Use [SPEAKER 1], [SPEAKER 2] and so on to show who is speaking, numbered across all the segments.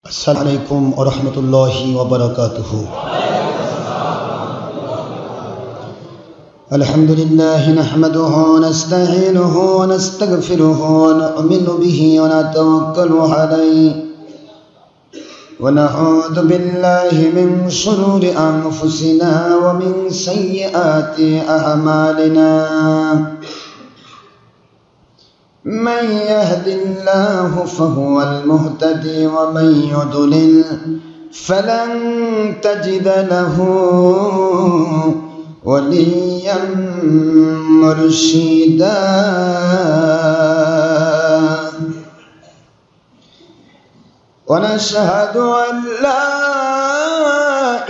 [SPEAKER 1] अस्सलामु अलैकुम व रहमतुल्लाहि व बरकातुहू। अल्हम्दुलिल्लाहि नहमदुहू व नस्तईनुहु व नस्तगफिरुहु व नु'मिनु बिही व नतवक्कलु अलैहि व नऊज़ु बिल्लाहि मिन शुरूरि अनफुसिना व मिन सय्यिआति अअमालिना। मन यहदिल्लाहु फहुवल मुहतदी व मन युद्लिल फलन तजिद लहू वलिय्यन मुर्शिदा। व नशहदु अन ला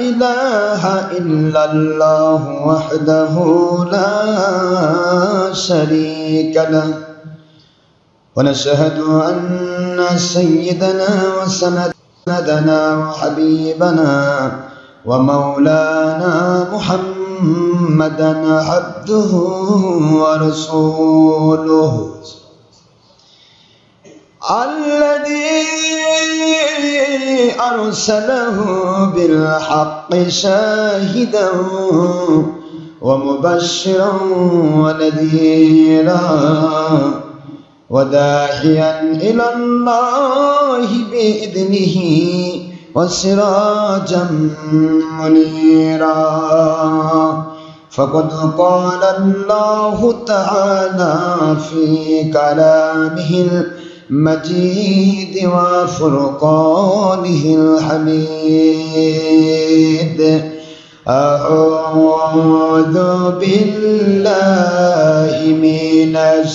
[SPEAKER 1] इलाहा इल्लल्लाहु वहदहु ला शरीका लहु व नशहदु अन्ना सय्यदना व सनदना व हबीबना व मौलाना मुहम्मदन अब्दुहु व रसूलुहु अल्लज़ी अरसलहु बिल हक़्क़ि शाहिदन व मुबश्शिरन व नज़ीरा वदाहियन इलल्लाहि बिइज़्निही वसिराजम मुनीरा। फ़क़द क़ाल अल्लाहु तआला फ़ी कलामिहिल मजीद व फ़ुरक़ानिहिल हमीद। अऊज़ु बिल्लाहि मिनश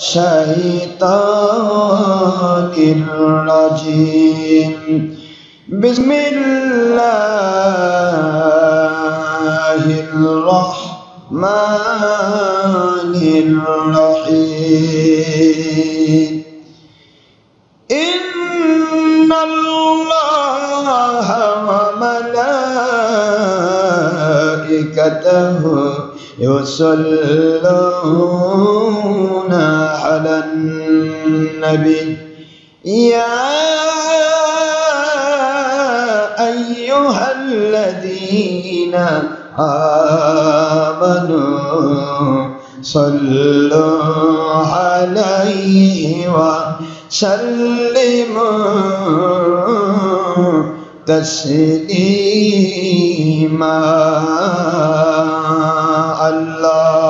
[SPEAKER 1] शैतानिर रजीम। बिस्मिल्लाहिर रहमानिर रहीम। इन्नल्लाहा व मलाइकतहु युसल्लूना अलन नबी या अय्युहल्लज़ीना आमनू सल्लू अलैहि व सल्लिमू तस्लीमा।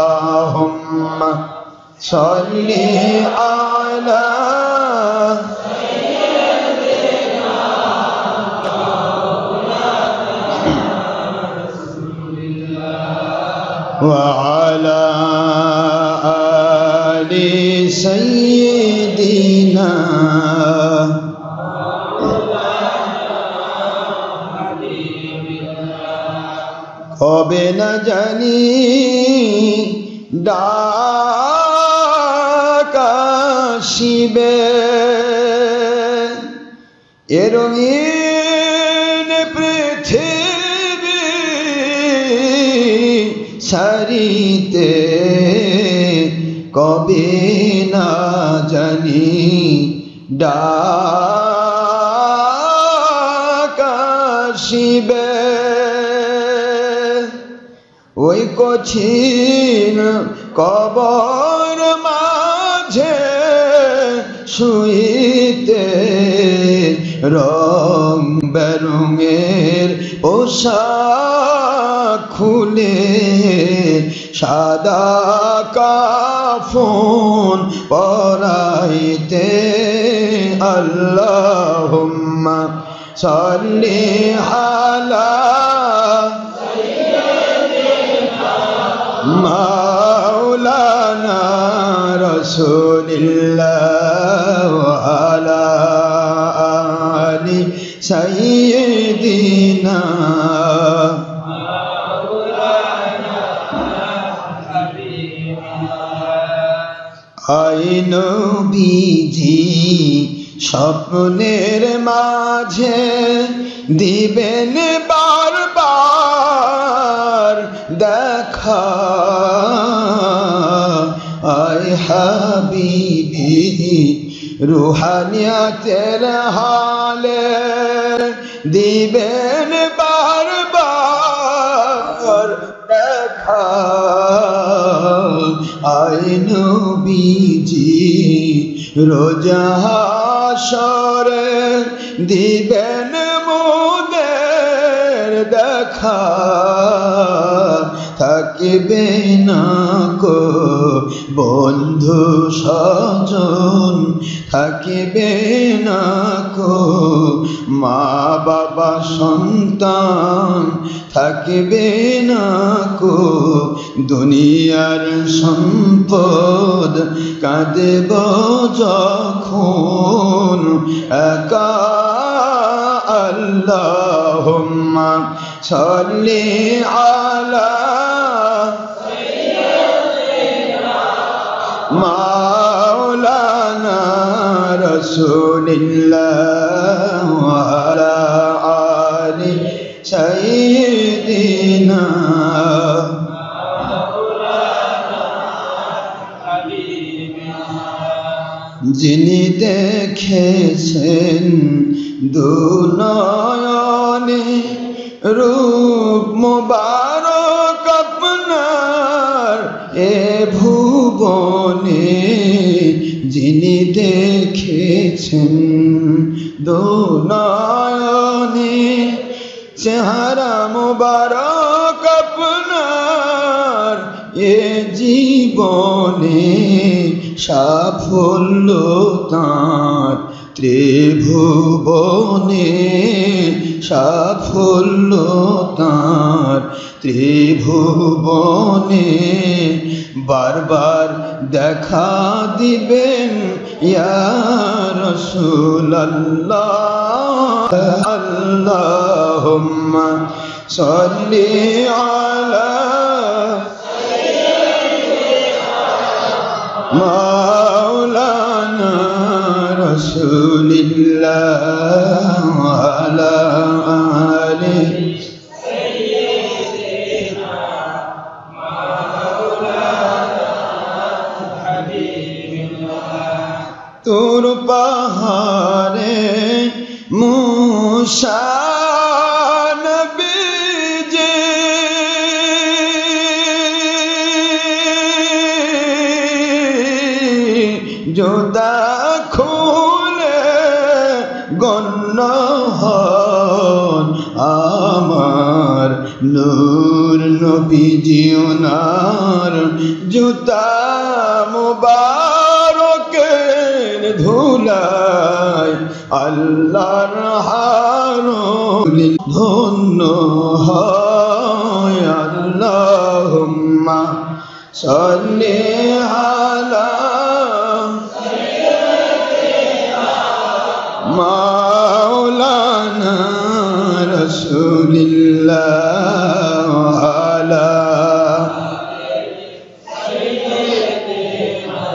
[SPEAKER 1] अल्लाहुम्मा सल्ली अला सय्यिदिना व अला आलि सय्यिदिना कबे न जानी डाक आसिबे ए रंगीन पृथिवी सारिते कबे न जानी डाक आसिबे ওই কঠিন কবর মাঝে শুইতে রং বেরঙের পোশাক খুলে সাদা কাফন পরাইতে। আল্লাহুম্মা সাল্লি আলা मौलाना रसूलिल्लाह व अला आलि सय्यिदिना आए नबीजी স্বপ্নের মাঝে দিবেন বারবার দেখা आए हबीबी रूहानियतेर हाले দিবেন বারবার দেখা আয় নবীজি রোজা হাশরে দিবেন মোদের দেখা থাকবে না কো বন্ধু স্বজন থাকবে না কো মা বাবা সন্তান থাকবে না কো দুনিয়ার সম্পদ কাঁদেব যখন একা আল্লাহুম্মা সাল্লি আলা মাওলানা রাসূলিল্লাহ ওয়া আলা আলি সাইয়্যিদিনা যিনি দেখেছেন দুনয়নে রূপ মুবারক আপনার এ ভুবনে যিনি দেখেছেন দুনয়নে চেহারা মুবারক আপনার এ জীবনে সাফল্য তাঁর ত্রিভুবনে সাফল্য তাঁর ত্রিভুবনে বারবার দেখা দিবেন ইয়া রাসূলুল্লাহ আল্লাহুম্মা সাল্লি আলা মাওলানা রাসূলিল্লাহ ওয়া আলা আলি সাইয়্যিদিনা মাওলানা হাবিবিল্লাহ তুর পাহাড়ে মুসা জোদা খুলে গণ্য হন আমার নূর নবীজি ওনার জুতা মুবারকের ধুলায় আল্লাহর হারম ধন্য হয় আল্লাহুম্মা সাল্লি আলা মাওলানা রাসূলিল্লাহ আলা সাইয়্যিদিনা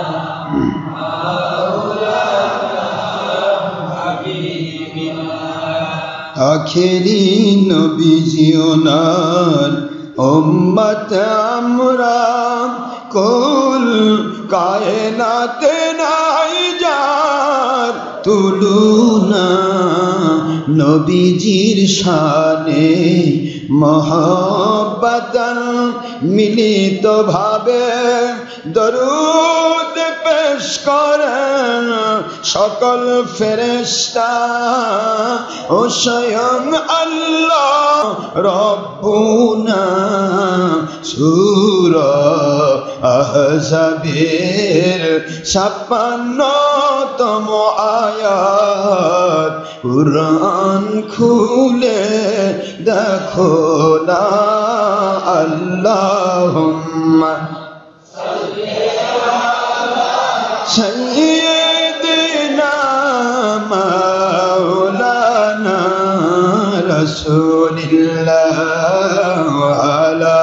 [SPEAKER 1] মাওলানা হাবিবিল্লাহ আখেরি নবীজি ওনার উম্মত আমরা কুল কায়নাতে নাই যার তুলনা নবীজির শানে মহব্বতন মিলিত ভাবে দরুদ পেশ করেন সকল ফেরেশতা ও স্বয়ং আল্লাহ রব্বুনা সূরা আহজাবের 56তম আয়াত কুরআন খুলে দেখো না আল্লাহুম্মা সাল্লি আলা সাইয়্যিদিনা মাওলানা রাসূলিল্লাহ ওয়া আলা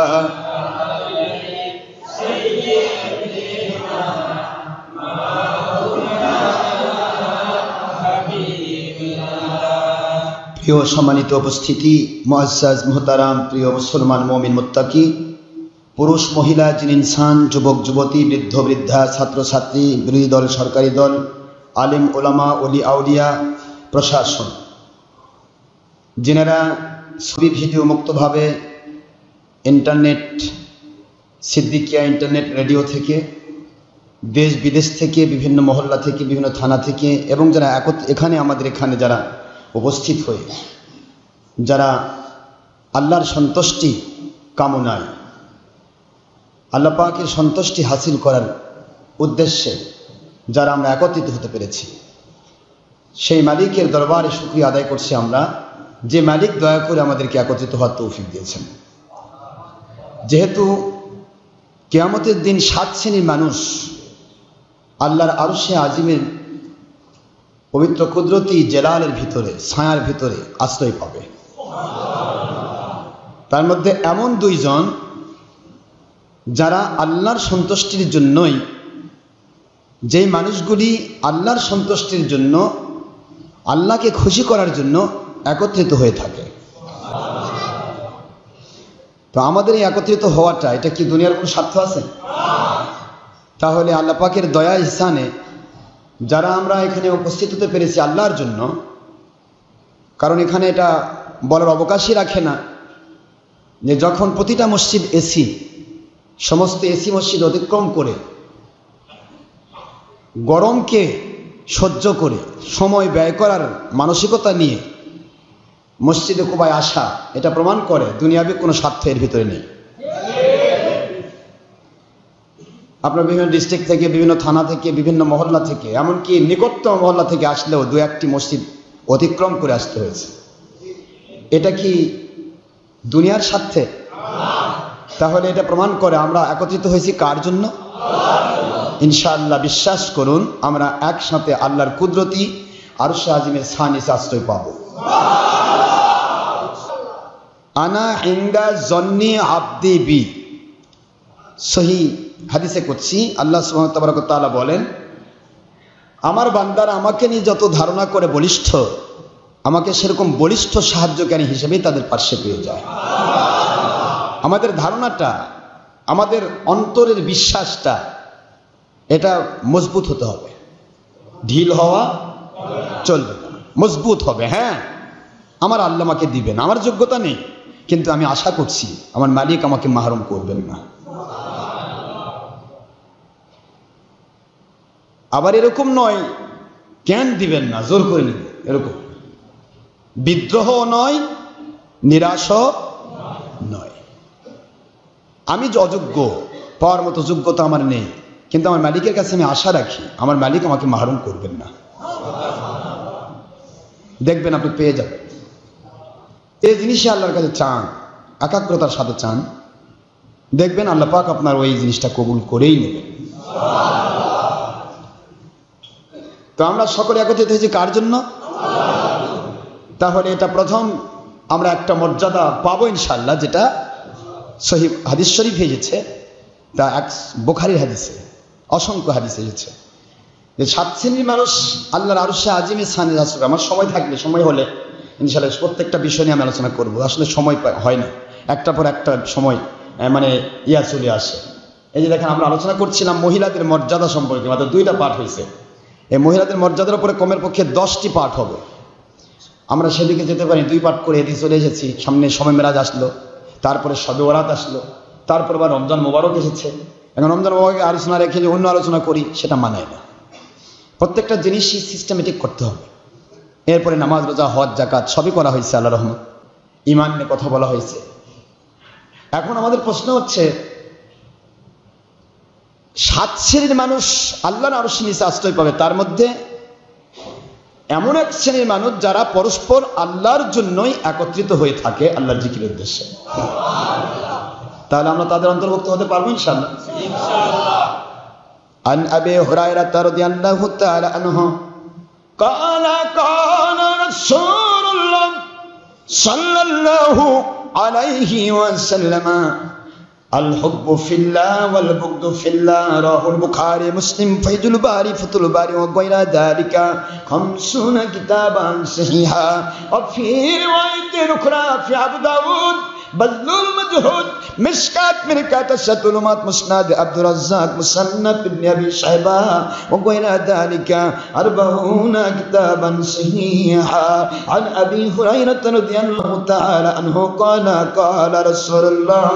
[SPEAKER 1] প্রিয় সম্মানিত উপস্থিতি মুআজ্জাজ মুহতারাম প্রিয় মুসলমান মুমিন মুত্তাকি পুরুষ মহিলা জিন ইনসান যুবক যুবতী বৃদ্ধ বৃদ্ধা ছাত্র ছাত্রী বিরোধী দল সরকারি দল আলিম ওলামা ওলি আউলিয়া প্রশাসন যেনারা ছবি ভিডিও মুক্তভাবে ইন্টারনেট সিদ্দিকিয়া ইন্টারনেট রেডিও থেকে দেশ বিদেশ থেকে বিভিন্ন মহল্লা থেকে বিভিন্ন থানা থেকে এবং যারা এখানে আমাদের এখানে যারা উপস্থিত হয়ে যারা আল্লাহর সন্তুষ্টি কামনায় আল্লাহ পাকের সন্তুষ্টি হাসিল করার উদ্দেশ্যে যারা আমরা একত্রিত হতে পেরেছি, সেই মালিকের দরবারে শুকরিয়া আদায় করছি আমরা, যে মালিক দয়া করে আমাদেরকে একত্রিত হওয়ার তৌফিক দিয়েছেন। যেহেতু কিয়ামতের দিন 7 শ্রেণীর মানুষ আল্লাহর আরশে আজিমের পবিত্র কুদরতি জেলালের ভিতরে ছায়ার ভিতরে আশ্রয় পাবে, তার মধ্যে এমন 2 জন যারা আল্লাহর সন্তুষ্টির জন্যই, যেই মানুষগুলি আল্লাহর সন্তুষ্টির জন্য আল্লাহকে খুশি করার জন্য একত্রিত হয়ে থাকে। তো আমাদের এই একত্রিত হওয়াটা, এটা কি দুনিয়ার কোনো স্বার্থ আছে? তাহলে আল্লাহ পাকের দয়া ইহসানে যারা আমরা এখানে উপস্থিত হতে পেরেছি আল্লাহর জন্য, কারণ এখানে এটা বলার অবকাশই রাখে না যে যখন প্রতিটা মসজিদ এসি, সমস্ত এসি মসজিদ অতিক্রম করে গরমকে সহ্য করে সময় ব্যয় করার মানসিকতা নিয়ে মসজিদে কুবায় আসা, এটা প্রমাণ করে দুনিয়াবি কোনো স্বার্থ এর ভিতরে নেই। আপনার বিভিন্ন ডিস্ট্রিক্ট থেকে, বিভিন্ন থানা থেকে, বিভিন্ন মহল্লা থেকে, এমনকি নিকটতম মহল্লা থেকে আসলেও 2-1টি মসজিদ অতিক্রম করে আসতে হয়েছে। এটা কি দুনিয়ার স্বার্থে? তাহলে এটা প্রমাণ করে আমরা একত্রিত হয়েছি কার জন্য? ইনশাআল্লাহ বিশ্বাস করুন, আমরা একসাথে আল্লাহর কুদরতি আরশে আজিমের ছায়ানিচে আশ্রয় পাব। আনা ইনদা জন্নি আবদি বি, সহিহ হাদিসে কুদসি আল্লাহ সুবহানাহু তাবারাক ওয়া তাআলা বলেন, আমার বান্দারা আমাকে নিয়ে যত ধারণা করে বলিষ্ঠ, আমাকে সেরকম বলিষ্ঠ সাহায্যকারী হিসেবেই তাদের পাশে পেয়ে যায়। আমাদের ধারণাটা, আমাদের অন্তরের বিশ্বাসটা, এটা মজবুত হতে হবে, ঢিল হওয়া চলবে না, মজবুত হবে। হ্যাঁ, আমার আল্লাহ আমাকে দিবেন, আমার যোগ্যতা নেই, কিন্তু আমি আশা করছি আমার মালিক আমাকে মাহরুম করবেন না। আবার এরকম নয় কেন দিবেন না, জোর করে নেবেন, এরকম বিদ্রোহ নয়, নিরাশও নয়। আমি অযোগ্য, পাওয়ার মতো যোগ্যতা আমার নেই, কিন্তু আমার মালিকের কাছে আমি আশা রাখি আমার মালিক আমাকে মাহরুম করবেন না। দেখবেন আপনি পেয়ে যাবেন। এই জিনিসই আল্লাহর কাছে চান, একাগ্রতার সাথে চান, দেখবেন আল্লাহ পাক আপনার ওই জিনিসটা কবুল করেই নেবেন। তো আমরা সকলে একত্রিত হয়েছি কার জন্য? তাহলে এটা প্রথম আমরা একটা মর্যাদা পাবো ইনশাআল্লাহ, যেটা সহিহ হাদিস শরীফ হয়েছে, তা এক বুখারীর হাদিসে, অসংখ্য হাদিস এসেছে যে 7 শ্রেণীর মানুষ আল্লাহর আরশে আজিমে ছায়ানিচে আশ্রয়। আমার সময় থাকলে, সময় হলে ইনশাআল্লাহ প্রত্যেকটা বিষয় নিয়ে আমি আলোচনা করবো। আসলে সময় হয় না, একটা পর একটা সময় মানে চলে আসে। এই যে দেখেন, আমরা আলোচনা করছিলাম মহিলাদের মর্যাদা সম্পর্কে, মাত্র 2টা পাঠ হয়েছে। এই মহিলাদের মর্যাদার উপরে কমের পক্ষে 10টি পাঠ হবে। আমরা সেদিকে যেতে পারি, 2 পাঠ করে এদিকে চলে এসেছি। সামনে শবে মেরাজ আসলো, তারপরে শবে বরাত আসলো, তারপর আবার রমজান মোবারক এসেছে। এখন রমজান মোবারকে আলোচনা রেখে যে অন্য আলোচনা করি, সেটা মানায় না। প্রত্যেকটা জিনিসই সিস্টেমেটিক করতে হবে। এরপরে নামাজ, রোজা, হজ, যাকাত সবই করা হয়েছে, আল্লাহর রহমত। ঈমান নিয়ে কথা বলা হয়েছে। এখন আমাদের প্রশ্ন হচ্ছে, 7 শ্রেণীর মানুষ আল্লাহর আরশের নিচে আশ্রয় পাবে, তার মধ্যে এমন এক শ্রেণীর মানুষ যারা পরস্পর আল্লাহর জন্যই একত্রিত হয়ে থাকে আল্লাহর জিকিরের উদ্দেশ্যে। তাহলে আমরা তাদের অন্তর্ভুক্ত হতে পারবো ইনশাআল্লাহ। আন আবি হুরায়রা রাদিয়াল্লাহু তাআলা আনহু ক্বালা কানা রাসূলুল্লাহ সাল্লাল্লাহু আলাইহি ওয়াসাল্লাম আল হুব্বু ফিল্লাহ ওয়াল বুগদু ফিল্লাহ, রাহুল বুখারী, মুসলিম, ফাইজুল বারী, ফাতুল বারী ওয়া গায়রা যালিকা 50 কিতাবান সহিহা ওয়া ফি রিওয়ায়াতিন উখরা ফি আবু দাউদ বাযলুল মাজহুদ, মিশকাত মিরকাত আশ-শাতুলুমাত, মুসনাদ আব্দুর রাজ্জাক, মুসান্নাফ ইবনে আবি শাইবা ওয়া গায়রা যালিকা 40 কিতাবান সাহিহা আন আবি হুরায়রা রাদিয়াল্লাহু তাআলা আনহু ক্বালা ক্বালা রাসূলুল্লাহ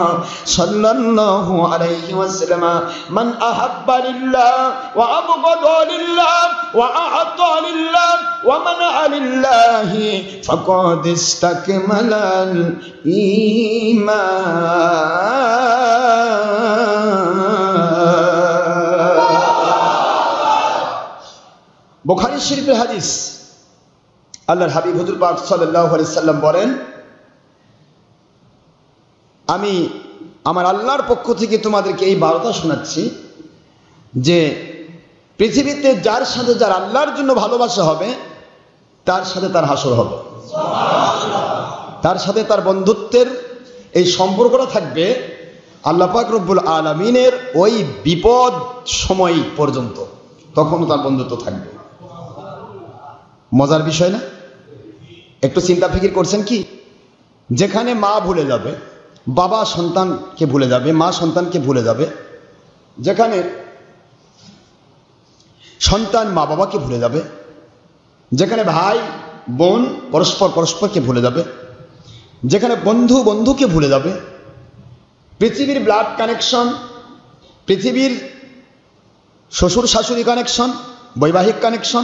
[SPEAKER 1] সাল্লাল্লাহু আলাইহি ওয়াসাল্লাম মান আহাব্বা লিল্লাহ ওয়া আবগাদা লিল্লাহ ওয়া আ'তা লিল্লাহ ওয়া মানআ লিল্লাহি ফাকাদ ইসতাকমালাল বুখারী শরীফের হাদিস, আল্লাহর হাবিব হুজুর পাক সাল্লাল্লাহু আলাইহি সাল্লাম বলেন, আমি আমার আল্লাহর পক্ষ থেকে তোমাদেরকে এই বার্তা শোনাচ্ছি যে পৃথিবীতে যার সাথে যার আল্লাহর জন্য ভালোবাসা হবে তার সাথে তার হাসর হবে, তার সাথে তার বন্ধুত্বের এই সম্পর্কটা থাকবে আল্লাহ পাক রব্বুল আলামিনের ওই বিপদ সময় পর্যন্ত, তখনও তার বন্ধুত্ব থাকবে। মজার বিষয় না? একটু চিন্তা ফিকির করছেন কি? যেখানে মা ভুলে যাবে, বাবা সন্তানকে ভুলে যাবে, মা সন্তানকে ভুলে যাবে, যেখানে সন্তান মা বাবাকে ভুলে যাবে, যেখানে ভাই বোন পরস্পরকে ভুলে যাবে, যেখানে বন্ধু বন্ধুকে ভুলে যাবে, পৃথিবীর ব্লাড কানেকশন, পৃথিবীর শ্বশুর শাশুড়ি কানেকশন, বৈবাহিক কানেকশন,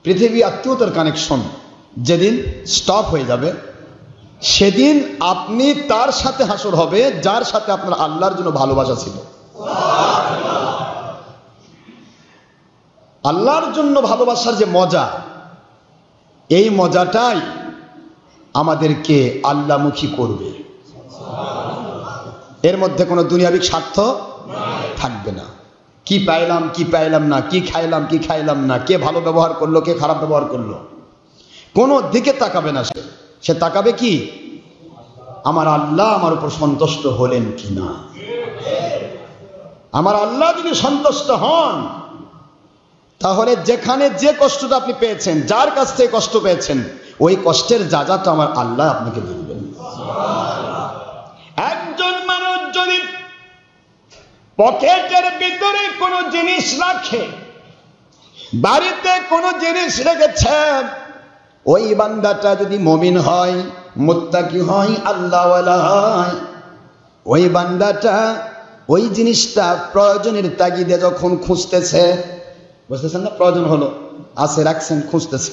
[SPEAKER 1] পৃথিবী আত্মীয়তার কানেকশন যেদিন স্টপ হয়ে যাবে, সেদিন আপনি তার সাথে হাসর হবে যার সাথে আপনার আল্লাহর জন্য ভালোবাসা ছিল। আল্লাহর জন্য ভালোবাসার যে মজা, এই মজাটাই আমাদেরকে আল্লাহমুখী করবে। এর মধ্যে কোনো দুনিয়াবিক স্বার্থ থাকবে না। কি পাইলাম না, কি খাইলাম না, কে ভালো ব্যবহার করলো, কে খারাপ ব্যবহার করলো, কোনো দিকে তাকাবে না। সে তাকাবে কি, আমার আল্লাহ আমার উপর সন্তুষ্ট হলেন কিনা। আমার আল্লাহ যদি সন্তুষ্ট হন, তাহলে যেখানে যে কষ্টটা আপনি পেয়েছেন, যার কাছ থেকে কষ্ট পেয়েছেন, ওই কষ্টের যাজাটা আমার আল্লাহ আপনাকে দিবেন। একজন মানুষ যদি পকেটের ভিতরে কোনো জিনিস রাখে, বাড়িতে কোনো জিনিস রেখেছেন, ওই বান্দাটা যদি মুমিন হয়, মুত্তাকি হয়, আল্লাহওয়ালা হয়, ওই বান্দাটা ওই জিনিসটা প্রয়োজনের তাগিদে যখন খুঁজতেছে, বুঝতেছেন না? প্রয়োজন হলো, আছে, রাখছেন, খুঁজতেছে,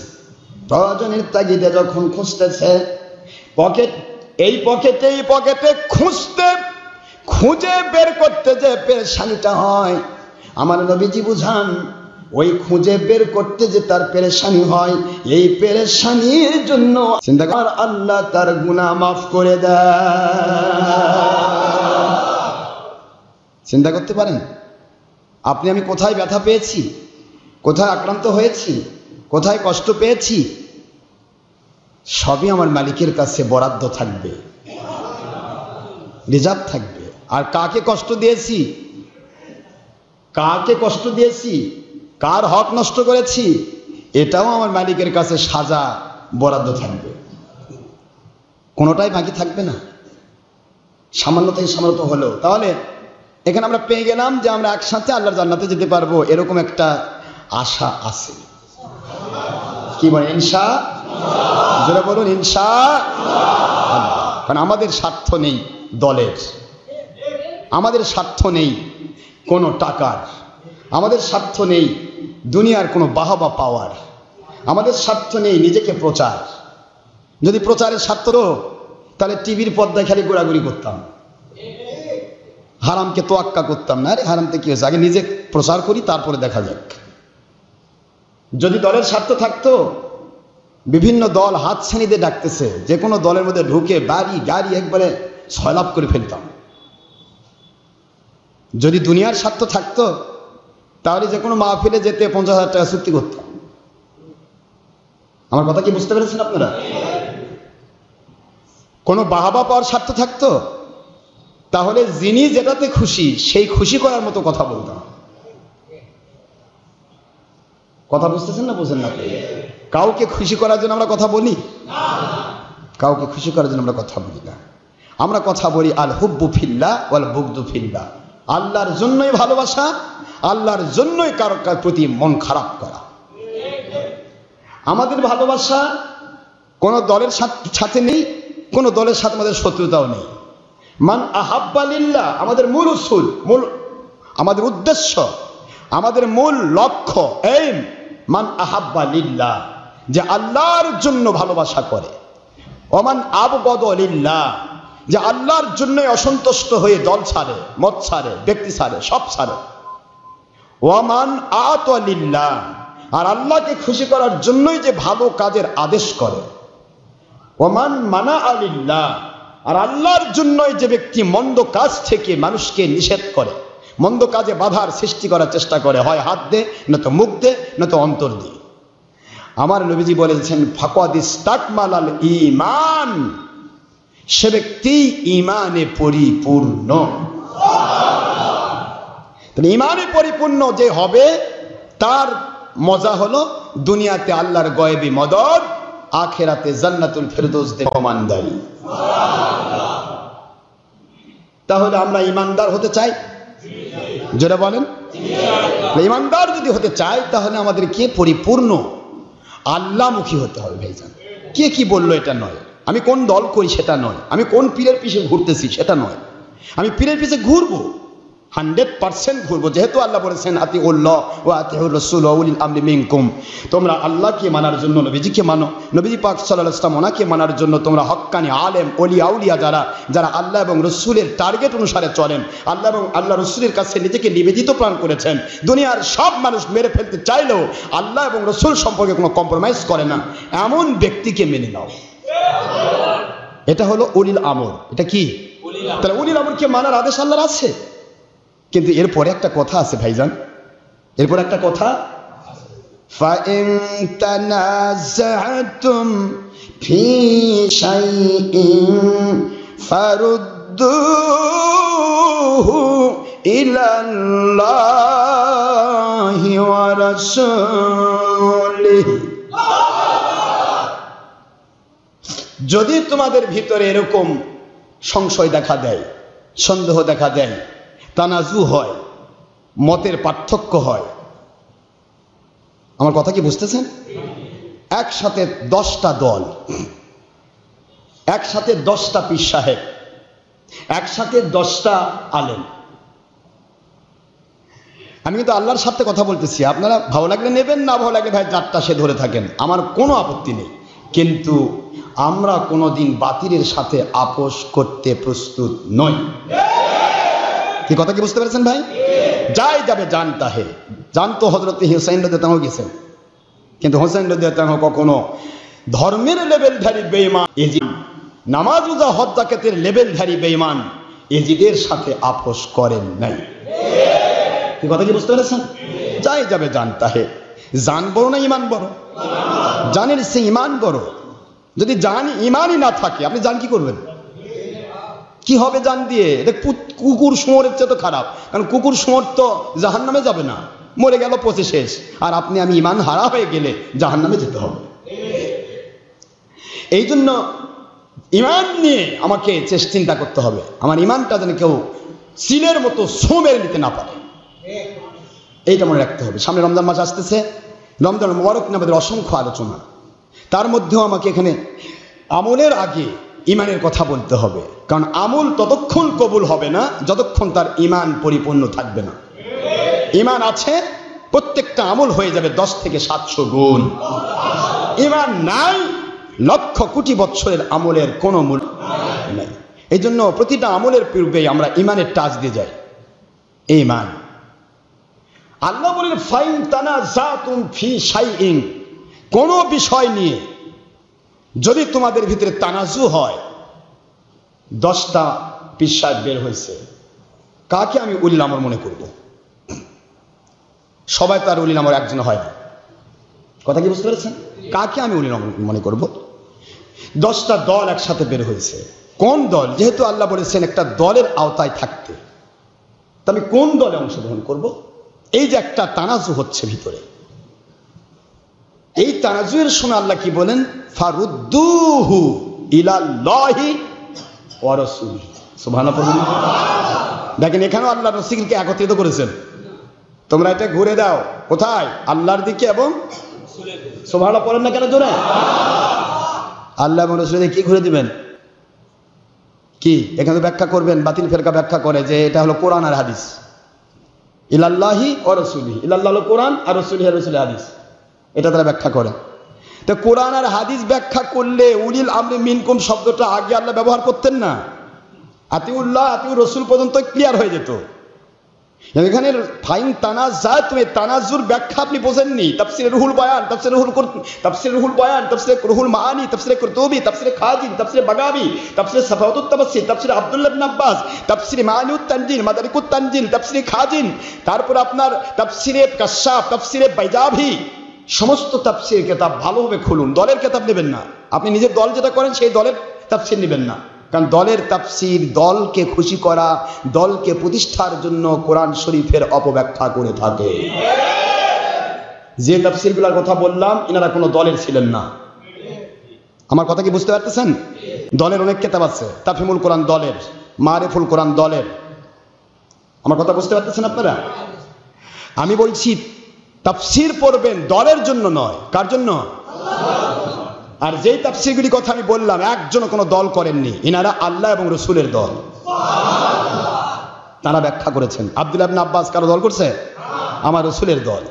[SPEAKER 1] প্রয়োজনের তাগিদে যখন খুঁজতেছে, এই পকেটে খুঁজে বের করতে যে পেরেশানিটা হয়, আমার নবীজি বুঝান, ওই খুঁজে বের করতে যে তার পেরেশানি হয়, এই পেরেশানির জন্য চিন্তা কর আল্লাহ তার গুনাহ মাফ করে দেয়। চিন্তা করতে পারেন আপনি আমি কোথায় ব্যথা পেয়েছি, কোথায় আক্রান্ত হয়েছি, কোথায় কষ্ট পেয়েছি, সবই আমার মালিকের কাছে বরাদ্দ থাকবে, রিজার্ভ থাকবে। আর কাকে কষ্ট দিয়েছি, কার হক নষ্ট করেছি, এটাও আমার মালিকের কাছে সাজা বরাদ্দ থাকবে, কোনোটাই বাকি থাকবে না, সামান্য থেকে সামান্য হলো। তাহলে এখানে আমরা পেয়ে গেলাম যে আমরা একসাথে আল্লাহর জান্নাতে যেতে পারবো, এরকম একটা আশা আছে। কি বলেন? ইনশাআল্লাহ, যারা বলুন ইনশাআল্লাহ। কারণ আমাদের স্বার্থ নেই দলের, আমাদের স্বার্থ নেই কোনো টাকার, আমাদের স্বার্থ নেই দুনিয়ার কোনো বাহবা পাওয়ার, আমাদের স্বার্থ নেই নিজেকে প্রচার। যদি প্রচারের স্বার্থ তাহলে টিভির পর্দায় খালি ঘোরাঘুরি করতাম, হারামকে তোয়াক্কা করতাম না। আরে হারামতে কি হয়েছে, আগে নিজে প্রচার করি, তারপরে দেখা যাক। যদি দলের স্বার্থ থাকতো, বিভিন্ন দল হাত ছানিতে ডাকতেছে, যে কোনো দলের মধ্যে ঢুকে বাড়ি গাড়ি একবারে সয়লাভ করে ফেলতাম। যদি দুনিয়ার স্বার্থ থাকতো, তাহলে যে কোনো মাহফিলে যেতে 50,000 টাকা চুক্তি করতাম। আমার কথা কি বুঝতে পেরেছেন আপনারা? কোনো বাহাবা পাওয়ার স্বার্থ থাকতো, তাহলে যিনি যেটাতে খুশি সেই খুশি করার মতো কথা বলতাম। কথা বুঝতেছেন না, বুঝেন না? কাউকে খুশি করার জন্য আমরা কথা বলি? কাউকে খুশি করার জন্য আমরা কথা বলি না। আমরা কথা বলি আল হুব্বু ফিল্লাহ ওয়াল বুগদু ফিল্লাহ, আল্লাহর জন্যই ভালোবাসা, আল্লাহর জন্যই কারো প্রতি মন খারাপ করা। আমাদের ভালোবাসা কোন দলের সাথে নেই, কোন দলের সাথে আমাদের শত্রুতাও নেই। মান আহাব্বা লিল্লাহ আমাদের মূল উসুল, মূল আমাদের উদ্দেশ্য, আমাদের মূল লক্ষ্য, এইম মান আহাব্বা লিল্লাহ, যে আল্লাহর জন্য ভালোবাসা করে। ওমান আবগদ লিল্লাহ, যে আল্লাহর জন্যই অসন্তুষ্ট হয়ে দল ছাড়ে, মত ছাড়ে, ব্যক্তি ছাড়ে, সব ছাড়ে। ওয়ামান আত লিল্লাহ, আর আল্লাহকে খুশি করার জন্যই যে ভালো কাজের আদেশ করে। ওমান মানা আলিল্লাহ, আর আল্লাহর জন্যই যে ব্যক্তি মন্দ কাজ থেকে মানুষকে নিষেধ করে, মন্দ কাজে বাধার সৃষ্টি করার চেষ্টা করে, হয় হাত দে, নয়তো মুখ দে, নয়তো অন্তর দিয়ে। আমার নবীজি বলেছেন ফাকাদ ইস্তাকমালাল ঈমান, সে ব্যক্তি ঈমানে পরিপূর্ণ। তাহলে ঈমানে পরিপূর্ণ যে হবে তার মজা হলো দুনিয়াতে আল্লাহর গয়েবী মদদ, আখিরাতে জান্নাতুল ফেরদৌস মেহমানদারি। তাহলে আমরা ঈমানদার হতে চাই, যারা বলেন ঈমানদার যদি হতে চাই তাহলে আমাদেরকে পরিপূর্ণ আল্লাহমুখী হতে হবে। ভাইজান, কে কি বললো এটা নয়, আমি কোন দল করি সেটা নয়, আমি কোন পীরের পিছে ঘুরতেছি সেটা নয়, আমি পীরের পিছে ঘুরবো 100% ঘুরবো, যেহেতু আল্লাহ বলেছেন আতিউল্লাহ ওয়া আতিউর রাসূল ওয়া উলিল আমরি মিনকুম, তোমরা আল্লাহকে মানার জন্য নবীজিকে মানো, নবীজি পাক সাল্লাল্লাহু আলাইহি ওয়াসাল্লাম ওনাকে মানার জন্য তোমরা হক্কানি আলেম ওলি আউলিয়া যারা আল্লাহ এবং রসুলের টার্গেট অনুসারে চলেন, আল্লাহ এবং আল্লাহ রসুলের কাছে নিজেকে নিবেদিত প্রাণ করেছেন, দুনিয়ার সব মানুষ মেরে ফেলতে চাইলেও আল্লাহ এবং রসুল সম্পর্কে কোনো কম্প্রোমাইজ করে না, এমন ব্যক্তিকে মেনে নাও। এটা হলো উলিল আমর। এটা কি? তাহলে উলিল আমরকে মানার আদেশ আল্লাহর আছে। কিন্তু এরপরে একটা কথা আছে ভাইজান, এরপর একটা কথা, ফাইন তানাযাতুম ফি শাইইন ফারুদ্দুহু ইলাল্লাহি ওয়া রাসূলিহি, যদি তোমাদের ভিতরে এরকম সংশয় দেখা দেয়, সন্দেহ দেখা দেয়, তানাজু হয়, মতের পার্থক্য হয়, আমার কথা কি বুঝতেছেন? একসাথে 10টা দল, একসাথে 10টা পীর সাহেব, একসাথে 10টা আলেম। আমি কিন্তু আল্লাহর সাথে কথা বলতেছি, আপনারা ভালো লাগলে নেবেন, না ভালো লাগলে ভাই যারটা সে ধরে থাকেন, আমার কোনো আপত্তি নেই। কিন্তু আমরা কোনোদিন বাতিলের সাথে আপোষ করতে প্রস্তুত নই। কি কথা কি বুঝতে পেরেছেন ভাই? যাই যাবে জানতা হে, জানতো হযরত হুসাইন রাদিয়াল্লাহু আনহু গেছেন, কিন্তু হুসাইন রাদিয়াল্লাহু আনহু কখনো ধর্মের লেভেলধারী বেঈমান এজিদ, নামাজ রোজা হজ যাকাতের লেভেলধারী বেঈমান এজিদের সাথে আপোষ করেন নাই। কি কথা কি বুঝতে পেরেছেন? যাই যাবে জানতা হে, জান বড় না ঈমান বড়? জানের চেয়ে ঈমান বড়। যদি জান ঈমানই না থাকে আপনি জান কি করবেন? কি হবে জান দিয়ে? এটা কুকুর শুয়োরের চেয়ে তো খারাপ, কারণ কুকুর শুয়োর তো জাহান্নামে যাবে না, মরে গেল পচে শেষ, আর আপনি আমি ঈমান হারা হয়ে গেলে জাহান্নামে যেতে হবে। এই জন্য ঈমান নিয়ে আমাকে চিন্তা করতে হবে, আমার ঈমানটা যেন কেউ সিলের মতো ছো মেরে নিতে না পারে, এইটা মনে রাখতে হবে। সামনে রমজান মাস আসতেছে, রমজান মুবারক নিয়ে আমাদের অসংখ্য আলোচনা, তার মধ্যেও আমাকে এখানে আমলের আগে ঈমানের কথা বলতে হবে, কারণ আমল ততক্ষণ কবুল হবে না যতক্ষণ তার ঈমান পরিপূর্ণ থাকবে না। ঈমান আছে, প্রত্যেকটা আমল হয়ে যাবে 10 থেকে 700 গুণ। ঈমান নাই, লক্ষ কোটি বছরের আমলের কোনো মূল্য নাই। এই জন্য প্রতিটা আমলের পূর্বে আমরা ঈমানের টাচ দিয়ে যাই। ঈমান, আল্লাহ বলেন ফাইন তানাযাতুম ফি শাইইন, কোন বিষয় নিয়ে যদি তোমাদের ভিতরে তানাজু হয়, 10টা পীর সাহেব বের হয়েছে, কাকে আমি উলিল আমর মনে করব? সবাই তার উলিল আমর একজন হয় না। কথা কি বুঝতে পেরেছেন? কাকে আমি উলিল আমর মনে করব? 10টা দল একসাথে বের হয়েছে। কোন দল? যেহেতু আল্লাহ বলেছেন একটা দলের আওতায় থাকতে, তা আমি কোন দলে অংশগ্রহণ করব? এই যে একটা তানাজু হচ্ছে ভিতরে, এই তানাজুয়ের সময় আল্লাহ কি বলেন? ফারুদ্দুহু ইলাল্লাহি ওয়া রাসূলিহি। সুবহানাল্লাহ। দেখেন এখানেও আল্লাহ রাসূলকে একত্রিত করেছেন। তোমরা এটা ঘুরে দাও কোথায়? আল্লাহর দিকে এবং সুবহানাল্লাহ পড়েন না কেন জোরে? আল্লাহ এবং রাসূলের কি ঘুরে দিবেন? কি এখানে ব্যাখ্যা করবেন? বাতিল ফেরকা ব্যাখ্যা করে যে এটা হলো কোরআন আর হাদিস। ইলাল্লাহি ওয়া রাসূলিহি, ইলাল্লাহ হলো কোরআন আর রাসূলিহি রাসূলের হাদিস, এটা তারা ব্যাখ্যা করে। তো কোরআন আর হাদিস ব্যাখ্যা করলে উলিল আমরি মিনকুম শব্দটা আগে আল্লাহ ব্যবহার করতেন না? আতিউল্লাহ আতিউর রাসূল পর্যন্ত ক্লিয়ার হয়ে যেত। এখানে ফাইন তানাজাতুম, তানাজুর ব্যাখ্যা আপনি বোঝেননি। তাফসিরে রুহুল বয়ান, তাফসিরে রুহুল মাআনি, তাফসিরে কুরতুবী, তাফসিরে খাজিন, তাফসিরে বাগাবী, তাফসিরে সাফাওয়াতুত তাফসির, তাফসিরে আব্দুল্লাহ ইবনে আব্বাস, তাফসিরে মাআনিউত তানজিল, মাদারিকুত তানজিল, তাফসিরে খাজিন, তারপর আপনার তাফসিরে কাশশাফ, তাফসিরে বাইজাভি, সমস্ত তাফসির কিতাব ভালোভাবে খুলুন। দলের কিতাব নেবেন না। আপনি নিজের দল যেটা করেন সেই দলের তাফসির নেবেন না, কারণ দলের তাফসির দলকে খুশি করা, দলকে প্রতিষ্ঠার জন্য কোরআন শরীফের অপব্যাখ্যা করে থাকে। যে তাফসিরগুলোর কথা বললাম এনারা কোনো দলের ছিলেন না। আমার কথা কি বুঝতে পারতেছেন? দলের অনেক কিতাব আছে, তাফহিমুল কোরআন দলের, মারিফুল কোরআন দলের। আমার কথা বুঝতে পারতেছেন আপনারা? আমি বলছি তাফসির পড়বেন দলের জন্য নয়। কার জন্য? আর যেই তাফসিরগুলি কথা আমি বললাম একজনও কোনো দল করেননি, ইনারা আল্লাহ এবং রসুলের দল, তারা ব্যাখ্যা করেছেন। আব্দুল্লাহ ইবনে আব্বাস কারো দল করছে? আমার রসুলের দল।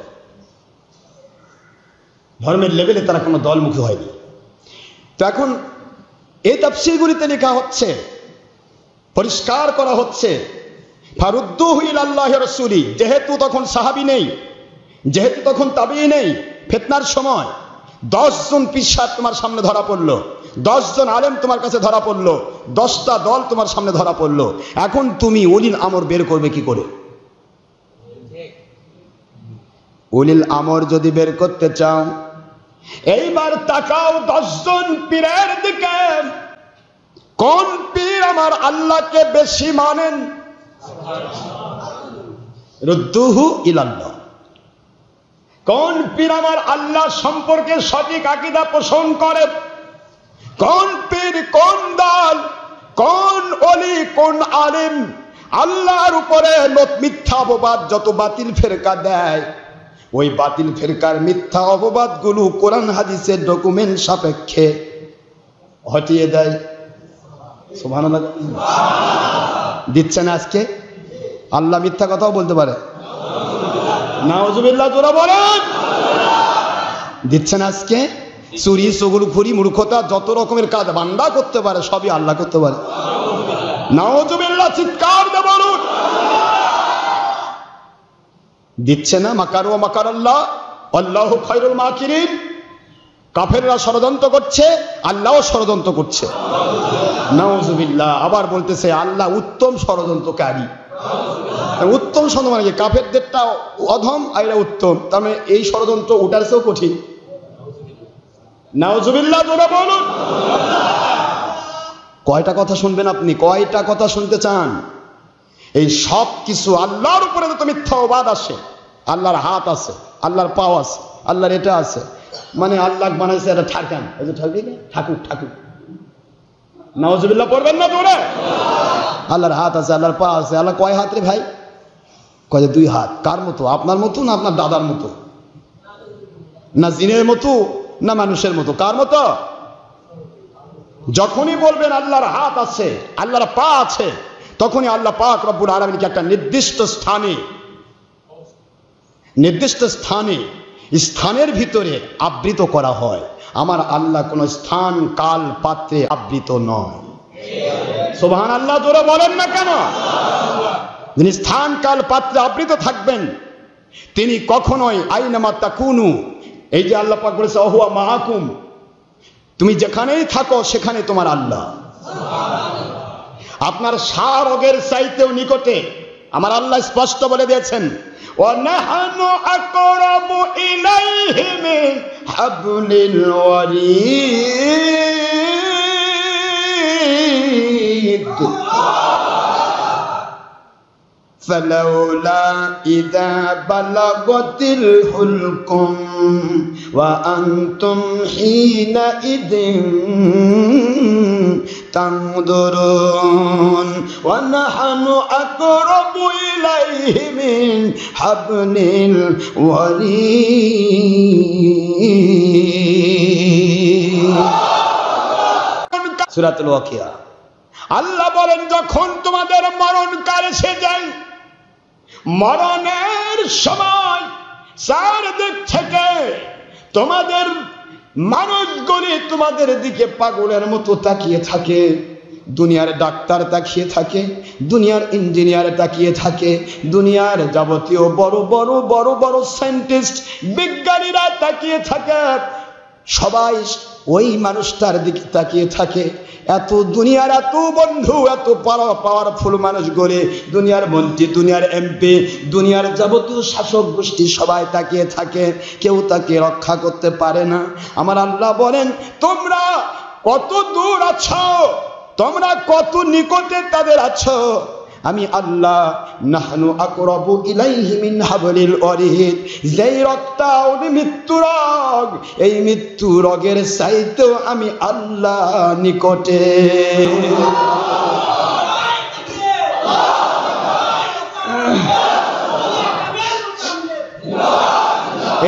[SPEAKER 1] ধর্মের লেভেলে তারা কোনো দলমুখী হয়নি। তো এখন এই তাফসিরগুলিতে লেখা হচ্ছে, পরিষ্কার করা হচ্ছে, ফারুদ্দুহু ইলাল্লাহি ওয়া রাসূলি। যেহেতু তখন সাহাবী নেই, যেহেতু তখন তাবেঈ নেই, ফিতনার সময় 10 জন পীর সাহেব তোমার সামনে ধরা পড়লো, 10 জন আলেম তোমার কাছে ধরা পড়লো, 10টা দল তোমার সামনে ধরা পড়লো। এখন তুমি উলিল আমর বের করবে কি করে? উলিল আমর যদি বের করতে চাও, এইবার তাকাও 10 জন পীরের দিকে। কোন পীর আমার আল্লাহকে বেশি মানেন? রুদ্দুহু ইলাল্লাহ। কোন পীর আমার আল্লাহ সম্পর্কে সঠিক আকীদা পোষণ করে? কোন পীর, কোন দল, কোন ওলি, কোন আলেম আল্লাহর উপরে মিথ্যা অপবাদ যত বাতিল ফেরকা দেয়, ওই বাতিল ফেরকার মিথ্যা অপবাদ গুলো কোরআন হাদিসের ডকুমেন্ট সাপেক্ষে হটিয়ে দেয়। সুবহানাল্লাহ। দিচ্ছেন আজকে আল্লাহ মিথ্যা কথাও বলতে পারে। নাউজুবিল্লাহ জোরে বলেন। দিচ্ছেন আজকে চুরি, চুগলখুরি, মূর্খতা, যত রকমের কাজ বান্দা করতে পারে সবই আল্লাহ করতে পারে। নাউজুবিল্লাহ চিৎকার দিয়ে বলুন। দিচ্ছে না? মাকারু ওয়া মাকারাল্লাহ আল্লাহু খায়রুল মাকিরিন। কাফেররা ষড়যন্ত্র করছে, আল্লাহও ষড়যন্ত্র করছে। নাউজুবিল্লাহ। আবার বলতেছে আল্লাহ উত্তম ষড়যন্ত্রকারী। উত্তম ষড়যন্ত্র মানে কি? কাফেরদেরটা অধম আর এরা উত্তম, তার মানে এই ষড়যন্ত্র ওটার চেয়েও কঠিন। নাউজুবিল্লাহ জোরে বলুন। কয়টা কথা শুনবেন আপনি? কয়টা কথা শুনতে চান? এই সব কিছু আল্লাহর উপরে যত মিথ্যাবাদ আসে, আল্লাহর হাত আছে, আল্লাহর পাও আছে, আল্লাহর এটা আছে, মানে আল্লাহ বানাইছে এটা ঠাকান, এই যে ঠাকুর ঠাকুর। নাউজুবিল্লাহ পড়বেন না জোরে? আল্লাহর হাত আছে, আল্লাহর পা আছে। আল্লাহ কয় হাত রে ভাই? কয় 2 হাত। কার মতো? আপনার মতো না আপনার দাদার মতো? না জিনের মতো না মানুষের মতো? কার মতো? যখনই বলবেন আল্লাহর হাত আছে, আল্লাহর পা আছে, তখনই আল্লাহ পাক রব্বুল আলামিনকে একটা নির্দিষ্ট স্থানের ভিতরে আবৃত করা হয়। আমার আল্লাহ কোন স্থান, কাল, পাত্রে আবৃত নয়। সুবহানাল্লাহ জোরে বলেন না কেন? যিনি স্থান, কাল, পাত্রে আবৃত থাকবেন তিনি কখনোই আইনামা তাকুনু, এই যে আল্লাহ পাক বলেছে ওহুয়া মাআকুম, তুমি যেখানেই থাকো সেখানে তোমার আল্লাহ। আপনার শাহরগের চাইতেও নিকটে আমার আল্লাহ স্পষ্ট বলে দিয়েছেন, ওয়া নাহনু আকরাবু ইলাইহি মিন হাবলিল ওয়ারিদ ফালাউলা ইযা বালাগাতিল হুলকুম ওয়া আনতুম হিনা ইযিন তানদুরুন ওয়া নাহনু আকরাবু ইলাইহি মিন হাবলিল ওয়ারিদ। সূরাতুল ওয়াকিয়া। আল্লাহ বলেন যখন তোমাদের মরণকাল এসে যায়, মরণের সময় চারদিক থেকে তোমাদের মানুষগুলি তোমাদের দিকে পাগলের মতো তাকিয়ে থাকে। দুনিয়ার ডাক্তার তাকিয়ে থাকে, দুনিয়ার ইঞ্জিনিয়ার তাকিয়ে থাকে, দুনিয়ার যাবতীয় বড় বড় বড় বড় সায়েন্টিস্ট বিজ্ঞানীরা তাকিয়ে থাকে। সবাই ওই মানুষটার দিকে তাকিয়ে থাকে। এত দুনিয়ার এত বন্ধু, এত পাওয়ারফুল মানুষগুলি, দুনিয়ার মন্ত্রী, দুনিয়ার এমপি, দুনিয়ার যাবতীয় শাসক গোষ্ঠী সবাই তাকিয়ে থাকে, কেউ তাকে রক্ষা করতে পারে না। আমার আল্লাহ বলেন তোমরা কত দূর আছো, তোমরা কত নিকটে তাদের আছো। আমি আল্লাহ নাহনু আকরাবু ইলাইহি মিন হাবলিল ওয়ারিদ। যেই রোগটা মৃত্যু রোগ, এই মৃত্যু রোগের চাইতেও আমি আল্লাহ নিকটে।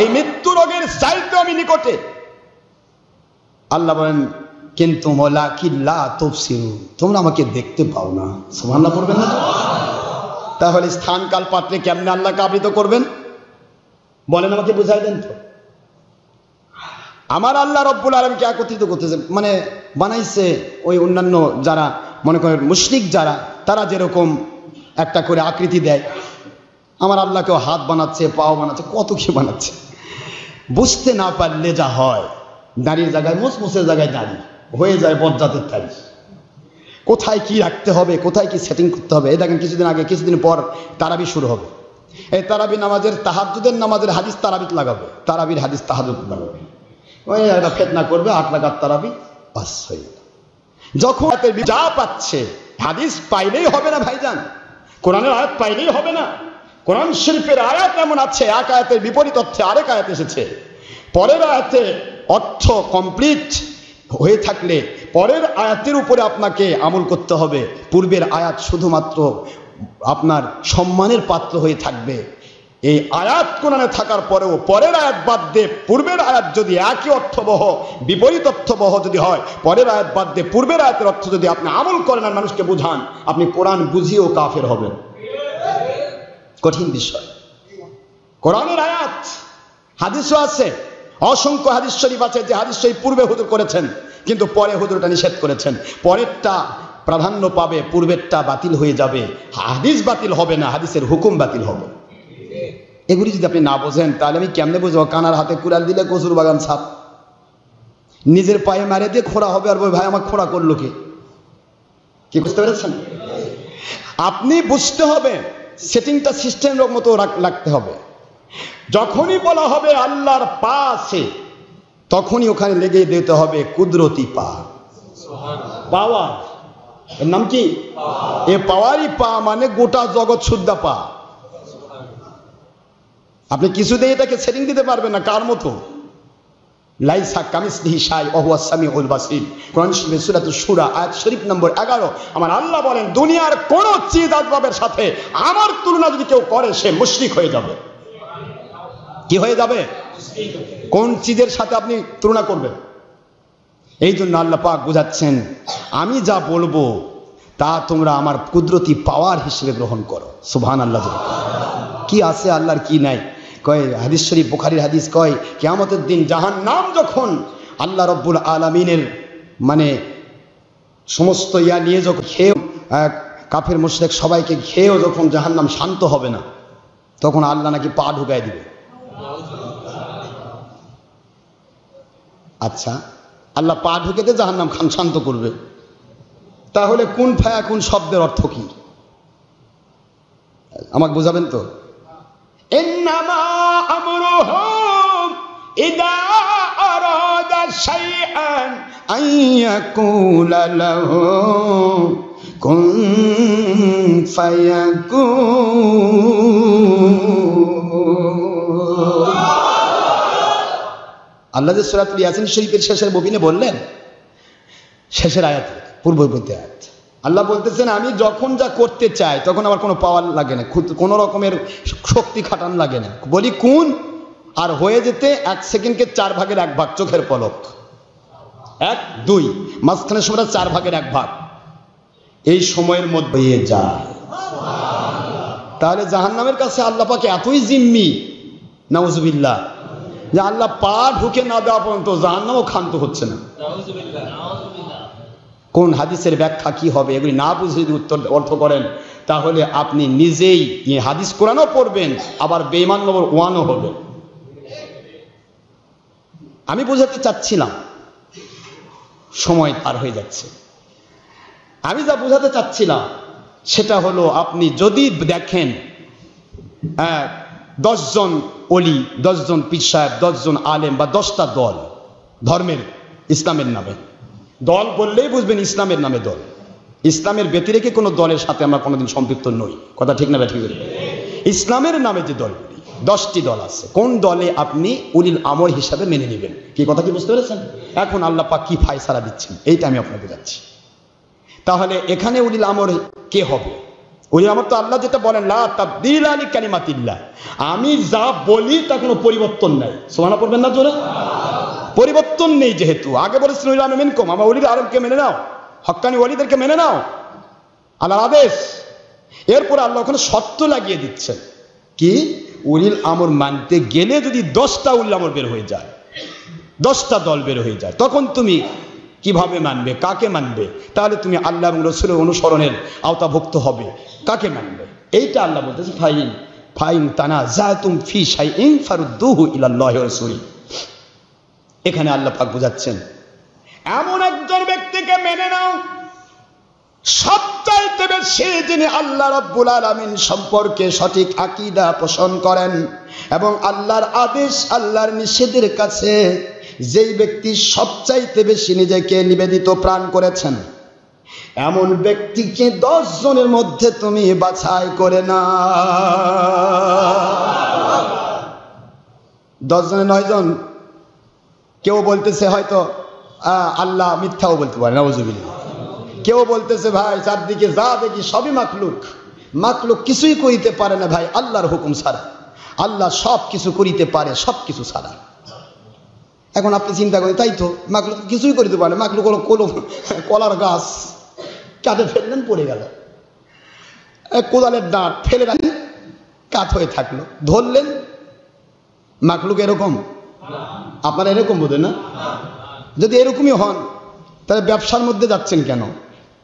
[SPEAKER 1] এই মৃত্যু রোগের চাইতেও আমি নিকটে। আল্লাহ বলেন কিন্তু ওয়ালাকিল্লা তুবসিরুন, তোমরা আমাকে দেখতে পাও না। সুবহানাল্লাহ পড়বেন না? তাহলে স্থান কাল পাত্রে কেমনে আল্লাহকে আবৃত করবেন বলেন, আমাকে বুঝাই দেন তো। আমার আল্লাহ রব্বুল আলামিনকে একত্রিত করতেছে, মানে বানাইছে ওই অন্যান্য যারা মনে করেন মুশরিক যারা, তারা যেরকম একটা করে আকৃতি দেয়, আমার আল্লাহকেও হাত বানাচ্ছে, পাও বানাচ্ছে, কত কি বানাচ্ছে। বুঝতে না পারলে যা হয়, দাড়ির জায়গায় মুসমুসের জায়গায় দাড়ি হয়ে যায় বজ্জাতের তারি। কোথায় কি রাখতে হবে, কোথায় কি সেটিং করতে হবে। এই দেখেন কিছুদিন আগে, কিছুদিন পর তারাবি শুরু হবে। এই তারাবি নামাজের, তাহাজ্জুদের নামাজের হাদিস তারাবিত লাগাবে, তারাবির হাদিস তাহাজ্জুদ লাগাবে। ওই একটা ফিতনা করবে, 8 রাকাত তারাবি বাস হয়ে গেল। যখন যা পাচ্ছে, হাদিস পাইলেই হবে না ভাইজান, কোরআনের আয়াত পাইলেই হবে না। কোরআন শরীফের আয়াত এমন আছে, এক আয়াতের বিপরীত অর্থে আরেক আয়াত এসেছে। পরের আয়াতে অর্থ কমপ্লিট হয়ে থাকলে পরের আয়াতের উপরে আপনাকে আমল করতে হবে। পূর্বের আয়াত শুধুমাত্র আপনার সম্মানের পাত্র হয়ে থাকবে। এই আয়াত কোরআনে থাকার পরেও পরের আয়াত বাদ দিয়ে পূর্বের আয়াত যদি একই অর্থবহ বিপরীত অর্থবহ যদি হয়, পরের আয়াত বাদ দিয়ে পূর্বের আয়াতের অর্থ যদি আপনি আমল করেন আর মানুষকে বুঝান, আপনি কোরআন বুঝিয়েও কাফের হবেন। কঠিন বিষয়। কোরআনের আয়াত, হাদিসও আছে, অসংখ্য হাদিস শরীফ আছে যে হাদিস শরীফ পূর্বে হুজুর করেছেন কিন্তু পরে হুজুরটা নিষেধ করেছেন। পরেরটা প্রাধান্য পাবে, পূর্বেরটা বাতিল হয়ে যাবে। হাদিস বাতিল হবে না, হাদিসের হুকুম বাতিল হবে। এগুলি যদি আপনি না বোঝেন তাহলে আমি কেমনে বুঝবো? কানার হাতে কুড়াল দিলে কচুর বাগান সাপ, নিজের পায়ে মারে দিয়ে খোঁড়া হবে আর ভাই আমার খোঁড়া করলো কে? কি বুঝতে পেরেছেন? আপনি বুঝতে হবে, সেটিংটা সিস্টেম মতো রাখতে হবে। যখনই বলা হবে আল্লাহর পা আছে, তখনই ওখানে লেগে দিতে হবে কুদরতি পা, পাওয়ার। এর নাম কি? এ পাওয়ারই পা, মানে গোটা জগৎ শুদ্ধা পা। আপনি কিছুতেই এটাকে সেটিং দিতে পারবেন না কার মতো। লাইসা কামিসলিহি শাই ওয়া হুয়াস সামিউল বাসীর। কোরআন শরীফের সূরাতুশ শূরা আয়াত শরীফ নম্বর 11। আমার আল্লাহ বলেন দুনিয়ার কোন চিজ আসবাবের সাথে আমার তুলনা যদি কেউ করে সে মুশরিক হয়ে যাবে। কি হয়ে যাবে? কোন চিজের সাথে আপনি তুলনা করবেন? এই জন্য আল্লাহ পাক বুঝাচ্ছেন, আমি যা বলবো তা তোমরা আমার কুদরতি পাওয়ার হিসেবে গ্রহণ করো। সুবহানাল্লাহ। কি আছে আল্লাহর কি নাই? কয় হাদিস শরীফ, বুখারীর হাদিস কয় কিয়ামতের দিন জাহান্নাম যখন আল্লাহ রব্বুল আলামিনের মানে সমস্ত ইয়া নিয়ে যখন খেয়ে কাফের মুশরিক সবাইকে খেয়েও যখন জাহান্নাম শান্ত হবে না, তখন আল্লাহ নাকি পা ঢুকায় দিবে। আচ্ছা, আল্লাহ পা ঢুকে দিয়ে জাহান্নাম খান শান্ত করবে, তাহলে কোন ফায়া কোন শব্দের অর্থ কি আমাকে বোঝাবেন তো? ইন্নামা আমরুহু ইযা আরাদা শাইআন আন ইয়াকুলা লাহু কুন ফায়াকুন। আল্লাহ যে সূরাতুল ইয়াসিন শরীফের শেষের ববিনে বললেন, শেষের আয়াতে পূর্ববর্তী আয়াত। আল্লাহ বলতেছেন আমি যখন যা করতে চাই তখন আমার কোনো পাওয়ার লাগে না, কোনো রকমের শক্তি খাটান লাগে না, বলি কোন, আর হয়ে যেতে 1 সেকেন্ডকে 4 ভাগের 1 ভাগ, চোখের পলক 1 2, মাঝখানের সময়টা 4 ভাগের 1 ভাগ, এই সময়ের মধ্যে যায়। তাহলে জাহান্নামের কাছে আল্লাহ পাক এতই জিম্মি, নাউজুবিল্লাহ, যে আল্লাহ পা ঢুকে না দেওয়া পর্যন্ত জাহান্নামও ক্ষান্ত হচ্ছে না। কোন হাদিসের ব্যাখ্যা কি হবে এগুলি না বুঝে যদি উত্তর অর্থ করেন তাহলে আপনি নিজেই হাদিস কোরআনও পড়বেন, আবার বেঈমান নম্বর 1ও হবেন। আমি বোঝাতে চাচ্ছিলাম, সময় পার হয়ে যাচ্ছে, আমি যা বোঝাতে চাচ্ছিলাম সেটা হলো আপনি যদি দেখেন 10 জন ওলি, 10 জন পীর সাহেব, 10 জন আলেম বা 10টা দল ধর্মের ইসলামের নামে, দল বললেই বুঝবেন ইসলামের নামে দল, ইসলামের ব্যতিরেকে কোনো দলের সাথে আমরা কোনোদিন সম্পৃক্ত নই, কথা ঠিক না ঠিক? ইসলামের নামে যে দলগুলি 10টি দল আছে, কোন দলে আপনি উলিল আমর হিসাবে মেনে নেবেন, কি কথা কি বুঝতে পেরেছেন? এখন আল্লাহ পাক কি ফায়সালা দিচ্ছেন এইটা আমি আপনাকে বোঝাচ্ছি। তাহলে এখানে উলিল আমর কে হবে? উলিল আমর তো আল্লাহ যেটা বলেন লা তাবদীলা লিকালিমাতিল্লাহ, আমি যা বলি তা কোনো পরিবর্তন নাই। সুবহানাল্লাহ পড়বেন না জোরে? পরিবর্তন নেই, যেহেতু আগে বলেছেন উলিল আমরি মিনকুম, আমার উলিল আমরকে মেনে নাও, হক্কানি ওলিদেরকে মেনে নাও, আল্লাহর আদেশ। এরপর আল্লাহ ওখানে শর্ত লাগিয়ে দিচ্ছেন, কি উলিল আমর মানতে গেলে যদি 10টা উলিল আমর বের হয়ে যায়, 10টা দল বের হয়ে যায়, তখন তুমি কিভাবে মানবে, কাকে মানবে? তাহলে তুমি আল্লাহ এবং রাসূলের অনুসরণের আওতাভুক্ত হবে, কাকে মানবে? এইটা আল্লাহ বলতেছে ফাইন তানাজাতুম ফি শাইইন ফারুদ্দুহু ইলাল্লাহি ওয়া রাসূলি। এখানে আল্লাহ পাক বোঝাচ্ছেন এমন একজন ব্যক্তিকে মেনে নাও সবচাইতে বেশি যিনি আল্লাহ রাব্বুল আলামিন সম্পর্কে সঠিক আকীদা পোষণ করেন এবং আল্লাহর আদেশ আল্লাহর নিষেধের কাছে যেই ব্যক্তি সবচাইতে বেশি নিজেকে নিবেদিত প্রাণ করেছেন, এমন ব্যক্তিকে 10 জনের মধ্যে তুমি বাছাই করে না। 10 জনে 9 জন, কেউ বলতেছে হয়তো আল্লাহ, মিথ্যাও বলতে পারে নাউজুবিল্লাহ। কেউ বলতেছে ভাই চারদিকে যা দেখি সবই মাখলুক, মাখলুক কিছুই করিতে পারে না ভাই আল্লাহর হুকুম ছাড়া, আল্লাহ সব কিছু করিতে পারে সব কিছু ছাড়া। এখন আপনি চিন্তা করেন তাই তো, মাখলুক কিছুই করিতে পারে, মাখলুক হলো কলার গাছ, কাঁধে ফেললেন পড়ে গেল, কোদালের দাঁত ফেলে রাখলেন কাঠ হয়ে থাকলো, ধরলেন, মাখলুক এরকম? আপনারা এরকম বোধেন না? যদি এরকমই হন তাহলে ব্যবসার মধ্যে যাচ্ছেন কেন?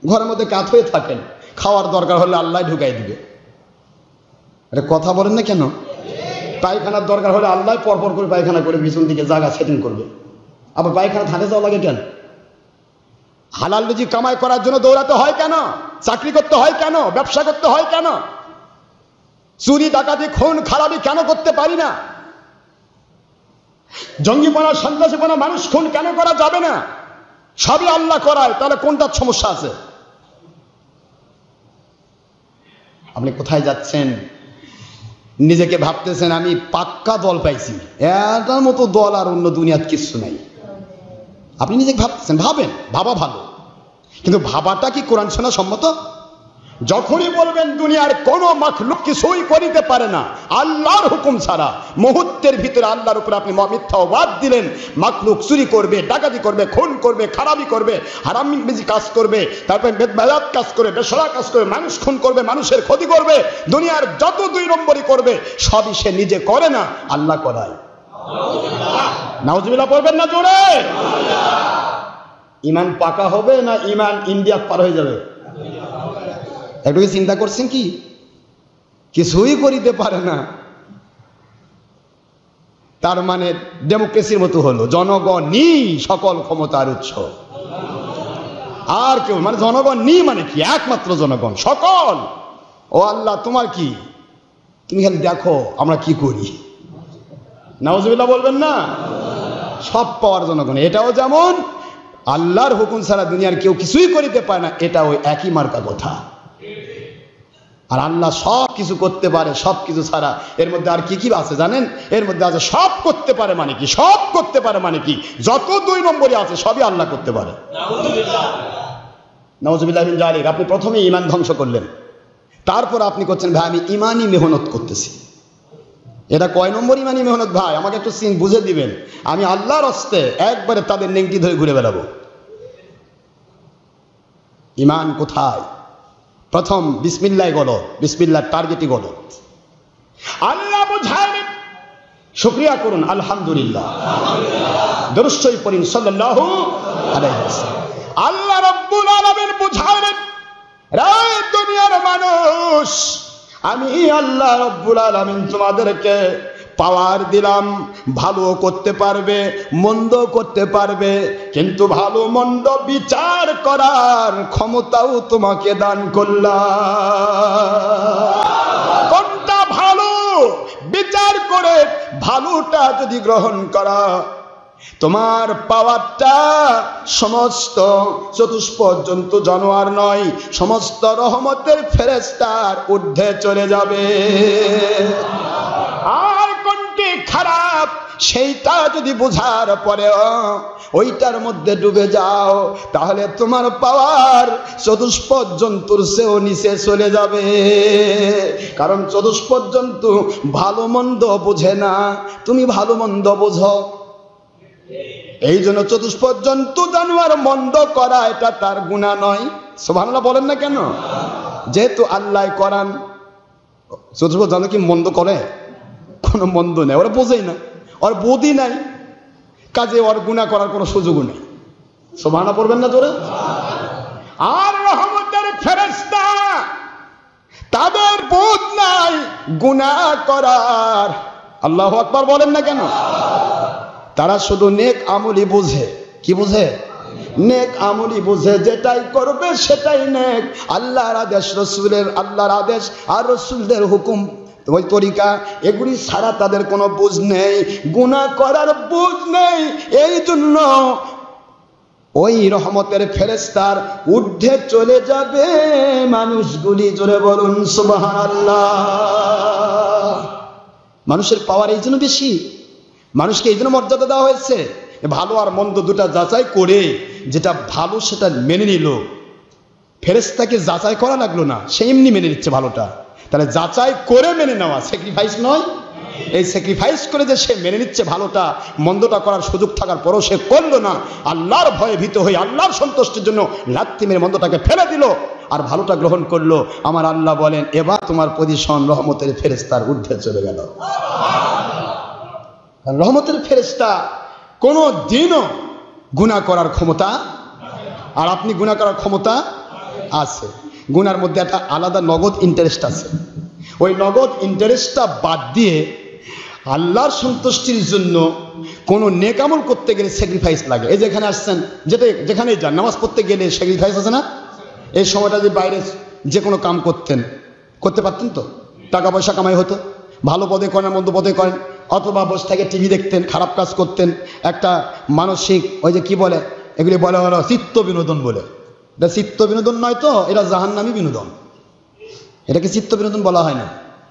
[SPEAKER 1] ঘরের মধ্যে কাঠ হয়ে থাকেন, খাওয়ার দরকার হলে আল্লাহ ঢুকাই দিবে। এটা কথা বলেন না কেন? পায়খানার দরকার হলে আল্লাহ পরপর করে পায়খানা করে পিছন দিকে জায়গা সেটিং করবে, আবার পায়খানা ধারে যাওয়া লাগে কেন? হালাল রুজি কামাই করার জন্য দৌড়াতে হয় কেন? চাকরি করতে হয় কেন? ব্যবসা করতে হয় কেন? চুরি ডাকাতি খুন খারাপি কেন করতে পারি না? জঙ্গিপনা সন্ত্রাসীপনা মানুষ খুন কেন করা যাবে না? সবই আল্লাহ করায়, তাহলে কোনটার সমস্যা আছে? আপনি কোথায় যাচ্ছেন? নিজেকে ভাবতেছেন আমি পাক্কা দল পাইছি, এটার মতো দল আর অন্য দুনিয়াত কিছু নাই। আপনি নিজেকে ভাবতেছেন, ভাবেন, ভাবা ভালো, কিন্তু ভাবাটা কি কোরআন শোনা সম্মত? যখনই বলবেন দুনিয়ার কোন মাখলুক কিছুই করিতে পারে না আল্লাহর হুকুম ছাড়া, মুহূর্তের ভিতরে আল্লাহর উপর আপনি মিথ্যা বাদ দিলেন। মাখলুক চুরি করবে, ডাকাতি করবে, খুন করবে, খারাপি করবে, হারামি কাজ করবে, তারপরে বেদাত কাজ করে, বেশরা কাজ করে, মানুষ খুন করবে, মানুষের ক্ষতি করবে, দুনিয়ার যত 2 নম্বরই করবে সবই সে নিজে করে না, আল্লাহ করায়। নাউজুবিল্লাহ পড়বেন না জোরে? ইমান পাকা হবে না ইমান ইন্ডিয়া পার হয়ে যাবে? একটু চিন্তা করছেন কি? কিছুই করিতে পারে না, তার মানে ডেমোক্রেসির মতো হলো, জনগণই সকল ক্ষমতার উৎস, আর কেউ মানে জনগণই মানে কি? একমাত্র জনগণ সকল। ও আল্লাহ তোমার কি, তুমি খালি দেখো আমরা কি করি। নাউজুবিল্লাহ বলবেন না? সব পাওয়ার জনগণ। এটাও যেমন আল্লাহর হুকুম ছাড়া দুনিয়ার কেউ কিছুই করিতে পারে না, এটা ওই একই মার্কা কথা। আর আল্লাহ সব কিছু করতে পারে, সব কিছু ছাড়া এর মধ্যে আর কি কি আছে জানেন? এর মধ্যে আছে সব করতে পারে মানে কি? সব করতে পারে মানে কি? যত 2 নম্বরই আছে সবই আল্লাহ করতে পারে। নাউজুবিল্লাহ মিন যালিক। আপনি প্রথমে ঈমান ধ্বংস করলেন, তারপর আপনি করছেন ভাই আমি ঈমানি মেহনত করতেছি। এটা কয় নম্বর ঈমানি মেহনত ভাই? আমাকে একটু বুঝে দিবেন। আমি আল্লাহর হস্তে একবারে তাদের নেংটি ধরে ঘুরে বেড়াবো। ঈমান কোথায়? প্রথম বিসমিল্লাহ গলত, বিসমিল্লাহর টার্গেটই গলত। আল্লাহ বুঝায়, শুকরিয়া করুন আলহামদুলিল্লাহ, দরুদ শরীফ পড়ুন সাল্লাল্লাহু আলাইহি ওয়াসাল্লাম। আল্লাহ রাব্বুল আলামিন বুঝালেন, রে দুনিয়ার মানুষ, আমি আল্লাহ রাব্বুল আলামিন তোমাদেরকে পাওয়ার দিলাম, ভালো করতে পারবে, মন্দ করতে পারবে, কিন্তু ভালো মন্দ বিচার করার ক্ষমতাও তোমাকে দান করলাম। কোনটা ভালো বিচার করে ভালোটা যদি গ্রহণ করা, তোমার পাওয়ারটা সমস্ত চতুষ্পদ জন্তু জানোয়ার নয়, সমস্ত রহমতের ফেরেশতার ঊর্ধ্বে চলে যাবে। আর কোনটি খারাপ সেইটা যদি বোঝার পরেও ওইটার মধ্যে ডুবে যাও, তাহলে তোমার পাওয়ার চতুষ্পদ জন্তুর চেয়েও নিচে চলে যাবে। কারণ চতুষ্পদ জন্তু ভালো মন্দ বোঝে না, তুমি ভালো মন্দ বোঝো। এই জন্য চতুষ্পদ জন্তু জানোয়ার মন্দ করা এটা তার গুনাহ নয়। সুবহানাল্লাহ বলেন না কেন? যেহেতু আল্লাহ করান। চতুষ্পদ জানো কি মন্দ করে? কোনো মন্দ নেই, ওরা বোঝেই না, ওর বুদ্ধি নাই, কাজে ওর গুনাহ করার কোনো সুযোগও নেই। সুবহানাল্লাহ পড়বেন না জোরে? আর রহমতের ফেরেশতা, তাদের বুদ্ধ নাই গুনাহ করার। আল্লাহু আকবার বলেন না কেন? তারা শুধু নেক আমলই বুঝে। কি বুঝে? নেক আমলই বুঝে, যেটাই করবে সেটাই নেক। আল্লাহর আদেশ, রসুলের আল্লাহর আদেশ আর রসুলদের হুকুম, ওই তরিকা, এগুলি ছাড়া তাদের কোনো বুঝ নেই, গুনাহ করার বুঝ নেই। এই জন্য ওই রহমতের ফেরেশতার ঊর্ধ্বে চলে যাবে মানুষগুলি। জোরে বলুন সুবহানাল্লাহ। মানুষের পাওয়ার এই জন্য বেশি, মানুষকে এই জন্য মর্যাদা দেওয়া হয়েছে। ভালো আর মন্দ দুটা যাচাই করে যেটা ভালো সেটা মেনে নিল। ফেরেশতাকে যাচাই করা লাগলো না, সে এমনি মেনে নিচ্ছে ভালোটা। তাহলে যাচাই করে মেনে নেওয়া স্যাক্রিফাইস নয়? এই স্যাক্রিফাইস করে যে সে মেনে নিচ্ছে ভালোটা, মন্দটা করার সুযোগ থাকার পরও সে করলো না, আল্লাহর ভয়ে ভীত হয়ে আল্লাহর সন্তুষ্টির জন্য লাথি মেরে মন্দটাকে ফেলে দিল আর ভালোটা গ্রহণ করলো। আমার আল্লাহ বলেন, এবার তোমার পজিশন রহমতের ফেরেশতার ঊর্ধ্বে চলে গেল। রহমতের ফেরেশতা কোনো দিনও গুনাহ করার ক্ষমতা, আর আপনি গুনাহ করার ক্ষমতা আছে। গুনার মধ্যে একটা আলাদা নগদ ইন্টারেস্ট আছে। ওই নগদ ইন্টারেস্টটা বাদ দিয়ে আল্লাহর সন্তুষ্টির জন্য কোনো নেক আমল করতে গেলে স্যাক্রিফাইস লাগে। এই যেখানে আসছেন, যেখানে যান, নামাজ পড়তে গেলে স্যাক্রিফাইস আছে না? এই সময়টা যে বাইরে যে কোনো কাম করতে পারতেন তো, টাকা পয়সা কামাই হতো, ভালো পদে করেন মন্দ পদে করেন, অথবা বসে থেকে টিভি দেখতেন, খারাপ কাজ করতেন, একটা মানসিক ওই যে কি বলে এগুলি বলা হলো চিত্ত বিনোদন বলে। এটা চিত্ত বিনোদন নয় তো, এটা জাহান্নামী বিনোদন। এটাকে চিত্ত বিনোদন বলা হয় না।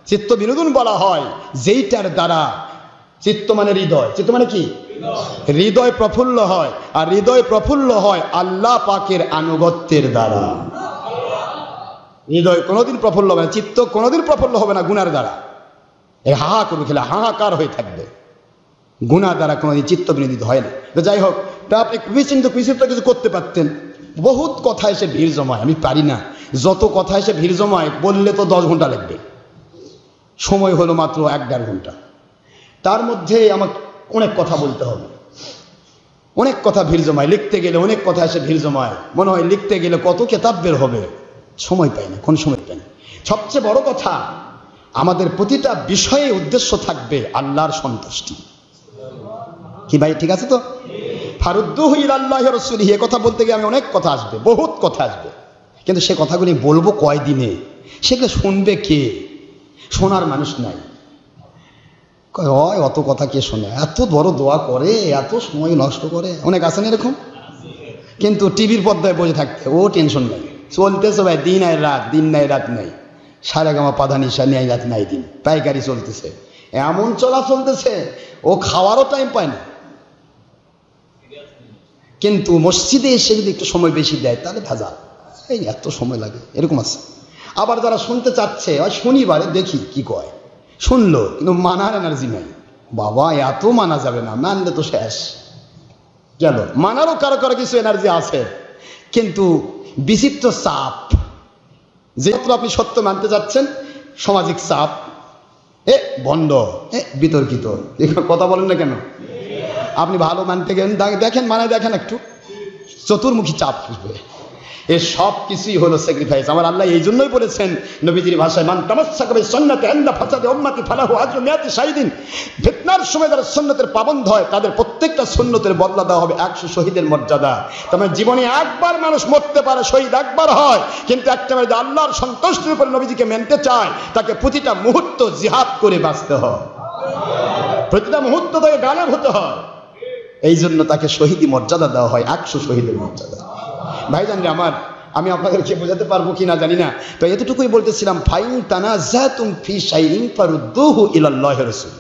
[SPEAKER 1] চিত্ত বিনোদন বলা হয় যেইটার দ্বারা, চিত্ত মানে হৃদয়, চিত্ত মানে কি? হৃদয় প্রফুল্ল হয়। আর হৃদয় প্রফুল্ল হয় আল্লাহ পাকের আনুগত্যের দ্বারা। হৃদয় কোনোদিন প্রফুল্ল হবে না, চিত্ত কোনোদিন প্রফুল্ল হবে না গুনার দ্বারা। এই হাহা করবে, খেলে হাহাকার হয়ে থাকবে। গুনাহ দ্বারা কোনোদিন চিত্ত বিনোদিত হয় না। তো যাই হোক, তা আপনি কিছু করতে পারতেন। বহুত কথা এসে ভিড় জমায়, আমি পারি না। যত কথা এসে ভিড় জমায় বললে তো 10 ঘন্টা লাগবে, সময় হলো মাত্র 1-1.5 ঘন্টা। তার মধ্যে আমাকে অনেক কথা বলতে হবে, অনেক কথা ভিড় জমায়। লিখতে গেলে অনেক কথা এসে ভিড় জমায়, মনে হয় লিখতে গেলে কত কিতাব বের হবে, সময় পাই না, কোন সময় পাই না। সবচেয়ে বড় কথা, আমাদের প্রতিটা বিষয়ে উদ্দেশ্য থাকবে আল্লাহর সন্তুষ্টি। কি ভাই ঠিক আছে তো? ফারুদ্দুহু ইলাল্লাহি রাসূলিহি, এ কথা বলতে গিয়ে আমি অনেক কথা আসবে, বহুত কথা আসবে, কিন্তু সে কথাগুলি বলবো কয়দিনে, সেগুলো শুনবে কে? শোনার মানুষ নাই। অত কথা কে শোনে? এত বড় দোয়া করে, এত সময় নষ্ট করে, অনেক আছেন এরকম। কিন্তু টিভির পর্দায় বসে থাকতে ও টেনশন নাই, চলতেছে ভাই দিন আর রাত, দিন নাই রাত নাই, সারেগামা পাধানিসা নেই রাত নাই দিন, পাইকারি চলতেছে, এমন চলা চলতেছে ও খাওয়ারও টাইম পায় না। কিন্তু মসজিদে এসে যদি একটু সময় বেশি দেয় তাহলে ভেজাল। এই এত সময় লাগে, এরকম আছে। আবার যারা শুনতে চাচ্ছে ওই শনিবারে দেখি কি কয়, শুনলো কিন্তু মানার এনার্জি নাই। বাবা এত মানা যাবে না, মানলে তো শেষ গেল। মানারও কারো কারো কিছু এনার্জি আছে, কিন্তু বিচিত্র চাপ। যেহেতু আপনি সত্য মানতে যাচ্ছেন, সামাজিক চাপ, বন্ধ, বিতর্কিত, কথা বলেন না কেন? আপনি ভালো মানতে গেলেন, দেখেন মানে দেখেন একটু চতুর্মুখী চাপ আসবে। এর সব কিছুই হলো স্যাক্রিফাইস। আমার আল্লাহ এই জন্যই বলেছেন নবীজির ভাষায়, মান তামাসসাকা বিসুন্নতি ইনদা ফাসাদি উম্মতি ফালাহু আজরু মিয়াতি শাহিদিন। ফিতনার সময় যারা সুন্নতের পাবন্ধ হয় তাদের প্রত্যেকটা সুন্নতের বদলা দেওয়া হবে 100 শহীদের মর্যাদা। তার জীবনে একবার মানুষ মরতে পারে, শহীদ একবার হয়, কিন্তু একেবারে আল্লাহর সন্তুষ্টির উপর নবীজিকে মানতে চায় তাকে প্রতিটা মুহূর্ত জিহাদ করে বাঁচতে হয়, প্রতিটা মুহূর্ত তাকে গালেব হতে হয়। এই জন্য তাকে শহীদি মর্যাদা দেওয়া হয়, 100 শহীদের মর্যাদা। ভাইজান রে আমার, আমি আপনাদেরকে বোঝাতে পারবো কিনা জানি না, তো এতটুকুই বলতেছিলাম, ফাইন তানাজাতুম ফি শাইইন ফারুদ্দুহু ইলাল্লাহি রাসূল।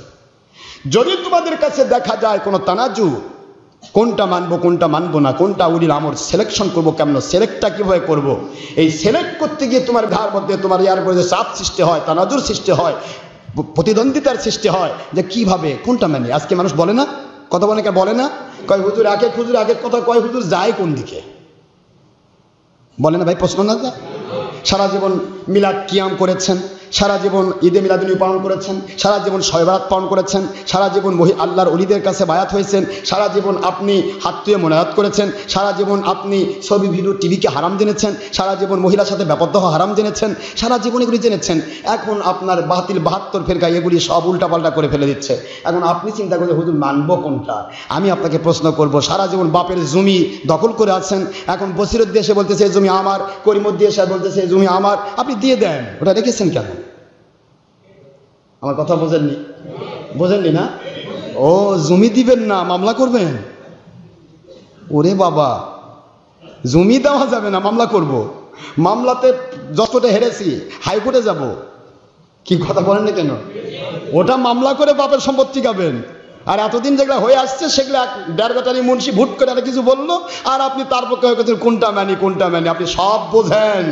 [SPEAKER 1] যদি তোমাদের কাছে দেখা যায় কোনো তানাজু, কোনটা মানবো কোনটা মানবো না, কোনটা উলিল আমর, সিলেকশন করবো কেমন, সিলেক্টটা কিভাবে করব, এই সিলেক্ট করতে গিয়ে তোমার ঘাড় মধ্যে তোমার ইয়ার মধ্যে চাপ সৃষ্টি হয়, তানাজুর সৃষ্টি হয়, প্রতিদ্বন্দ্বিতার সৃষ্টি হয়, যে কিভাবে কোনটা মানে। আজকে মানুষ বলে না, কথা বলে কে বলে না, কয় হুজুর আগে, হুজুর আগের কথা কয়, হুজুর যায় কোন দিকে বলে না ভাই, প্রশ্ন না? সারা জীবন মিলাদ কিয়াম করেছেন, সারা জীবন ঈদে মিলাদুন্নবী পালন করেছেন, সারা জীবন শবে বরাত পালন করেছেন, সারা জীবন আল্লাহর ওলিদের কাছে বায়াত হয়েছেন, সারা জীবন আপনি হাত ধুয়ে মোনাজাত করেছেন, সারা জীবন আপনি ছবি ভিডিও টিভিকে হারাম জেনেছেন, সারা জীবন মহিলার সাথে ব্যাপাদ্য হারাম জেনেছেন, সারা জীবন এগুলি জেনেছেন। এখন আপনার 72 ফেরকা এগুলি সব উল্টাপাল্টা করে ফেলে দিচ্ছে। এখন আপনি চিন্তা করছেন হুজুর মানবো কোনটা। আমি আপনাকে প্রশ্ন করব, সারা জীবন বাপের জমি দখল করে আছেন, এখন বসিরউদ্দিন এসে বলতেছে এই জমি আমার, করিমউদ্দিন এসে বলতেছে এই জমি আমার, আপনি দিয়ে দেন, ওটা রেখেছেন কেন? আমার কথা বোঝেননি? বোঝেননি না? ও জমি দিবেন না, মামলা করবেন? ওরে বাবা, জমি দেওয়া যাবে না, মামলা করব। মামলাতে যতটা হেরেছি, হাইকোর্টে যাব। কি কথা বলেন না কেন? ওটা মামলা করে বাপের সম্পত্তি গাবেন। আর এতদিন যেগুলো হয়ে আসছে সেগুলো এক দেড় ব্যাটারি মুন্সি ভুট করে আর কিছু বললো, আর আপনি তার পক্ষে কোনটা মানি কোনটা মানি, আপনি সব বোঝেন,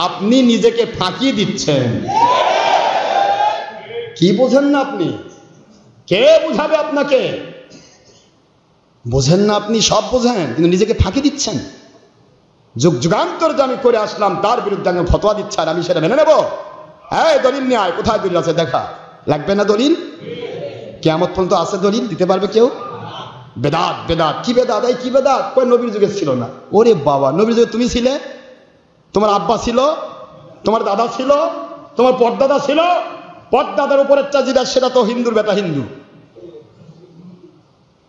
[SPEAKER 1] আপনি নিজেকে ফাঁকি দিচ্ছেন। কি বোঝেন না আপনি? কে বুঝাবে আপনাকে? বোঝেন না আপনি, সব বোঝেন কিন্তু নিজেকে ফাঁকি দিচ্ছেন। যুগ যুগান্তর যে আমি করে আসলাম তার বিরুদ্ধে আমি ফতোয়া দিচ্ছি, আর আমি সেটা মেনে নেব? হ্যাঁ, দলিল নিয়ে আয়, কোথায় দলিল আছে দেখা। লাগবে না দলিল? কিয়ামত পর্যন্ত আছে দলিল? দিতে পারবে কেউ? বেদাত, বেদাত, কি বেদাত? এই কি বেদাত? কই নবীর যুগে ছিল না। ওরে বাবা, নবীর যুগে তুমি ছিলে, তোমার আব্বা ছিল, তোমার দাদা ছিল, তোমার পরদাদা ছিল। পরদাদার উপরের চাজিদা সেটা তো হিন্দুর বেটা হিন্দু।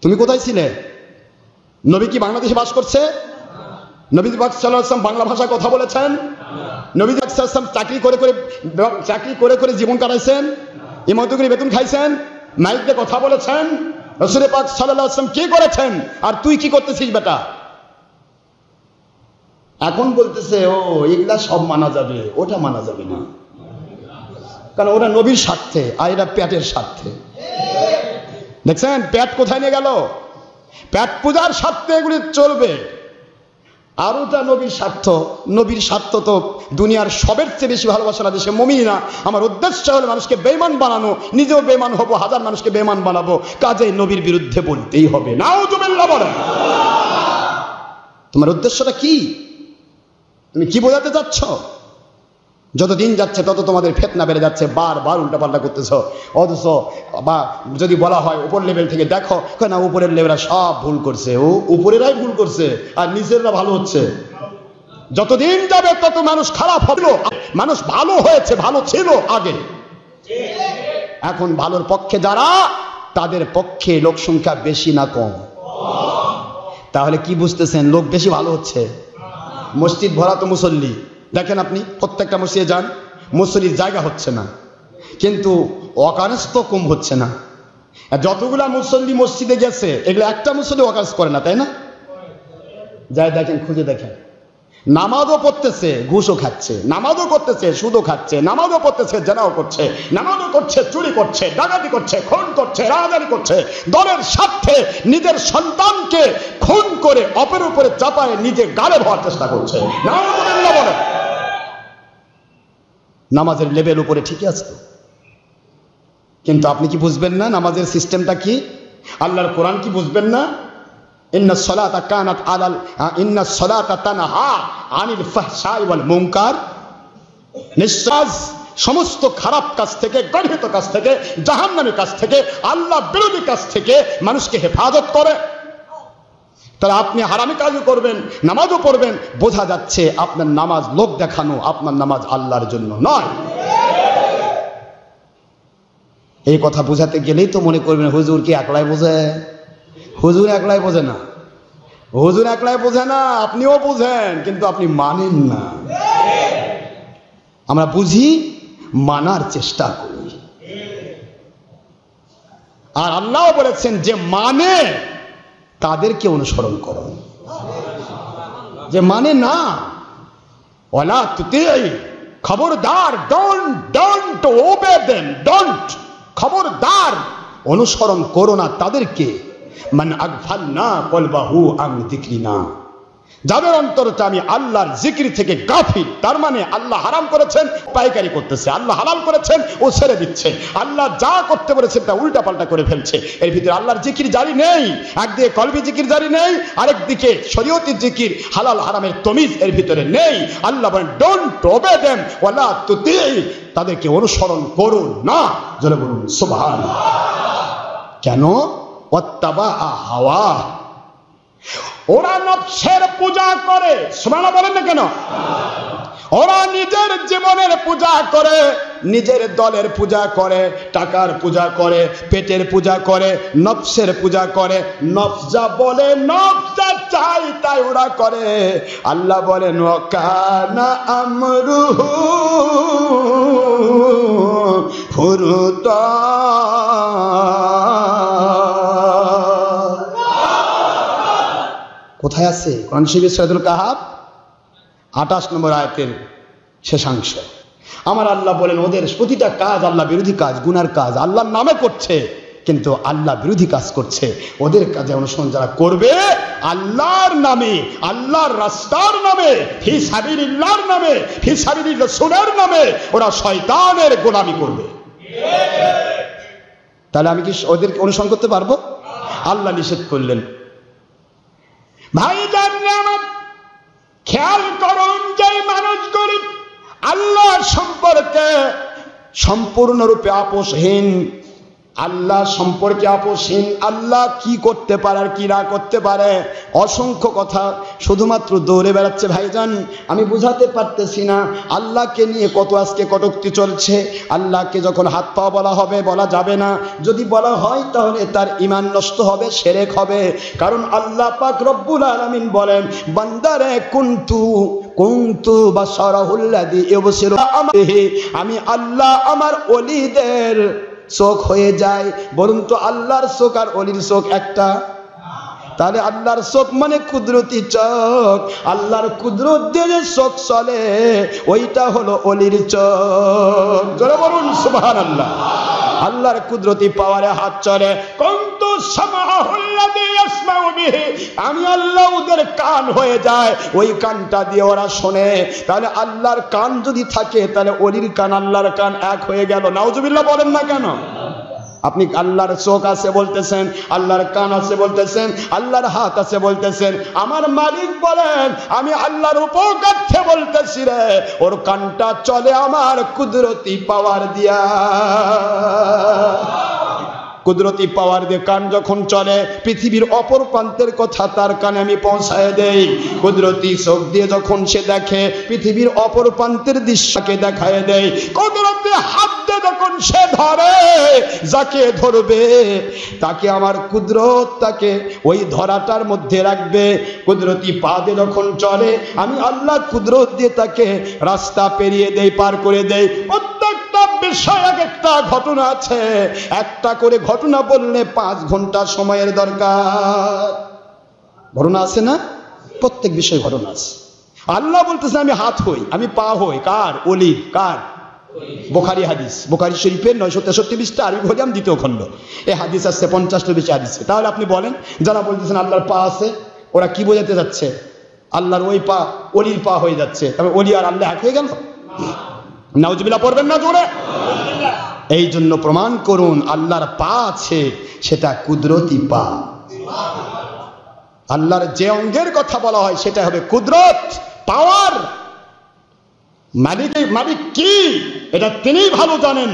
[SPEAKER 1] তুমি কোথায় ছিলে? নবী কি বাংলাদেশে বাস করছে? নবী পাক সাল্লাল্লাহু আলাইহি ওয়াসাল্লাম বাংলা ভাষায় কথা বলেছেন? নবী পাক সাল্লাল্লাহু আলাইহি ওয়াসাল্লাম চাকরি করে জীবন কাটাইছেন? ইমামতি করে বেতন খাইছেন? মাইক দিয়ে কথা বলেছেন? রাসূল পাক সাল্লাল্লাহু আলাইহি ওয়াসাল্লাম কি করেছেন? আর তুই কি করতেছিস বেটা? এখন বলতেছে ও এগুলা সব মানা যাবে, ওটা মানা যাবে না, কারণ ওটা নবীর স্বার্থে, আর এটা পেটের স্বার্থে। দেখছেন পেট কোথায় নিয়ে গেল? পেট পূজার স্বার্থে এগুলি চলবে, আর ওটা নবীর স্বার্থ। নবীর স্বার্থ তো দুনিয়ার সবের চেয়ে বেশি ভালোবাসা না দেশে মুমিনা। আমার উদ্দেশ্য হলো মানুষকে বেঈমান বানানো, নিজেও বেঈমান হবো, হাজার মানুষকে বেঈমান বানাবো, কাজেই নবীর বিরুদ্ধে বলতেই হবে। নাউযুবিল্লাহ বলেন। তোমার উদ্দেশ্যটা কি? তুমি কি বোঝাতে চাচ্ছ? যত দিন যাচ্ছে তত তোমাদের ফিতনা বেড়ে যাচ্ছে, বারবার উল্টাপাল্টা করতেছ। অথচ বা যদি বলা হয় উপর লেভেল থেকে দেখো, না উপরের লেভেলরা সব ভুল করছে, ও উপরেরাই ভুল করছে আর নিচেররা ভালো হচ্ছে। যতদিন যাবে তত মানুষ খারাপ হবে। মানুষ ভালো হয়েছে, ভালো ছিল আগে, এখন ভালোর পক্ষে যারা, তাদের পক্ষে লোক সংখ্যা বেশি না কম? তাহলে কি বুঝতেছেন? লোক বেশি ভালো হচ্ছে, মসজিদ ভরা তো মুসল্লি। দেখেন আপনি প্রত্যেকটা মসজিদে যান, মুসল্লির জায়গা হচ্ছে না, কিন্তু ওয়াকাজ তো কম হচ্ছে না। যতগুলা মুসল্লি মসজিদে গেছে, এগুলো একটা মুসল্লি ওয়াকাজ করে না, তাই না? যাই দেখেন, খুঁজে দেখেন। নামাজও পড়তেছে, ঘুষও খাচ্ছে, নামাজও করতেছে, সুদও খাচ্ছে, নামাজও পড়তেছে, জেনাও করছে, নামাজও করছে, চুরি করছে, ডাকাতি করছে, খুন করছে, রাহাজানি করছে, দলের স্বার্থে নিজের সন্তানকে খুন করে অপরের উপরে চাপায় নিজে গালে হওয়ার চেষ্টা করছে। নাউযুবিল্লাহ বলে। নামাজের লেভেল উপরে ঠিকই আছে, কিন্তু আপনি কি বুঝবেন না নামাজের সিস্টেমটা কি? আল্লাহর কোরআন কি বুঝবেন না? ইন্নাস সালাতা কানাত আলাল ইন্নাস সালাতা তানহা আনিল ফাহশাই ওয়াল মুনকার। নিশ্চয় সমস্ত খারাপ কাজ থেকে, গর্হিত কাজ থেকে, জাহান্নামী কাজ থেকে, আল্লাহ বিরোধী কাজ থেকে মানুষকে হেফাজত করে। তাহলে আপনি হারামি কাজও করবেন, নামাজও পড়বেন, বোঝা যাচ্ছে আপনার নামাজ লোক দেখানো, আপনার নামাজ আল্লাহর জন্য নয়। এই কথা বোঝাতে গেলেই তো মনে করবেন হুজুর কি একলাই বোঝে? হুজুর একলাই বোঝে না, হুজুর একলাই বোঝে না, আপনিও বুঝেন, কিন্তু আপনি মানেন না। আমরা বুঝি, মানার চেষ্টা করি। আর আল্লাহ বলেছেন যে মানে তাদেরকে অনুসরণ করো, যে মানে না ওয়ালা তুতিই, খবরদার, ডোন্ট ওবে দেম, ডোন্ট, খবরদার অনুসরণ করো না তাদেরকে। মান আগফালনা কলবাহু আন যিকরিনা, যাদের অন্তরটা আমি আল্লাহর জিকির থেকে গাফিল। তার মানে আল্লাহ হারাম করেছেন পাইকারি করতেছে, আল্লাহ হালাল করেছেন ও ছেড়ে দিচ্ছে, আল্লাহ যা করতে বলেছেন তা উল্টা পাল্টা করে ফেলছে। এর ভিতরে আল্লাহর জিকির জারি নেই, একদিকে কলবি জিকির জারি নেই, আরেকদিকে শরীয়তি জিকির হালাল হারামের তমিজ এর ভিতরে নেই। আল্লাহ বলেন ডোন্ট ওবে দেম ওয়ালা তুতিই, তাদেরকে অনুসরণ করো না। জোরে বলুন সুবহানাল্লাহ। কেন? ওয়াত্তাবা হাওয়া, ওরা নফসের পূজা করে। সুবহানাল্লাহ বলেন না কেন? ওরা নিজের জীবনের পূজা করে, নিজের দলের পূজা করে, টাকার পূজা করে, পেটের পূজা করে, নফসের পূজা করে। নফস যা বলে, নফস যা চাই তাই ওরা করে। আল্লাহ বলেন ওয়াকানা আমরুহু ফুরুতা, কোথায় আছে? কোরআন শরীফের সূরাতুল কাহাফ 28 নম্বর আয়াতের শেষাংশ। আমার আল্লাহ বলেন ওদের প্রতিটা কাজ আল্লাহ বিরোধী কাজ, গুনার কাজ, আল্লাহর নামে করছে কিন্তু আল্লাহ বিরোধী কাজ করছে। ওদের কাজে অনুসরণ যারা করবে আল্লাহর নামে, আল্লাহর রাস্তার নামে, ফি সাবিলিল্লাহর নামে, ফি সাবিলির রাসূলের নামে, ওরা শয়তানের গোলামি করবে। তাহলে আমি কি ওদেরকে অনুসরণ করতে পারবো? আল্লাহ নিষেধ করলেন। ভাইজান আমার খেয়াল করুন, যে মানুষগুলি আল্লাহ সম্পর্কে সম্পূর্ণরূপে আপোষহীন, আল্লাহ সম্পর্কে আপোষহীন, আল্লাহ কি করতে পারে আর কি না করতে পারে অসংখ্য কথা শুধুমাত্র দৌড়ে বেড়াচ্ছে। ভাইজান আমি বুঝাতে পারতেছি না আল্লাহকে নিয়ে কত আজকে কটূক্তি চলছে। আল্লাহকে যখন হাত পা বলা হবে, বলা যাবে না। যদি বলা হয় তাহলে তার ঈমান নষ্ট হবে, শিরক হবে। কারণ আল্লাহ পাক রব্বুল আলামিন বলেন বান্দারে কুনতু বাশারাহুল্লাযী ইউবসিরু, আমি আল্লাহ আমার ওলিদের চোখ হয়ে যায়। বলুন তো আল্লাহর চোখ আর ওলির চোখ একটা? তাহলে আল্লাহর চোখ মানে কুদরতি চোখ, আল্লাহর কুদরত দিয়ে চোখ চলে, ওইটা হলো ওলির চোখ। জোরে বলুন সুবহানাল্লাহ। আল্লাহর কুদরতি পাওয়ারে হাত চলে। কুনতু সামাহুল্লাযী ইয়াসমাউ বিহি, আমি আল্লাহ ওদের কান হয়ে যায়, ওই কানটা দিয়ে ওরা শোনে। তাহলে আল্লাহর কান যদি থাকে তাহলে ওলির কান আল্লাহর কান এক হয়ে গেল। নাউজুবিল্লাহ বলেন না কেন? আপনি আল্লাহর চোখ আছে বলতেছেন, আল্লাহর কান আছে বলতেছেন, আল্লাহর হাত আছে বলতেছেন। আমার মালিক বলেন আমি আল্লাহর উপকার্যে বলতেছি রে, ওর কানটা চলে আমার কুদরতি পাওয়ার দিয়া। কুদরতি পাওয়ার দিয়ে কান যখন চলে, পৃথিবীর অপর প্রান্তের কথা তার কানে আমি পৌঁছায় দেই। কুদরতি চোখ দিয়ে যখন সে দেখে, পৃথিবীর অপর প্রান্তের দৃশ্যকে দেখায় দেয়। কুদরতি হাত দিয়ে যখন সে ধরে, যাকে ধরবে তাকে আমার কুদরত তাকে ওই ধরাটার মধ্যে রাখবে। কুদরতি পা দিয়ে যখন চলে, আমি আল্লাহ কুদরত দিয়ে তাকে রাস্তা পেরিয়ে দেই, পার করে দেই। প্রত্যেকটা বিষয় এক একটা ঘটনা আছে, একটা করে ঘটনা বললে 5 ঘন্টা সময়ের দরকার। ঘটনা আছে না? প্রত্যেক বিষয়ে ঘটনা আছে। আল্লাহ বলতেছেন আমি হাত হই, আমি পা হই। কার? ওলির। কার? বুখারী হাদিস, বুখারী শরীফের 963 পৃষ্ঠা, আরবি ভলিউম 2য় খণ্ড। এই হাদিস আসছে 50টার বেশি হাদিসে। তাহলে আপনি বলেন, যারা বলতেছেন আল্লাহর পা আছে, ওরা কি বোঝাতে যাচ্ছে? আল্লাহর ওই পা ওলির পা হয়ে যাচ্ছে, তবে ওলি আর আল্লাহ এক হয়ে গেল? নাউজুবিল্লাহ পড়বেন না জোরে? এই জন্য প্রমাণ করুন আল্লাহর পা আছে, সেটা কুদরতি পা। আল্লাহর যে অঙ্গের কথা বলা হয় সেটা হবে কুদরত, পাওয়ার। মালিক কি এটা তিনি ভালো জানেন,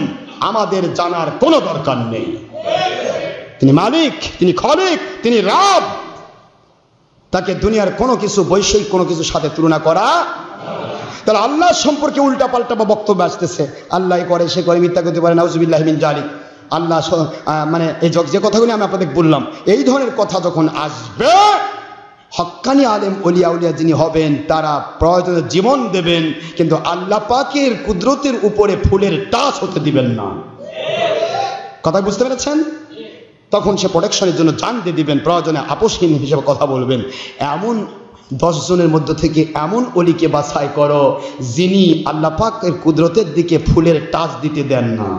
[SPEAKER 1] আমাদের জানার কোনো দরকার নেই। তিনি মালিক, তিনি খলিক, তিনি রব। তাকে দুনিয়ার কোনো কিছু, বৈষয়িক কোনো কিছুর সাথে তুলনা করা। তাহলে আল্লাহ সম্পর্কে উল্টা পাল্টা বক্তব্য আসতেছে, আল্লাহ করে, সে করে, মিথ্যা করতে পারে, নাউজুবিল্লাহ মিন জালিক। আল্লাহ মানে এই যে কথাগুলি আমি আপনাদের বললাম, এই ধরনের কথা যখন আসবে, হক্কানি আলেম ওলিয়া উলিয়া যিনি হবেন তারা প্রয়োজনে জীবন দেবেন, কিন্তু আল্লাহ পাকের কুদরতের উপরে ফুলের টাচ হতে দিবেন না। কথা বুঝতে পেরেছেন? তখন সে প্রোটেকশনের জন্য জান দিয়ে দিবেন, প্রয়োজনে আপোষহীন হিসেবে কথা বলবেন। এমন 10 জনের মধ্য থেকে এমন ওলিকে বাছাই করো যিনি আল্লাহ পাকের কুদরতের দিকে ফুলের টাচ দিতে দেন না।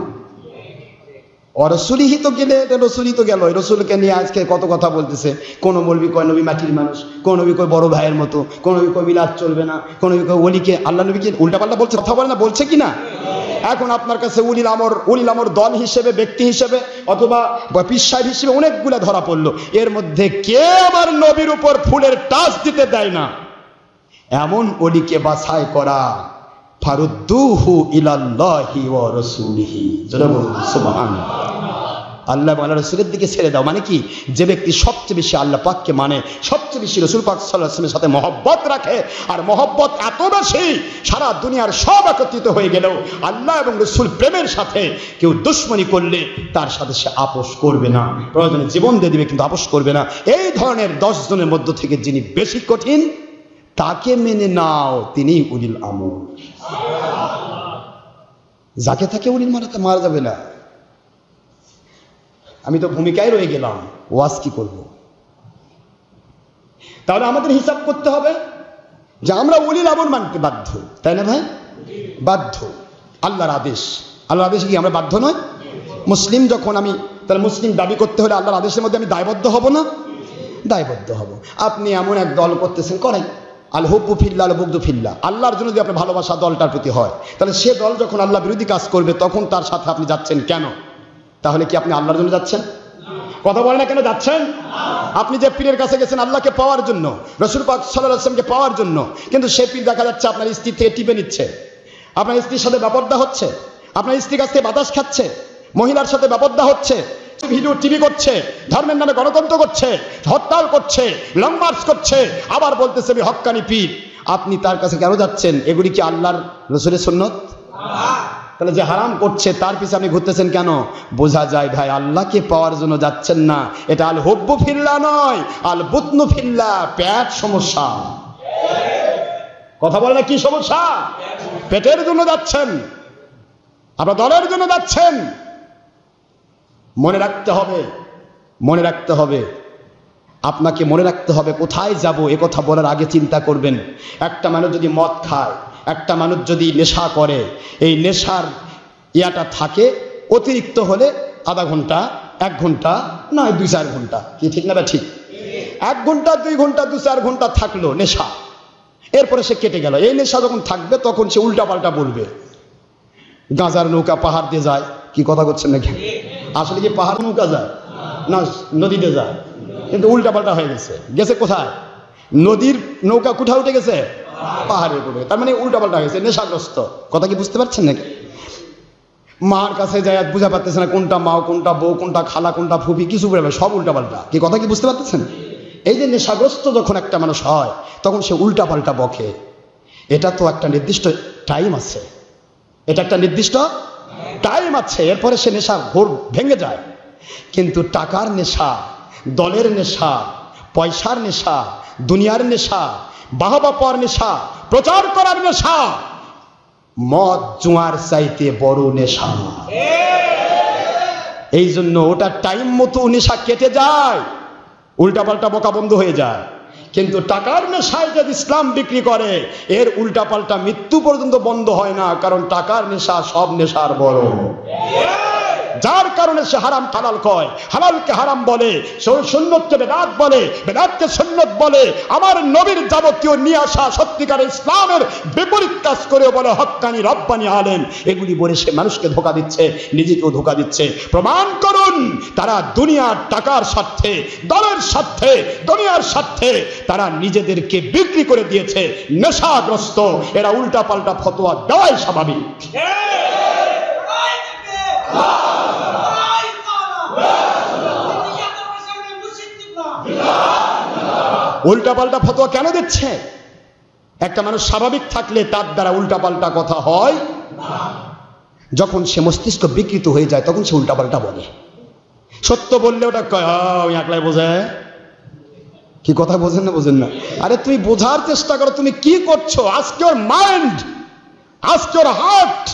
[SPEAKER 1] রসুলই তো গেলে, রসুলই তো গেল, রসুলকে নিয়ে আজকে কত কথা বলতেছে। কোন মৌলবি কয় নবী মাটির মানুষ, কোন নবী কয় বড় ভাইয়ের মতো, কোন নবী কয় মিলাদ চলবে না, কোন নবী কয় ওলিকে আল্লাহ নবীকে উল্টাপাল্টা বলছে। কথা বলে না, বলছে কিনা? এখন আপনার কাছে উলিল আমর দল হিসেবে, ব্যক্তি হিসেবে, অথবা পীর সাহেব হিসেবে অনেকগুলা ধরা পড়লো। এর মধ্যে কে আমার নবীর উপর ফুলের টাচ দিতে দেয় না, এমন ওলিকে বাছাই করা। ফারুদ্দুহু ইলাল্লাহি ওয়া রাসূলিহি, যারা বলুন সুবহানাল্লাহ। আল্লাহ এবং আল্লাহ রাসূলের দিকে ছেড়ে দাও। মানে কি? যে ব্যক্তি সবচেয়ে বেশি আল্লাহ পাককে মানে, সবচেয়ে বেশি রাসূল পাক সাল্লাল্লাহু আলাইহি ওয়াসাল্লামের সাথে মহব্বত রাখে, আর মহব্বত এত বেশি সারা দুনিয়ার সব একত্রিত হয়ে গেলেও আল্লাহ এবং রাসূল প্রেমের সাথে কেউ দুশমনি করলে তার সাথে সে আপোষ করবে না, প্রয়োজনে জীবন দিয়ে দিবে, কিন্তু আপোষ করবে না। এই ধরনের 10 জনের মধ্য থেকে যিনি বেশি কঠিন, তাকে মেনে নাও, তিনি উলিল আমর। যাকে তাকে উলিল মারা যাবে না। আমি তো ভূমিকায় রয়ে গেলাম, ওয়াজ কি করব? তাহলে আমাদের হিসাব করতে হবে যে আমরা উলিল আমর মানতে বাধ্য, তাই না ভাই? বাধ্য। আল্লাহর আদেশ, আল্লাহর আদেশে কি আমরা বাধ্য নয়? মুসলিম যখন আমি, তাহলে মুসলিম দাবি করতে হলে আল্লাহর আদেশের মধ্যে আমি দায়বদ্ধ হব না? দায়বদ্ধ হব। আপনি এমন এক দল করতেছেন, করেন, আল হুব্বু ফিল্লাহ আল বুগদু ফিল্লাহ। আল্লাহর জন্য যদি আপনার ভালোবাসা দলটার প্রতি হয়, তাহলে সে দল যখন আল্লাহ বিরোধী কাজ করবে তখন তার সাথে আপনি যাচ্ছেন কেন? তাহলে কি আপনি আল্লাহর জন্য যাচ্ছেন? কথা বলেন না, কেন যাচ্ছেন? আপনি যে পীরের কাছে গেছেন আল্লাহকে পাওয়ার জন্য, রাসূল পাক সাল্লাল্লাহু আলাইহি ওয়াসাল্লামকে পাওয়ার জন্য, কিন্তু সেই পীর দেখা যাচ্ছে আপনার স্ত্রী থেকে টিপে নিচ্ছে, আপনার স্ত্রীর সাথে বেপরদা হচ্ছে, আপনার স্ত্রীর কাছ থেকে বাতাস খাচ্ছে, মহিলার সাথে বেপরদা হচ্ছে, ভিডিও টিভি করছে, ধর্মের নামে গণতন্ত্র করছে, হরতাল করছে, লং মার্চ করছে, আবার বলতেছে আমি হক্কানি পীর। আপনি তার কাছে কেন যাচ্ছেন? এগুলি কি আল্লাহর রাসূলের সুন্নাত? তাহলে যে হারাম করছে তার পিছনে আপনি ঘুরতেছেন কেন? বোঝা যায় ভাই আল্লাহকে পাওয়ার জন্য যাচ্ছেন না। এটা আল হুব্বু ফিল্লাহ নয়, আল বুতনু ফিল্লাহ, পেট সমস্যা। কথা বলে না, কি সমস্যা? পেটের জন্য যাচ্ছেন, আপনার দলের জন্য যাচ্ছেন। মনে রাখতে হবে, মনে রাখতে হবে, আপনাকে মনে রাখতে হবে কোথায় যাব। এ কথা বলার আগে চিন্তা করবেন। একটা মানুষ যদি মদ খায়, একটা মানুষ যদি নেশা করে, এই নেশার ইয়াটা থাকে অতিরিক্ত হলে আধা ঘন্টা, 1 ঘন্টা, নয় 2-4 ঘন্টা, কি ঠিক না? ঠিক। 1 ঘন্টা, 2 ঘন্টা, 2-4 ঘন্টা থাকলো নেশা, এরপরে সে কেটে গেল। এই নেশা যখন থাকবে তখন সে উল্টা পাল্টা বলবে, গাঁজার নৌকা পাহাড় দিয়ে যায়। কি কথা করছেন নাকি? আসলে কি পাহাড় নৌকা যায় না নদীতে যায়? কিন্তু উল্টা পাল্টা হয়ে গেছে। গেছে কোথায়? নদীর নৌকা কোথায় উঠে গেছে? পাহাড়ের উপরে। তার মানে উল্টা পাল্টা হয়েছে, নেশাগ্রস্ত। কথা কি বুঝতে পারছেন নাকি? মার কাছে যায় বুঝা পারতেছে না কোনটা মা, কোনটা বউ, কোনটা খালা, কোনটা ফুফি, কিছু বলবে, সব উল্টা পাল্টা। কি কথা কি বুঝতে পারতেছেন? এই যে নেশাগ্রস্ত যখন একটা মানুষ হয় তখন সে উল্টা পাল্টা বকে। এটা তো একটা নির্দিষ্ট টাইম আছে, এটা একটা নির্দিষ্ট টাইম আছে, এরপরে সে নেশা ঘোর ভেঙে যায়। কিন্তু টাকার নেশা, দলের নেশা, পয়সার নেশা, দুনিয়ার নেশা, বাহবা পাওয়ার নেশা, প্রচার করার নেশা, মদ জুয়ার চাইতে বড় নেশা। এই জন্য ওটা টাইম মতো নেশা কেটে যায়, উল্টা পাল্টা বকা বন্ধ হয়ে যায়। কিন্তু টাকার নেশায় যদি ইসলাম বিক্রি করে এর উল্টাপাল্টা মৃত্যু পর্যন্ত বন্ধ হয় না, কারণ টাকার নেশা সব নেশার বড়। যার কারণে সে হারাম হালাল কয়, হালালকে হারাম বলে, সুন্নতকে বেদাত বলে, বেদাতকে সুন্নত বলে, আমার নবীর যাবতীয় নিয়ে আসা সত্যিকার ইসলামের বিপরীত কাজ করেও বলে হক্কানি রব্বানি আলেম। এগুলি বলে সে মানুষকে ধোঁকা দিচ্ছে, নিজেকেও ধোঁকা দিচ্ছে। প্রমাণ করুন তারা দুনিয়ার টাকার স্বার্থে, দলের স্বার্থে, দুনিয়ার স্বার্থে তারা নিজেদেরকে বিক্রি করে দিয়েছে, নেশাগ্রস্ত। এরা উল্টাপাল্টা ফতোয়া দেওয়াই স্বাভাবিক। উল্টাপাল্টা ফতোয়া কেন দিচ্ছে? একটা মানুষ স্বাভাবিক থাকলে তার দ্বারা উল্টাপাল্টা কথা হয়, যখন সে মস্তিষ্ক বিকৃত হয়ে যায় তখন সে উল্টাপাল্টা বলে। সত্য বললে ওটা একলাই বোঝে। কি কথা বোঝেন না? বোঝেন না? আরে তুমি বোঝার চেষ্টা করো তুমি কি করছো। আজকে ওর মাইন্ড, আজকে ওর হার্ট,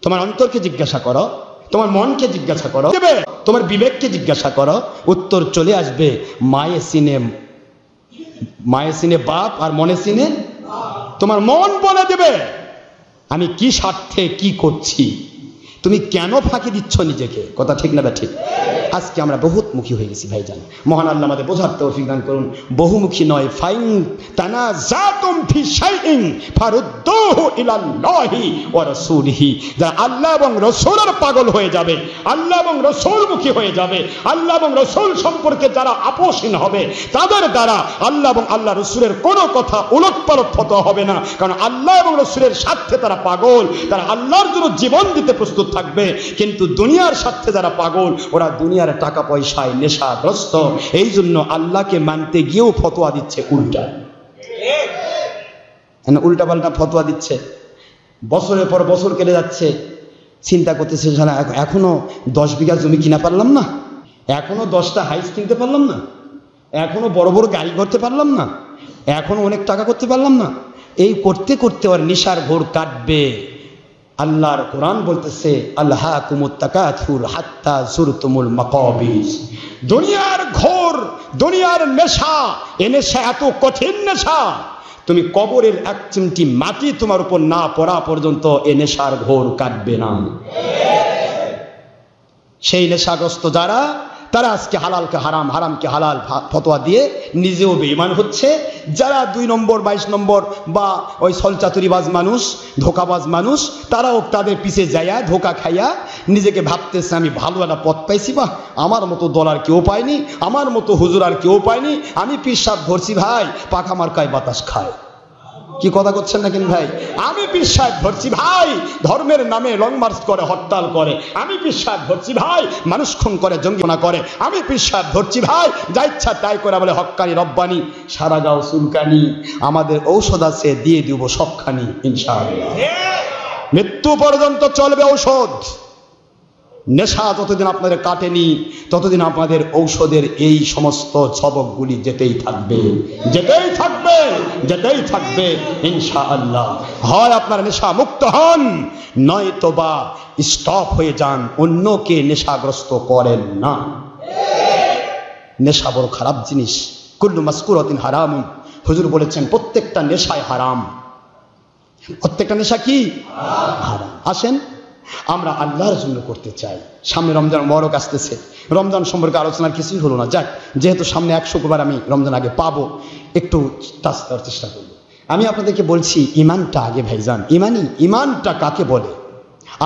[SPEAKER 1] তোমার অন্তরকে জিজ্ঞাসা করো, তোমার মনকে জিজ্ঞাসা করো, তোমার বিবেককে জিজ্ঞাসা করো, উত্তর চলে আসবে। মায়ে সিনে বাপ আর মনে সিনে তোমার মন বলে দেবে আমি কি স্বার্থে কি করছি, তুমি কেন ফাঁকি দিচ্ছ নিজেকে। কথা ঠিক না? ঠিক। আজকে আমরা বহুমুখী হয়ে গেছি ভাইজান। মহান আল্লাহ আমাদের বোঝার তৌফিক দান করুন। বহুমুখী নয়, ফাইন তানাজাতুম ফি শাইইন ফারুদ্দুহু ইলাল্লাহি ওয়া রাসূলিহি। যারা আল্লাহ এবং রাসূলের পাগল হয়ে যাবে, আল্লাহ এবং রাসূলমুখী হয়ে যাবে, আল্লাহ এবং রাসূল সম্পর্কে যারা আপোষহীন হবে, তাদের দ্বারা আল্লাহ এবং আল্লাহ রাসূলের কোনো কথা উলটপালট ফতোয়া হবে না। কারণ আল্লাহ এবং রাসূলের স্বার্থে তারা পাগল, তারা আল্লাহর জন্য জীবন দিতে প্রস্তুত থাকবে। কিন্তু দুনিয়ার স্বার্থে যারা পাগল, ওরা দুনিয়ার টাকা পয়সায় নেশাগ্রস্ত। এই জন্য আল্লাহকে মানতে গিয়েও ফতোয়া দিচ্ছে উল্টা, উল্টাপাল্টা ফতোয়া দিচ্ছে। বছরের পর বছর কেটে যাচ্ছে, চিন্তা করতেছে এখনো 10 বিঘা জমি কিনা পারলাম না, এখনো 10টা হাইস কিনতে পারলাম না, এখনো বড় বড় গাড়ি করতে পারলাম না, এখনো অনেক টাকা করতে পারলাম না। এই করতে করতে ওর নেশার ঘোর কাটবে। আল্লাহর কোরআন বলতেছে আল্লাহাকুমুত তাকাথুর হাত্তা যুরতুমুল মাকাবির। দুনিয়ার ঘোর, দুনিয়ার নেশা, এ নেশা এত কঠিন নেশা, তুমি কবরের এক চিমটি মাটি তোমার উপর না পড়া পর্যন্ত এ নেশার ঘোর কাটবে না। সেই নেশাগ্রস্ত যারা, তারা আজকে হালালকে হারাম, হারামকে হালাল ফতোয়া দিয়ে নিজেও বেঈমান হচ্ছে। যারা 2 নম্বর 22 নম্বর বা ওই ছলচাতুরিবাজ মানুষ, ধোকাবাজ মানুষ, তারাও তাদের পিছে যাইয়া ধোকা খাইয়া নিজেকে ভাবতেছে আমি ভালো একটা পথ পাইছি, বা আমার মতো দলার কেউ পায়নি, আমার মতো হুজুর আর কেউ পায়নি, আমি পিসাব ধরছি ভাই, পাখা মার্কায় বাতাস খায়। কি কথা করছেন না কেন ভাই? আমি পীর সাহেব ধরছি ভাই, ধর্মের নামে লং মার্চ করে, হরতাল করে। আমি পীর সাহেব ধরছি ভাই, মানুষ খুন করে, জঙ্গিনা করে। আমি পীর সাহেব ধরছি ভাই, যা ইচ্ছা তাই করে বলে হক্কানি রব্বানি। সারা গাও চুলকানি, আমাদের ঔষধ আছে, দিয়ে দিব সবখানি ইনশাআল্লাহ। মৃত্যু পর্যন্ত চলবে ঔষধ। নেশা যতদিন আপনাদের কাটেনি ততদিন আপনাদের ঔষধের এই সমস্ত সবকগুলি যেতেই থাকবে, যেতেই থাকবে, যেতেই থাকবে ইনশাআল্লাহ। হয় আপনারা নেশা মুক্ত হন, নয়তো বা স্টপ হয়ে যান, অন্যকে নেশাগ্রস্ত করেন না। নেশা বড় খারাপ জিনিস। কুল্লু মাসকুরাতিন হারামুন, হুজুর বলেছেন প্রত্যেকটা নেশায় হারাম। প্রত্যেকটা নেশা কি হারাম। আসেন আমরা আল্লাহর জন্য করতে চাই। সামনে রমজান মোবারক আসতেছে, রমজান সম্পর্কে আলোচনার কিছুই হলো না। যাক, যেহেতু সামনে 100 শুক্রবার আমি রমজান আগে পাবো, একটু টাচ দেওয়ার চেষ্টা করবো। আমি আপনাদেরকে বলছি ইমানটা আগে ভাইজান। ইমানটা কাকে বলে?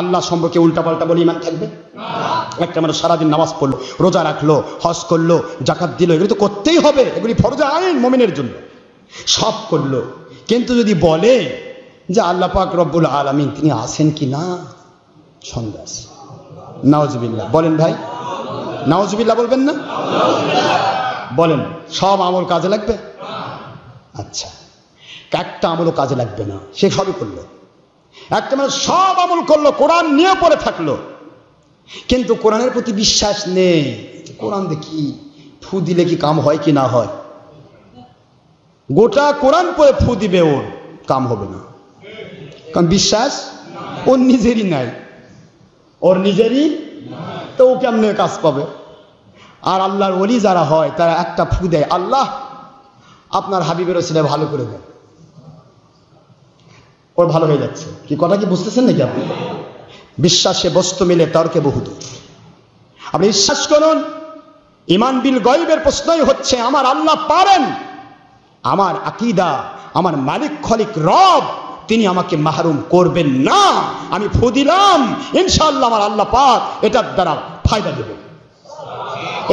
[SPEAKER 1] আল্লাহ সম্পর্কে উল্টাপাল্টা বলে ইমান থাকবে? একটা মানুষ সারাদিন নামাজ পড়লো, রোজা রাখলো, হজ করলো, জাকাত দিল, এগুলি তো করতেই হবে, এগুলি ফরজে আইন মুমিনের জন্য, সব করলো। কিন্তু যদি বলে যে আল্লাহ পাক রব্বুল আলামিন তিনি আছেন কি না, সন্দেহ। নাউজুবিল্লাহ বলেন ভাই, নাউজুবিল্লাহ বলবেন না? বলেন, সব আমল কাজে লাগবে? আচ্ছা, একটা আমলও কাজে লাগবে না, সে সবই করলো। একটা মানুষ সব আমল করলো, কোরআন নিয়ে পড়ে থাকলো, কিন্তু কোরআনের প্রতি বিশ্বাস নেই। কোরআন দেখি ফু দিলে কি কাম হয় কি না হয়? গোটা কোরআন পড়ে ফু দিবে, ওর কাম হবে না, কারণ বিশ্বাস ওর নিজেরই নাই, ওর নিজেরই তো ও কেমনে কাজ পাবে? আর আল্লাহর ওলি যারা হয় তারা একটা ফু দেয়, আল্লাহ আপনার হাবিবের ওসিলে ভালো করে দেন, ওর ভালো হয়ে যাচ্ছে। কি কথা কি বুঝতেছেন নাকি আপনি? বিশ্বাসে বস্তু মিলে তর্কে বহুদূর। আপনি বিশ্বাস করুন, ঈমান বিল গায়বের প্রশ্নই হচ্ছে আমার আল্লাহ পারেন, আমার আকীদা, আমার মালিক খলিক রব তিনি আমাকে মাহরুম করবেন না। আমি ফু দিলাম, ইনশাআল্লাহ আমার আল্লাহ পাক এটার দ্বারা ফায়দা দেবেন।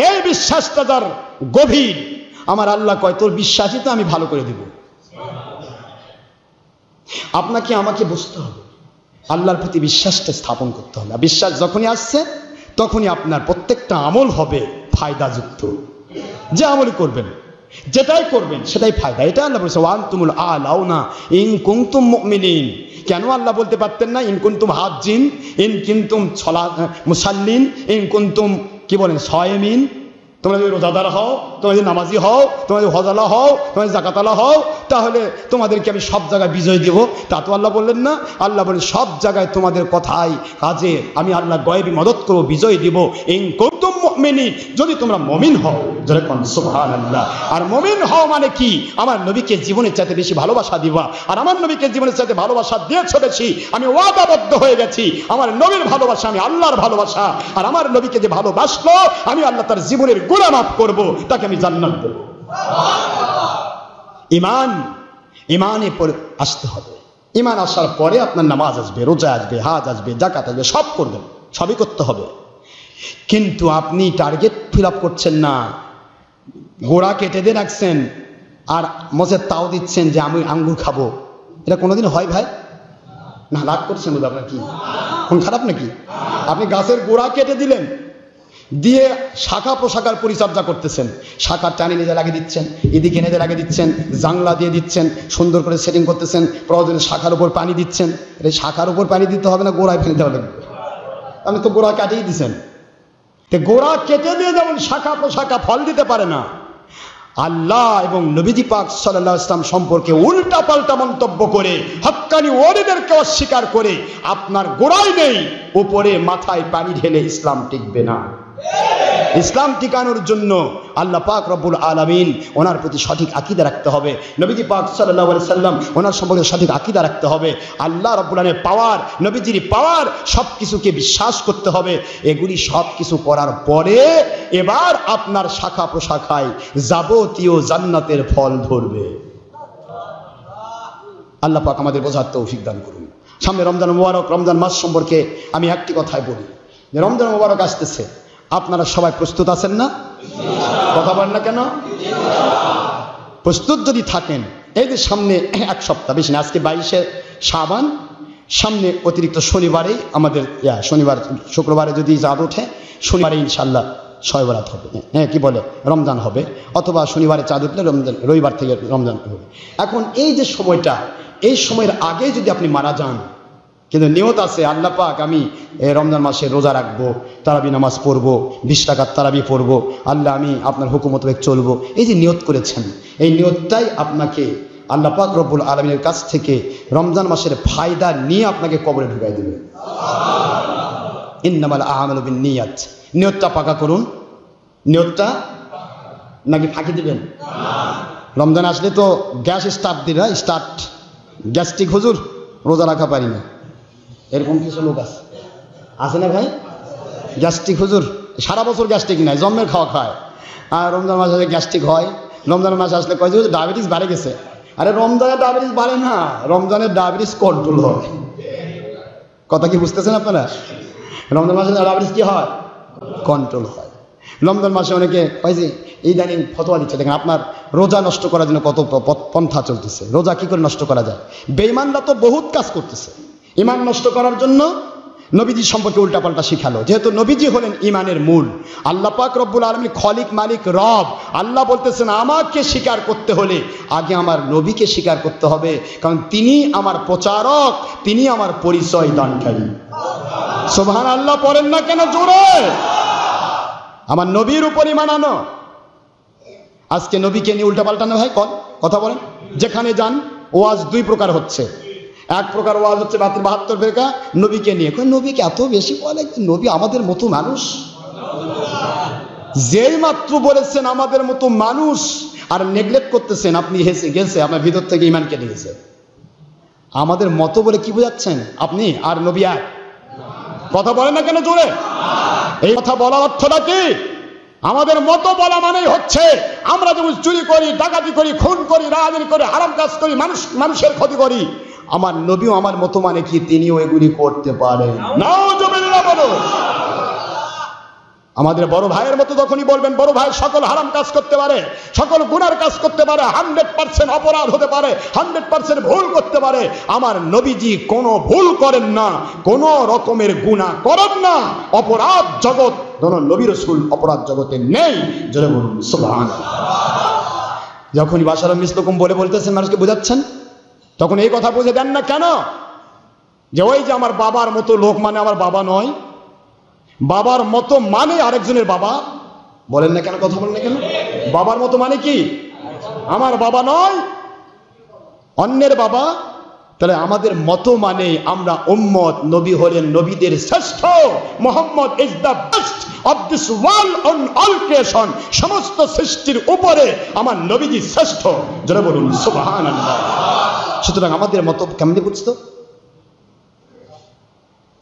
[SPEAKER 1] এই বিশ্বাসটা যার গভীর, আমার আল্লাহ কয় তোর বিশ্বাসই তো আমি ভালো করে দেব। আপনাকে আমাকে বুঝতে হবে, আল্লাহর প্রতি বিশ্বাসটা স্থাপন করতে হবে। বিশ্বাস যখনই আসছে তখনই আপনার প্রত্যেকটা আমল হবে ফায়দাযুক্ত। যে আমলই করবেন, যেটাই করবেন সেটাই ফায়দা। এটা আল্লাহ বলেছে ওয়ান্তুমুল আলাউনা ইন কুনতুম মুমিনিন। কেন আল্লাহ বলতে পারতেন না ইন কুনতুম হাজ্জিন, ইন কুনতুম মুসাল্লিন, ইন কুনতুম কি বলেন সায়েমিন? তোমরা যদি রোজাদার হও, তোমরা যদি নামাজি হও, তোমরা যদি হজালা হও, তোমরা যদি জাকাতালা হও, তাহলে তোমাদেরকে আমি সব জায়গায় বিজয় দেব। তা তো আল্লাহ বললেন না। আল্লাহ বলেন সব জায়গায় তোমাদের কথাই কাজে আমি আল্লাহ গয়বী মদত করবো, বিজয় দিব। ইন কুনতুম মুমিনিন, যদি তোমরা মুমিন হও। জোরে কোন সুবহানাল্লাহ। আর মুমিন হও মানে কি? আমার নবীকে জীবনের চাইতে বেশি ভালোবাসা দিবা। আর আমার নবীকে জীবনের চাইতে ভালোবাসা দিয়েছ বেশি, আমি ওয়াদাবদ্ধ হয়ে গেছি আমার নবীর ভালোবাসা আমি আল্লাহর ভালোবাসা। আর আমার নবীকে যে ভালোবাসলো আমি আল্লাহ তার জীবনের গুনাহ মাফ করব, তাকে আমি জান্নাত দেব। ঈমান, ঈমানে পরে আসতে হবে। ঈমান আসার পরে আপনার নামাজ আসবে, রোজা আসবে, হজ আসবে, যাকাত আসবে, সব করবেন, সবই করতে হবে। কিন্তু আপনি টার্গেট ফিল আপ করছেন না, গোড়া কেটে দিয়ে রাখছেন আর মজের তাও দিচ্ছেন যে আমি আঙ্গুর খাবো। এটা কোনোদিন হয় ভাই? না, রাগ করছেন বোধ আপনার, কি কোন খারাপ নাকি? আপনি গাছের গোড়া কেটে দিলেন, দিয়ে শাখা প্রশাখার পরিচর্যা করতেছেন, শাখা টানি নিজে লাগিয়ে দিচ্ছেন, এদিকে নিজে লাগিয়ে দিচ্ছেন, জাংলা দিয়ে দিচ্ছেন, সুন্দর করে সেটিং করতেছেন, প্রয়োজনে শাখার উপর পানি দিচ্ছেন। এটা শাখার উপর পানি দিতে হবে না, গোড়ায় পানি দেওয়া লাগবে? আপনি তো গোড়া কাটিয়ে দিচ্ছেন। গোড়া কেটে দিয়ে যেমন শাখা প্রশাখা ফল দিতে পারে না, আল্লাহ এবং নবীজি পাক সাল্লাল্লাহু আলাইহি ওয়াসাল্লাম সম্পর্কে উল্টা পাল্টা মন্তব্য করে হক্কানি ওলিদেরকে অস্বীকার করে আপনার গোড়াই নেই, উপরে মাথায় পানি ঢেলে ইসলাম টিকবে না। ইসলাম টিকানোর জন্য আল্লাহ পাক রব্বুল আলামিন ওনার প্রতি সঠিক আকীদা রাখতে হবে। নবীজি পাক সাল্লাল্লাহু আলাইহি সাল্লাম ওনার সম্পর্কে সঠিক আকীদা রাখতে হবে। আল্লাহ রব্বুল আলামিনের পাওয়ার, নবীজির পাওয়ার, সব কিছুকে বিশ্বাস করতে হবে। এগুলি সব কিছু করার পরে এবার আপনার শাখা প্রশাখায় যাবতীয় জান্নাতের ফল ধরবে। আল্লাহ পাক আমাদের বোঝার তৌফিক দান করুন। সামনে রমজান মুবারক, রমজান মাস সম্পর্কে আমি একটি কথাই বলি যে রমজান মুবারক আসতেছে, আপনারা সবাই প্রস্তুত আছেন না? কথা বলেন না কেন? প্রস্তুত যদি থাকেন, এই যে সামনে এক সপ্তাহ, বেশি না, আজকে 22শে শাবান, সামনে অতিরিক্ত শনিবারেই আমাদের শনিবার শুক্রবারে যদি চাঁদ ওঠে, শনিবারে ইনশাল্লাহ শবে বরাত হবে, হ্যাঁ কি বলে রমজান হবে, অথবা শনিবারে চাঁদ উঠলে রমজান, রবিবার থেকে রমজান হবে। এখন এই যে সময়টা, এই সময়ের আগে যদি আপনি মারা যান, কিন্তু নিয়ত আছে আল্লাহ পাক আমি রমজান মাসে রোজা রাখবো, তারাবি নামাজ পড়বো, 20 রাকাত তারাবি পড়বো, আল্লাহ আমি আপনার হুকুম মোতাবেক চলবো, এই যে নিয়ত করেছেন, এই নিয়তটাই আপনাকে আল্লাহ পাক রব্বুল আলামিনের কাছ থেকে রমজান মাসের ফায়দা নিয়ে আপনাকে কবরে ঢুকাই দেবে। ইন্নামাল আ'মালু বিন্নিয়াত। নিয়তটা পাকা করুন। নিয়তটা নাকি ফাঁকি দিবেন? রমজান আসলে তো গ্যাস স্টার্ট দিরা, স্টার্ট গ্যাস্ট্রিক, হুজুর রোজা রাখা পারি না, এরকম কিছু লোক আছে না ভাই? গ্যাস্ট্রিক হুজুর, সারা বছর গ্যাস্ট্রিক নাই, জন্মের খাওয়া খায়, আর রমজান মাসে গ্যাস্ট্রিক হয়। রমজান মাসে আসলে কয় যে ডায়াবেটিস বাড়ে গেছে। আরে রমজানের ডায়াবেটিস বাড়ে না, রমজানের ডায়াবেটিস কন্ট্রোল হয়। কথা কি বুঝতেছেন আপনারা? রমজান মাসে ডায়াবেটিস কি হয়? কন্ট্রোল হয়। রমজান মাসে অনেকে হয় যে ইদানিং ফতোয়া দিচ্ছে, দেখেন আপনার রোজা নষ্ট করার জন্য কত পন্থা চলতেছে। রোজা কি করে নষ্ট করা যায়? বেঈমানরা তো বহুত কাজ করতেছে ঈমান নষ্ট করার জন্য। নবীজি সম্পর্কে উল্টাপাল্টা শিখালো, যেহেতু নবীজি হলেন ঈমানের মূল। আল্লাহ পাক রব্বুল আলামিন খলিক, মালিক, রব। আল্লাহ বলতেছেন আমাকে স্বীকার করতে হলে আগে আমার নবীকে স্বীকার করতে হবে, কারণ তিনি আমার প্রচারক, তিনি আমার পরিচয় দানকারী। সুবহানাল্লাহ পড়েন না কেন জোরে? আমার নবীর উপর ঈমান আনো। আজকে নবীকে নিয়ে উল্টাপাল্টানো হয়, কথা বলেন। যেখানে যান ওয়াজ দুই প্রকার হচ্ছে। এক প্রকার ওয়াজ হচ্ছে 72 ফেরকা নবীকে নিয়ে। নবীকে এত বেশি বলে, নবী আমাদের মতো মানুষ। যেই মাত্র বলেছেন আমাদের মতো মানুষ, আর নেগলেক্ট করতেছেন, আপনি হেসে গেছে, আপনার ভিতর থেকে ইমান কেটে গেছে। আমাদের মতো বলে কি বোঝাচ্ছেন আপনি? আর নবী এক কথা বলেন না কেন জোরে? এই কথা বলার অর্থটা কি? আমাদের মতো বলা মানেই হচ্ছে আমরা যেমন চুরি করি, ডাকাতি করি, খুন করি, রাহাজানি করি, হারাম কাজ করি, মানুষের ক্ষতি করি, আমার নবীও আমার মতো মানে কি তিনিও এগুলি করতে পারেন। নাউজুবিল্লাহ বলো। আমাদের বড় ভাইয়ের মতো যখনই বলবেন, বড় ভাই সকল হারাম কাজ করতে পারে, সকল গুনার কাজ করতে পারে, 100% অপরাধ হতে পারে, 100% ভুল করতে পারে, আমার নবীজি কোনো ভুল করেন না, কোনো রকমের গুনাহ করেন না। অপরাধ জগৎ ধরো নবী রাসূল অপরাধ জগতে নেই, জোরে বলুন সুবহানাল্লাহ। যখনই বাশার মিসলুকুম বলে বলতেছেন, মানুষকে বোঝাচ্ছেন, তখন এই কথা বুঝে দেন না কেন যে ওই যে আমার বাবার মতো লোক মানে আমার বাবা নয়, বাবার মতো মানে আরেকজনের বাবা? বলেন না কেন, কথা বলেন না কেন? বাবার মতো মানে কি? আমার বাবা নয়, অন্যের বাবা। তাহলে আমাদের মতো মানে আমরা উম্মত, নবী হলেন নবীদের শ্রেষ্ঠ, Muhammad is the best of this world on all creation, সমস্ত সৃষ্টির উপরে আমার নবীজি শ্রেষ্ঠ, যারা বলুন সুবহানাল্লাহ। সুতরাং আমাদের মতো কেমনে বুঝতো?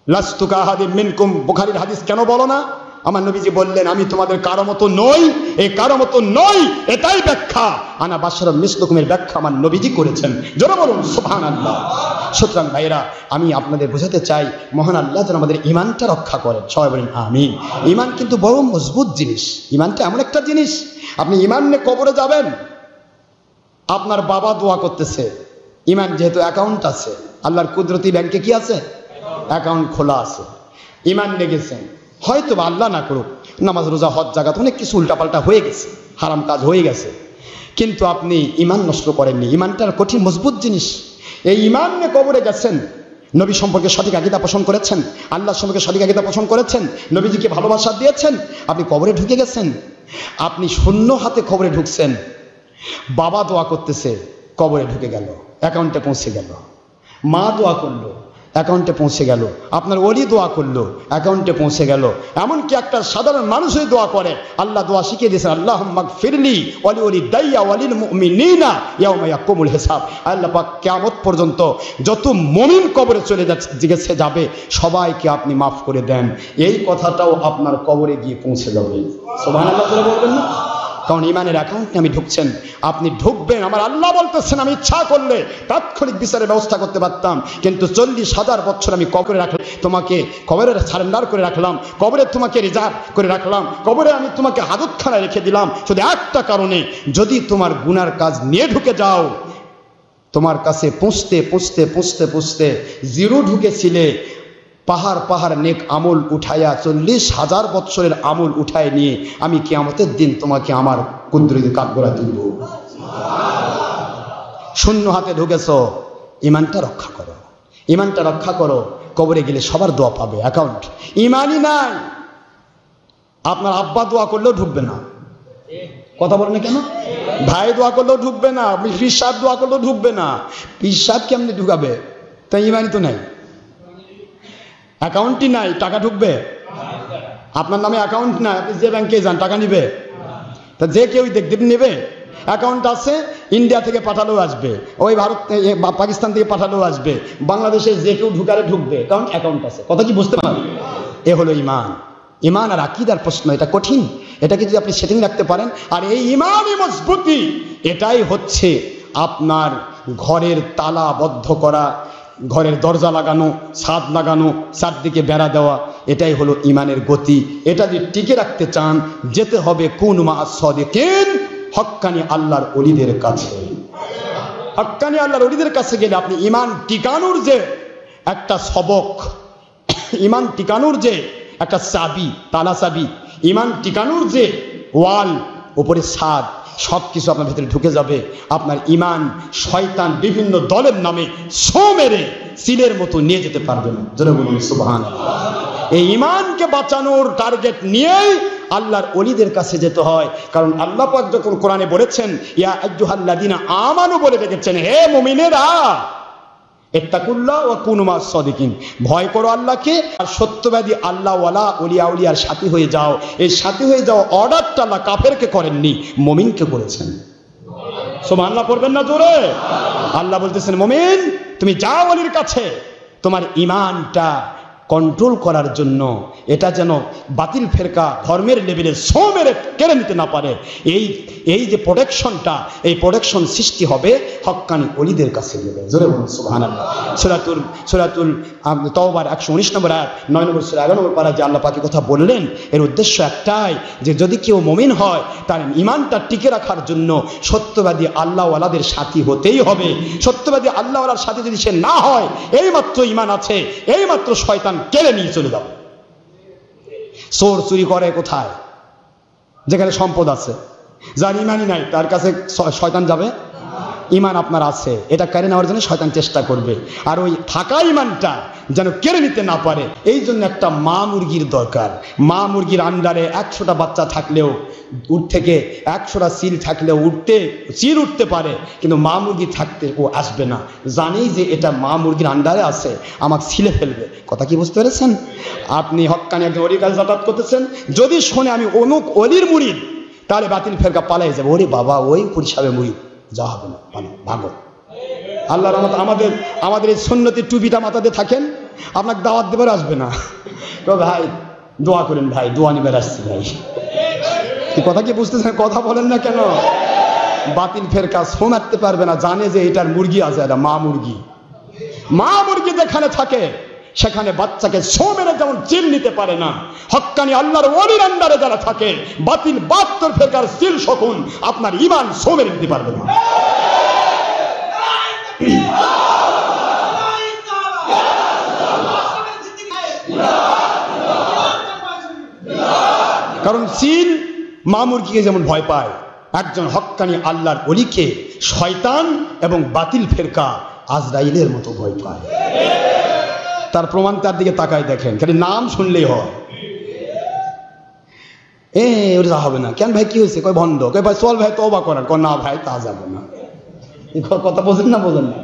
[SPEAKER 1] লাস্তু কাহাদিম মিনকুম, বুখারীর হাদিস কেন বলো না? আমার নবীজি বললেন আমি তোমাদের কারো মতো নই, এই কারো মতো নই, এটাই ব্যাখ্যা। আনা বাশারুম মিসলুকুমের ব্যাখ্যা আমার নবীজি করেছেন, জোরে বলুন সুবহানাল্লাহ। সুতরাং ভাইরা, আমি আপনাদের বোঝাতে চাই মহান আল্লাহ যেন আমাদের ঈমানটা রক্ষা করেন, সবাই বলেন আমিন। ঈমান কিন্তু বড় মজবুত জিনিস। ঈমানটা এমন একটা জিনিস, আপনি ঈমান নিয়ে কবরে যাবেন, আপনার বাবা দোয়া করতেছে, ঈমান যেহেতু অ্যাকাউন্ট আছে, আল্লাহর কুদরতি ব্যাংকে কি আছে? অ্যাকাউন্ট খোলা আছে, ঈমান লেগেছেন, হয়তো বা আল্লাহ না করুক নামাজ রোজা হজ জাকাত অনেক কিছু উল্টাপাল্টা হয়ে গেছে, হারাম কাজ হয়ে গেছে, কিন্তু আপনি ঈমান নষ্ট করেননি। ঈমানটার কঠিন মজবুত জিনিস। এই ঈমান নিয়ে কবরে গেছেন, নবী সম্পর্কে সঠিক আকীদা পোষণ করেছেন, আল্লাহ সম্পর্কে সঠিক আকীদা পোষণ করেছেন, নবীজিকে ভালোবাসা দিয়েছেন, আপনি কবরে ঢুকে গেছেন, আপনি শূন্য হাতে কবরে ঢুকছেন, বাবা দোয়া করতেছে, কবরে ঢুকে গেল, অ্যাকাউন্টে পৌঁছে গেল, মা দোয়া করলো, অ্যাকাউন্টে পৌঁছে গেল, আপনার ওলি দোয়া করলো, অ্যাকাউন্টে পৌঁছে গেল। এমনকি একটা সাধারণ মানুষই দোয়া করে, আল্লাহ দোয়া শিখিয়ে দিয়েছেন, আল্লাহুম্মা গফিরলি ওয়ালি ওয়ালিদাইয়া ওয়ালিল মুমিনিনা ইয়াওমা ইয়াকুমুল হিসাব। আল্লাহ পাক কিয়ামত পর্যন্ত যত মুমিন কবরে চলে যাচ্ছে যাবে সবাইকে আপনি মাফ করে দেন, এই কথাটাও আপনার কবরে গিয়ে পৌঁছে যাবে। সুবহানাল্লাহ বলে বলবেন না? কারণ ঈমানের অ্যাকাউন্টে আমি ঢুকছেন, আপনি ঢুকবেন, আমার আল্লাহ বলতেছেন আমি ইচ্ছা করলে তাৎক্ষণিক বিচারের ব্যবস্থা করতে পারতাম, কিন্তু 40,000 বছর আমি কবরে রাখলাম, তোমাকে কবরে সারেন্ডার করে রাখলাম, কবরে তোমাকে রিজার্ভ করে রাখলাম, কবরে আমি তোমাকে হাজতখানায় রেখে দিলাম শুধু একটা কারণে, যদি তোমার গুনার কাজ নিয়ে ঢুকে যাও, তোমার কাছে পুষতে পুষতে পুষতে পুষতে জিরো ঢুকেছিলে, পাহাড় পাহাড় নেক আমল উঠাইয়া 40,000 বছরের আমল উঠায় নিয়ে আমি কিয়ামতের দিন তোমাকে আমার কুদরতি কাঠগড়ায় তুলব। শূন্য হাতে ঢুকেছ, ঈমানটা রক্ষা করো, ঈমানটা রক্ষা করো, কবরে গেলে সবার দোয়া পাবে। অ্যাকাউন্ট ঈমানই নাই, আপনার আব্বা দোয়া করলেও ঢুকবে না, কথা বলেন না কেন? ভাই দোয়া করলেও ঢুকবে না, পীর সাহেব দোয়া করলেও ঢুকবে না। পীর সাহেব কেমনি ঢুকাবে? তাই ঈমানই তো নাই, অ্যাকাউন্টই নাই, টাকা ঢুকবে? আপনার নামে অ্যাকাউন্ট নাই, আপনি যে ব্যাংকে যান টাকা নিবে? তা যে কেউ দেখতে নেবে? অ্যাকাউন্ট আছে, ইন্ডিয়া থেকে পাঠালেও আসবে, ওই ভারত পাকিস্তান থেকে পাঠালেও আসবে, বাংলাদেশে যে কেউ ঢুকালে ঢুকবে, কারণ অ্যাকাউন্ট আছে। কথা কি বুঝতে পারেন? এ হলো ঈমান। ঈমান আর আকীদার প্রশ্ন, এটা কঠিন, এটাকে যদি আপনি সেটিং রাখতে পারেন, আর এই ঈমানই মজবুতি, এটাই হচ্ছে আপনার ঘরের তালা বদ্ধ করা, ঘরের দরজা লাগানো, ছাদ লাগানো, চারদিকে বেড়া দেওয়া, এটাই হলো ঈমানের গতি। এটা যদি টিকে রাখতে চান, যেতে হবে কুন মা'আস সাদিকিন, হক্কানি আল্লাহর ওলিদের কাছে। হক্কানি আল্লাহর ওলিদের কাছে গেলে আপনি ঈমান টিকানোর যে একটা সবক, ঈমান টিকানোর যে একটা চাবি, তালা চাবি, ঈমান টিকানোর যে ওয়াল, উপরে ছাদ, সব কিছু আপনার ভিতরে ঢুকে যাবে। আপনার ঈমান শয়তান বিভিন্ন দলের নামে ছো মেরে সিলের মতো নিয়ে যেতে পারবে না। জোরে বলুন সুবহানাল্লাহ। এই ঈমানকে বাঁচানোর টার্গেট নিয়েই আল্লাহর ওলিদের কাছে যেতে হয়, কারণ আল্লাহ পাক যখন কোরআনে বলেছেন ইয়া আইয়ুহাল্লাযীনা আমানু বলে ডেকেছেন, হে মুমিনেরা, ইত্তাকুল্লাহ ওয়া কুনু মা'আস সাদিকিন, ভয় করো আল্লাহকে আর সত্যবাদী আল্লাহ ওয়ালা ওলিয়া উলিয়ার সাথী হয়ে যাও। এই সাথী হয়ে যাও অর্ডারটা আল্লাহ কাফেরকে করেননি, মুমিনকে করেছেন। সুবহানাল্লাহ পড়বেন না জোরে? আল্লাহ বলতেছেন মুমিন তুমি যাও ওলির কাছে, তোমার ঈমানটা কন্ট্রোল করার জন্য, এটা যেন বাতিল ফেরকা ধর্মের লেভেলে সো মেরে কেড়ে নিতে না পারে, এই যে প্রোটেকশনটা, এই প্রোটেকশন সৃষ্টি হবে হক্কানি ওলিদের কাছে গেলে। জোরে বলুন সুবহানাল্লাহ। সূরাতুল তাওবার 119 নম্বর আয়াত 9 নম্বর সূরা 11 নম্বর পারা যে আল্লাহ পাক কথা বললেন, এর উদ্দেশ্য একটাই যে যদি কেউ মুমিন হয় তার ঈমানটা টিকে রাখার জন্য সত্যবাদী আল্লাহওয়ালাদের সাথী হতেই হবে। সত্যবাদী আল্লাহওয়ালার সাথে যদি সে না হয়, এইমাত্র ঈমান আছে, এইমাত্র শয়তান কেড়ে নিয়ে চলে যাবে। চোর চুরি করে কোথায়? যেখানে সম্পদ আছে। যার ঈমানই নাই তার কাছে শয়তান যাবে? ঈমান আপনার আছে, এটা কেড়ে নেওয়ার জন্য শয়তান চেষ্টা করবে। আর ওই থাকা ঈমানটা যেন কেড়ে নিতে না পারে, এই জন্য একটা মা মুরগির দরকার। মা মুরগির আন্ডারে 100টা বাচ্চা থাকলেও উঠ থেকে 100টা সিল থাকলেও চিল উঠতে পারে, কিন্তু মা মুরগি থাকতে ও আসবে না। জানেই যে এটা মা মুরগির আন্ডারে আছে, আমাকে ছিলে ফেলবে। কথা কি বুঝতে পেরেছেন? আপনি হক্কানি একজন ওলির কাছে যাতায়াত করতেছেন, যদি শোনে আমি অমুক ওলির মুরিদ, তাহলে বাতিল ফেরকা পালাই যাবে। ওরে বাবা, ওই পরিষাবে মুরিদ, যা হবে না, ভাগো। আল্লাহর রহমত আমাদের এই সুন্নতি টুপিটা মাথাতে থাকেন, আপনাকে দাওয়াত দেবার আসবে না। তো ভাই দোয়া করেন, ভাই দোয়া নিবার আসছি ভাই। কথা কি বুঝতেছেন? কথা বলেন না কেন? বাতিল ফেরকা সো মারতে পারবে না, জানে যে এটার মুরগি আছে, এটা মা মুরগি। মা মুরগি যেখানে থাকে সেখানে বাচ্চাকে সো মেরে যেমন চিল নিতে পারে না, হক্কানি আল্লাহর ওলির আন্ডারে যারা থাকে বাতিল 72 ফেরকার চিল শকুন আপনার ঈমান সো মেরে নিতে পারবে না। কারণ চিল মা মুরগিকে যেমন ভয় পায়, একজন হক্কানি আল্লাহর ওলিকে শয়তান এবং বাতিল ফেরকা আজরাইলের মতো ভয় পায়। তার প্রমাণ তার দিকে তাকায় দেখেন, খালি নাম শুনলেই হয়। ওটা হবে না। কেন ভাই কি হয়েছে? কয় ভণ্ড। কয় ভাই চল ভাই তওবা করার। কয় না ভাই তা যাবে না। কথা বোঝেন না? বোঝেন না?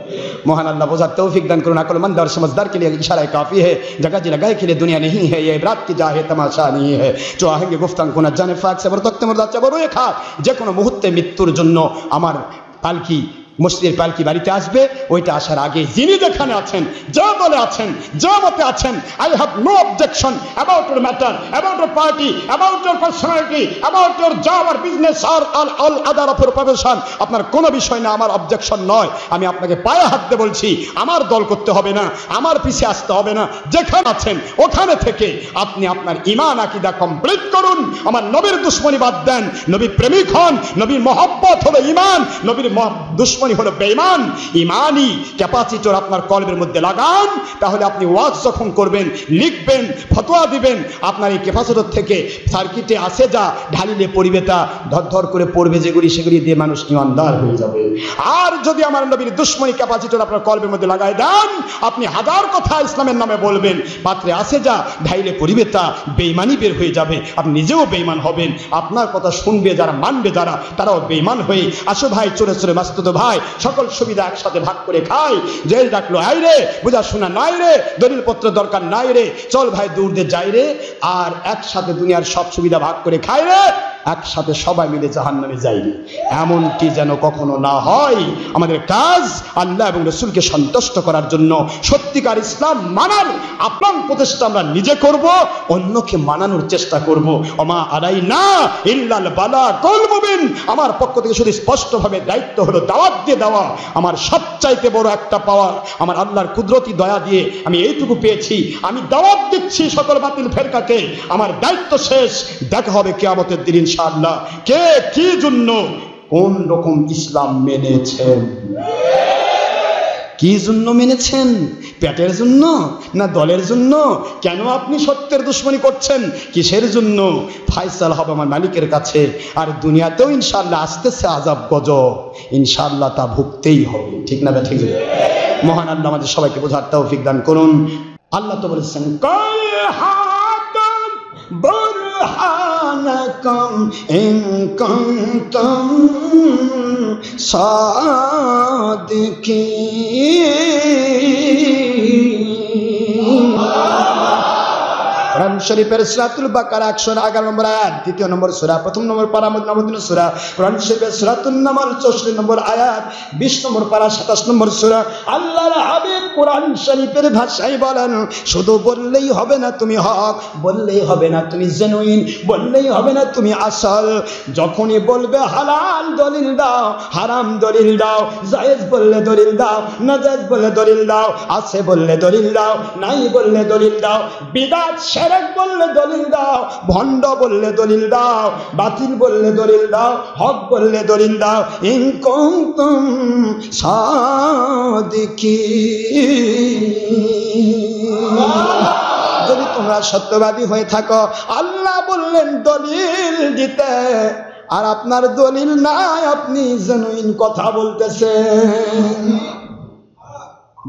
[SPEAKER 1] মহান আল্লাহ বোঝার তৌফিক দান করুন। আকলমন্দ और समझदार के लिए इशारा काफी है, जगह जगह के लिए दुनिया नहीं है, ये इबरात की जाहे तमाशा नहीं है, जो आएंगे गुफ्तान को न जाने फाक से बरतक्त मुर्दा चबरोए खा। যে কোনো মুহূর্তে মৃত্যুর জন্য আমার পালকি মসজিদের পালকি বাড়িতে আসবে। ওইটা আসার আগে যিনি যেখানে আছেন, যে দলে আছেন, যে মতে আছেন, I have no objection about your matter, about your party, about your personality, about your job আর বিজনেস আর all other of your profession. আপনার কোনো বিষয় না আমার অবজেকশন নয়। আমি আপনাকে পায়ে হাত দিয়ে বলছি, আমার দল করতে হবে না, আমার পিছিয়ে আসতে হবে না। যেখানে আছেন ওখানে থেকে আপনি আপনার ঈমান আকীদা কমপ্লিট করুন। আমার নবীর দুশমনি বাদ দেন, নবী প্রেমিক হন। নবীর মহব্বত হলো ঈমান, নবীর দুশমনি হলো বেঈমান। ঈমানি ক্যাপাসিটর আপনার কলবের মধ্যে লাগান, তাহলে আপনি ওয়াজ যখন করবেন, লিখবেন, ফতোয়া দিবেন, আপনার এই ক্যাপাসিটর থেকে সার্কিটে আসে যা ঢালিলে পরিবেটা ধর করে পড়বে, যেগুলি সেগুলি দিয়ে মানুষ ঈমানদার হয়ে যাবে। আর যদি আমার নবীর দুশমনি ক্যাপাসিটর আপনার কলবের মধ্যে লাগায় দেন, আপনি হাজার কথা ইসলামের নামে বলবেন, পাত্রে আসে যা ঢাইলে পরিবেটা বেঈমানি বের হয়ে যাবে। আপনি নিজেও বেঈমান হবেন, আপনার কথা শুনবে যারা, মানবে যারা, তারাও বেঈমান হয়ে। আসো ভাই, চোরে চোরে মাসতুদ ভাই, সকল সুবিধা একসাথে ভাগ করে খাই। জেল ডাকলো আই রে, বুঝা শোনা নাই রে, দলিল পত্র দরকার নাই রে, চল ভাই দূর দিয়ে যাই রে, আর একসাথে দুনিয়ার সব সুবিধা ভাগ করে খাই রে, একসাথে সবাই মিলে জাহান্নামে যাইনি। এমনটি যেন কখনো না হয়। আমাদের কাজ আল্লাহ এবং রাসূলকে সন্তুষ্ট করার জন্য সত্যিকার ইসলাম মানার আপ্রাণ প্রচেষ্টা আমরা নিজে করব, অন্যকে মানানোর চেষ্টা করব। ওমা আলাইনা ইল্লাল বালাগুল মুবিন। আমার পক্ষ থেকে শুধু স্পষ্টভাবে দায়িত্ব হলো দাওয়াত দিয়ে দেওয়া। আমার সবচাইতে বড় একটা পাওয়ার আমার আল্লাহর কুদরতি দয়া দিয়ে আমি এইটুকু পেয়েছি, আমি দাওয়াত দিচ্ছি সকল বাতিল ফেরকাকে। আমার দায়িত্ব শেষ, দেখা হবে কিয়ামতের দিন ইনশাআল্লাহ। কে কি জন্য কোন রকম ইসলাম মেনেছেন, কি জন্য মেনেছেন? পেটের জন্য না দলের জন্য? কেন আপনি সত্যের দুশমনি করছেন? কিসের জন্য? ফায়সালা হবে আমার মালিকের কাছে। আর দুনিয়াতেও ইনশাআল্লাহ আসতেছে আযাব গজব, ইনশাআল্লাহ তা ভুগতেই হবে। ঠিক না? ঠিক। মহান আল্লাহ আমাদের সবাইকে বোঝার তৌফিক দান করুন। আল্লাহ তো বলেছেন برهانكم إن كنتم صادقين কোরআন শরীফের সূরাতুল বাকারা 111 নম্বর আয়াত, দ্বিতীয় নম্বর সূরা, প্রথম নম্বর পারা মদিনা সূরা। কোরআন শরীফের সূরাতুন নামল 64 নম্বর আয়াত, 20 নম্বর পারা 27 নম্বর সূরা। আল্লাহর হাবিব কোরআন শরীফের ভাষায় বলেন, শুধু বললেই হবে না তুমি হক, বললেই হবে না তুমি জেনুইন, বললেই হবে না তুমি আসল। যখনই বলবে হালাল দলিল দাও, হারাম দলিল দাও, জায়েজ বললে দলিল দাও, নাজায়েজ বললে দলিল দাও, আছে বললে দলিল দাও, নাই বললে দলিল দাও, বিদআত শিরক বললে দলিল দাও, ভণ্ড বললে দলিল দাও, বাতিল বললে দলিল দাও, হক বললে দলিল দাও। ইন কুনতুম সাদিকিন, যদি তোমরা সত্যবাদী হয়ে থাকো। আল্লাহ বললেন দলিল দিতে, আর আপনার দলিল নাই, আপনি জেনুইন কথা বলতেছেন,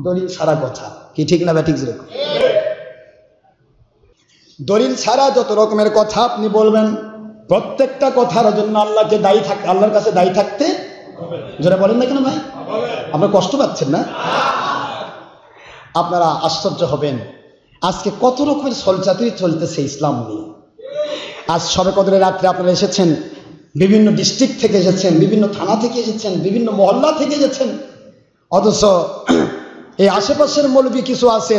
[SPEAKER 1] দলিল ছাড়া কথা। কি ঠিক না ঠিক? দলিল ছাড়া যত রকমের কথা আপনি বলবেন, প্রত্যেকটা কথার জন্য আল্লাহকে দায়ী থাকতে, আল্লাহর কাছে দায়ী থাকতে, যারা বলেন না কেন ভাই, আপনারা কষ্ট পাচ্ছেন না? আপনারা আশ্চর্য হবেন আজকে কত রকমের ছলচাতুরি চলতেছে ইসলাম নিয়ে। আজ শবে কদরের রাত্রে আপনারা এসেছেন, বিভিন্ন ডিস্ট্রিক্ট থেকে এসেছেন, বিভিন্ন থানা থেকে এসেছেন, বিভিন্ন মহল্লা থেকে এসেছেন, অথচ এই আশেপাশের মৌলবী কিছু আছে,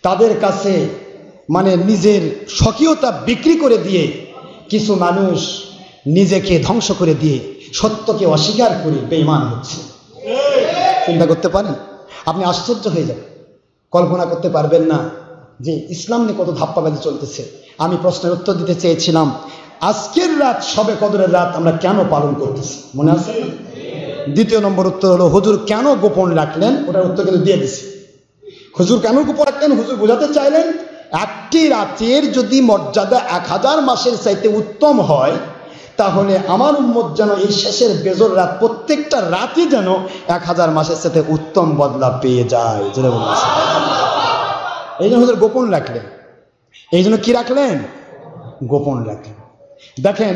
[SPEAKER 1] তাদের কাছে মানে নিজের স্বকীয়তা বিক্রি করে দিয়ে কিছু মানুষ নিজেকে ধ্বংস করে দিয়ে সত্যকে অস্বীকার করে বেঈমান হচ্ছে। চিন্তা করতে পারেন? আপনি আশ্চর্য হয়ে যাবেন, কল্পনা করতে পারবেন না যে ইসলাম নিয়ে কত ধাপ্পাবাজি চলতেছে। আমি প্রশ্নের উত্তর দিতে চেয়েছিলাম, আজকের রাত শবে কদরের রাত আমরা কেন পালন করতেছি, মনে আছে? দ্বিতীয় নম্বর উত্তর হলো হুজুর কেন গোপন রাখলেন, ওটার উত্তর কিন্তু দিয়ে দিছি। হুজুর কেন গোপন রাখলেন? হুজুর বোঝাতে চাইলেন একটি রাতের যদি মর্যাদা 1000 মাসের চাইতে উত্তম হয়, তাহলে আমার উম্মত যেন এই শেষের বেজর রাত, প্রত্যেকটা রাতই যেন 1000 মাসের সাথে উত্তম বদলা পেয়ে যায়। যেটা বলছে এই জন্য হুজুর গোপন রাখলেন। এই জন্য কি রাখলেন? গোপন রাখলেন। দেখেন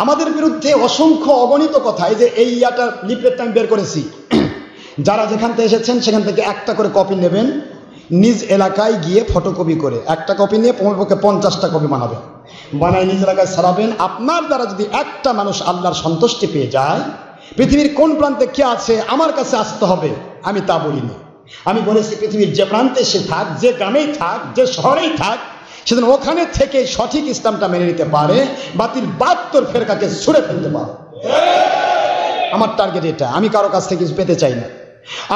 [SPEAKER 1] আমাদের বিরুদ্ধে অসংখ্য অগণিত কথা, এই যে এই ইয়াটা লিফলেটটা আমি বের করেছি, যারা যেখান থেকে এসেছেন সেখান থেকে একটা করে কপি নেবেন, নিজ এলাকায় গিয়ে ফটোকপি করে একটা কপি নিয়ে পক্ষে 50টা কপি বানাবেন, বানায় নিজ এলাকায় ছাড়াবেন। আপনার দ্বারা যদি একটা মানুষ আল্লাহর সন্তুষ্টি পেয়ে যায়, পৃথিবীর কোন প্রান্তে কে আছে আমার কাছে আসতে হবে আমি তা বলিনি। আমি বলেছি পৃথিবীর যে প্রান্তে সে থাক, যে গ্রামেই থাক, যে শহরেই থাক, সেদিন ওখানে থেকে সঠিক ইসলামটা মেনে নিতে পারে, বাতিল 72 ফেরকাকে ছুঁড়ে ফেলতে পারে। আমার টার্গেট এটা, আমি কারো কাছ থেকে কিছু পেতে চাই না,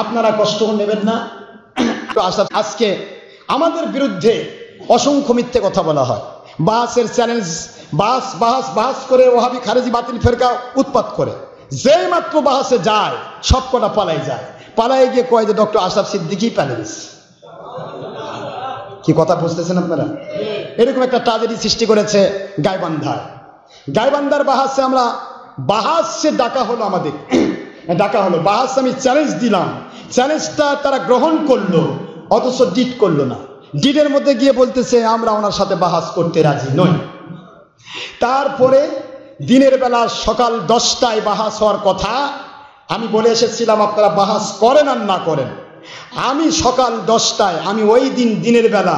[SPEAKER 1] আপনারা কষ্ট নেবেন না। আজকে আমাদের বিরুদ্ধে অসংখ্য মিথ্যে কথা বলা হয়, বাহাসের চ্যালেঞ্জ, বাহাস করে ওহাবি খারেজি বাতিল ফেরকা উৎপাত করে, যেই মাত্র বাহাসে যায় সব কটা পালাই যায়, পালাই গিয়ে কয় যে ডক্টর আশরাফ সিদ্দিকী প্যালেন্স। কি কথা বুঝতেছেন আপনারা? এরকম একটা ট্র্যাজেডি সৃষ্টি করেছে গাইবান্ধার বাহাসে। আমরা বাহাসে ডাকা হলো, আমাদের ডাকা হলো বাহাসে, আমি চ্যালেঞ্জ দিলাম, চ্যালেঞ্জটা তারা গ্রহণ করলো, অথচ ডিট করলো না। ডিটের মধ্যে গিয়ে বলতেছে আমরা ওনার সাথে বাহাস করতে রাজি নই। তারপরে দিনের বেলা সকাল 10টায় বাহাস হওয়ার কথা, আমি বলে এসেছিলাম আপনারা বাহাস করেন আর না করেন, আমি সকাল 10টায়, আমি ওই দিন দিনের বেলা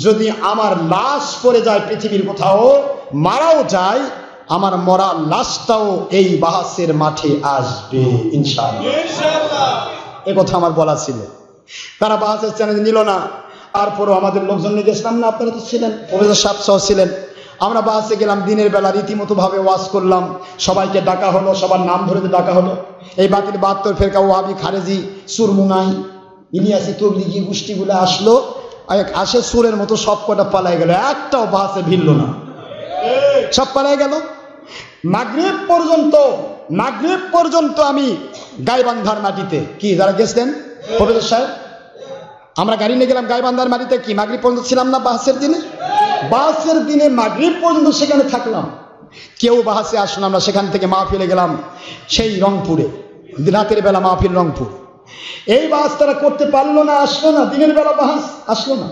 [SPEAKER 1] যদি আমার লাশ পড়ে যায় পৃথিবীর কোথাও, মারাও যায়, আমার মরা লাশটাও এই বাহাসের মাঠে আসবে ইনশাআল্লাহ। এ কথা আমার বলা ছিল। তারা বাহাসের চ্যালেঞ্জ নিল না। তারপরও আমাদের লোকজন নিয়ে গেছিলাম না, আপনারা তো ছিলেন, প্রফেসর সাহেব সহ ছিলেন। আমরা বাহাসে গেলাম, দিনের বেলা রীতিমতো ভাবে ওয়াজ করলাম, সবাইকে ডাকা হলো, সবার নাম ধরে ডাকা হলো। এই বাতিল 72 ফেরকা, ওয়াহাবি, খারেজি, সুরমুনাই, ইলিয়াসি, তবলিগি গোষ্ঠীগুলো আসলো, আসে সুরের মতো সব কটা পালাই গেল, একটাও বাহাসে ভিড়ল না, সব পালাই গেল। মাগরিব পর্যন্ত আমি গাইবান্ধার মাটিতে, কি যারা গেছিলেন প্রফেসর সাহেব, আমরা গাড়ি নিয়ে গেলাম গাইবান্ধার মাটিতে, কি মাগরিব পর্যন্ত ছিলাম না বাহাসের দিনে? বাহাসের দিনে মাগরিব পর্যন্ত সেখানে থাকলাম, কেউ বাহাসে আসলো। আমরা সেখান থেকে মাহফিলে গেলাম সেই রংপুরে, রাতের বেলা মাহফিল রংপুর। এই বাহাস তারা করতে পারলো না, আসলো না, দিনের বেলা বাহাস আসলো না।